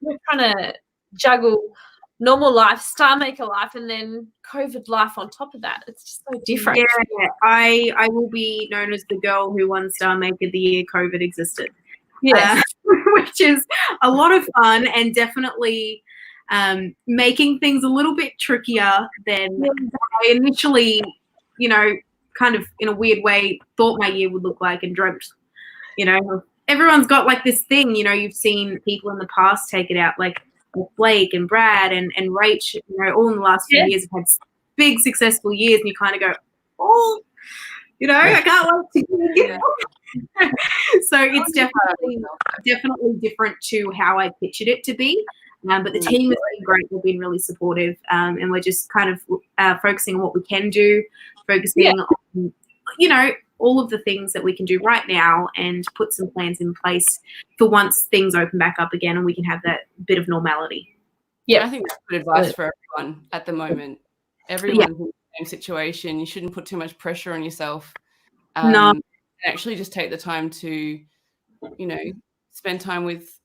you're trying to juggle normal life, Star Maker life, and then COVID life on top of that. It's just so different. Yeah, I will be known as the girl who won Star Maker the year COVID existed. Yes. Which is a lot of fun and definitely making things a little bit trickier than I initially, you know, kind of in a weird way thought my year would look like and dreamt. You know, everyone's got like this thing, you know, you've seen people in the past take it out, like Blake and Brad and Rach, you know, all in the last few years have had big successful years, and you kind of go, oh, you know, I can't wait to get it. So it's definitely different to how I pictured it to be. But the team has been great. They've been really supportive, and we're just kind of focusing on what we can do, focusing on, you know, all of the things that we can do right now, and put some plans in place for once things open back up again and we can have that bit of normality. Yeah, I think that's good advice for everyone at the moment. Everyone's in the same situation. You shouldn't put too much pressure on yourself. No. Actually just take the time to, you know, spend time with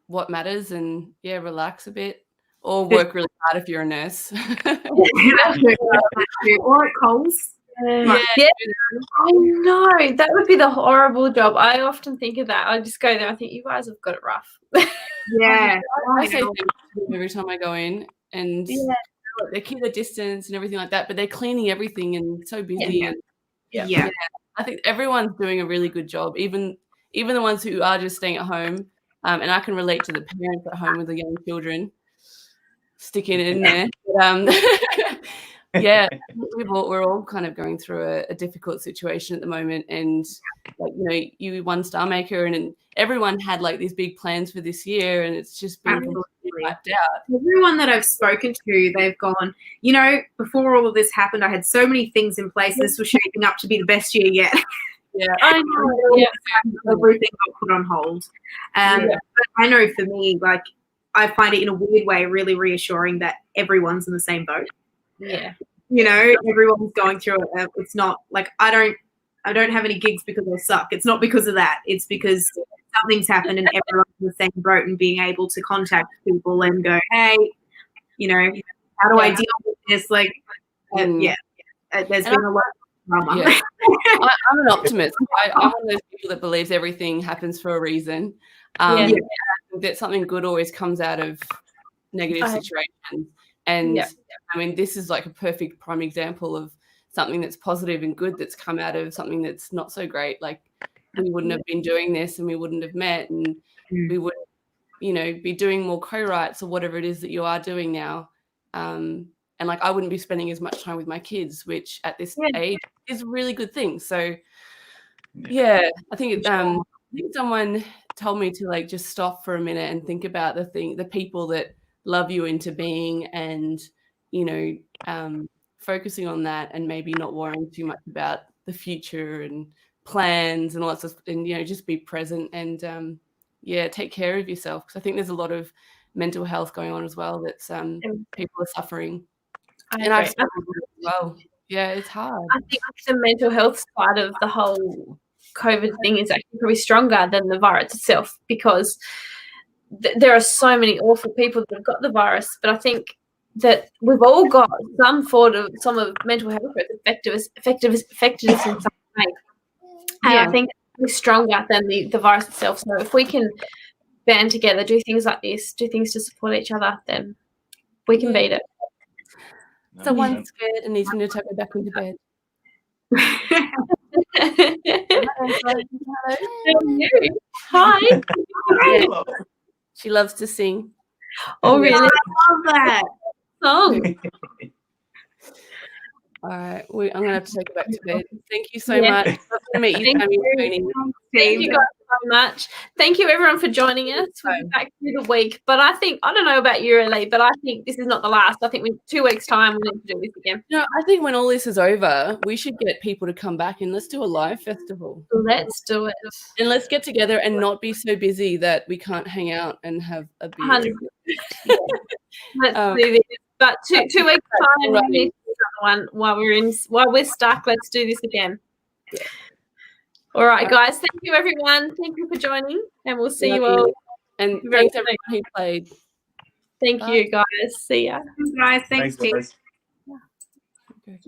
what matters and relax a bit, or work really hard if you're a nurse. Or at Coles. Yeah, I know, that would be the horrible job. I often think of that. I just go there, I think you guys have got it rough. Yeah. I say thank you every time I go in, and they keep their distance and everything like that, but they're cleaning everything and so busy. And Yeah. I think everyone's doing a really good job, even the ones who are just staying at home. And I can relate to the parents at home with the young children sticking it in there. But, we're all kind of going through a difficult situation at the moment, and like, you know, you won Star Maker, and everyone had like these big plans for this year, and it's just been completely wiped out. Everyone that I've spoken to, they've gone, you know, before all of this happened, I had so many things in place. This was shaping up to be the best year yet. Yeah, I know. Everything got put on hold. But I know for me, like, I find it in a weird way really reassuring that everyone's in the same boat. Yeah. You know, everyone's going through it. It's not like I don't have any gigs because I suck. It's not because of that. It's because something's happened and everyone's in the same boat, and being able to contact people and go, hey, you know, how do I deal with this? Like, there's been a lot of drama. Yeah. I'm an optimist. I'm one of those people that believes everything happens for a reason. That something good always comes out of negative situations. And I mean, this is like a perfect prime example of something that's positive and good that's come out of something that's not so great. Like, we wouldn't have been doing this, and we wouldn't have met, and we would, you know, be doing more co-writes or whatever it is that you are doing now. And like, I wouldn't be spending as much time with my kids, which at this age is a really good thing. So I think someone told me to like just stop for a minute and think about the people that love you into being, and, you know, focusing on that, and maybe not worrying too much about the future and plans and all that stuff, and, you know, just be present and take care of yourself, because I think there's a lot of mental health going on as well that's people are suffering. I've suffered as well. Yeah, it's hard. I think the mental health side of the whole COVID thing is actually probably stronger than the virus itself, because there are so many awful people that have got the virus, but I think that we've all got some of mental health that's affected us in some way. And I think it's stronger than the virus itself. So if we can band together, do things like this, do things to support each other, then we can beat it. Someone's scared and needs me to take her back into bed. Hi. She loves to sing. Oh, really? I love that song. All right, I'm gonna have to take it back to bed. Thank you so Yeah. much. Lovely to meet you, Thank Tammy. you. Tony. Thank you guys so much. Thank you everyone for joining us. We'll be back through the week. But I don't know about you, Ellie, but I think this is not the last. I think 2 weeks' time we need to do this again. No, I think when all this is over, we should get people to come back and let's do a live festival. Let's do it. And let's get together and not be so busy that we can't hang out and have a beer. 100%. Let's do this. But two weeks' time, we need to do another one while we're stuck. Let's do this again. Yeah. All right, guys. Thank you, everyone. Thank you for joining, and we'll see you all. And very thanks soon. everyone who played. Thank Bye. you, guys. See ya. guys. Thanks, Thanks, guys. Okay.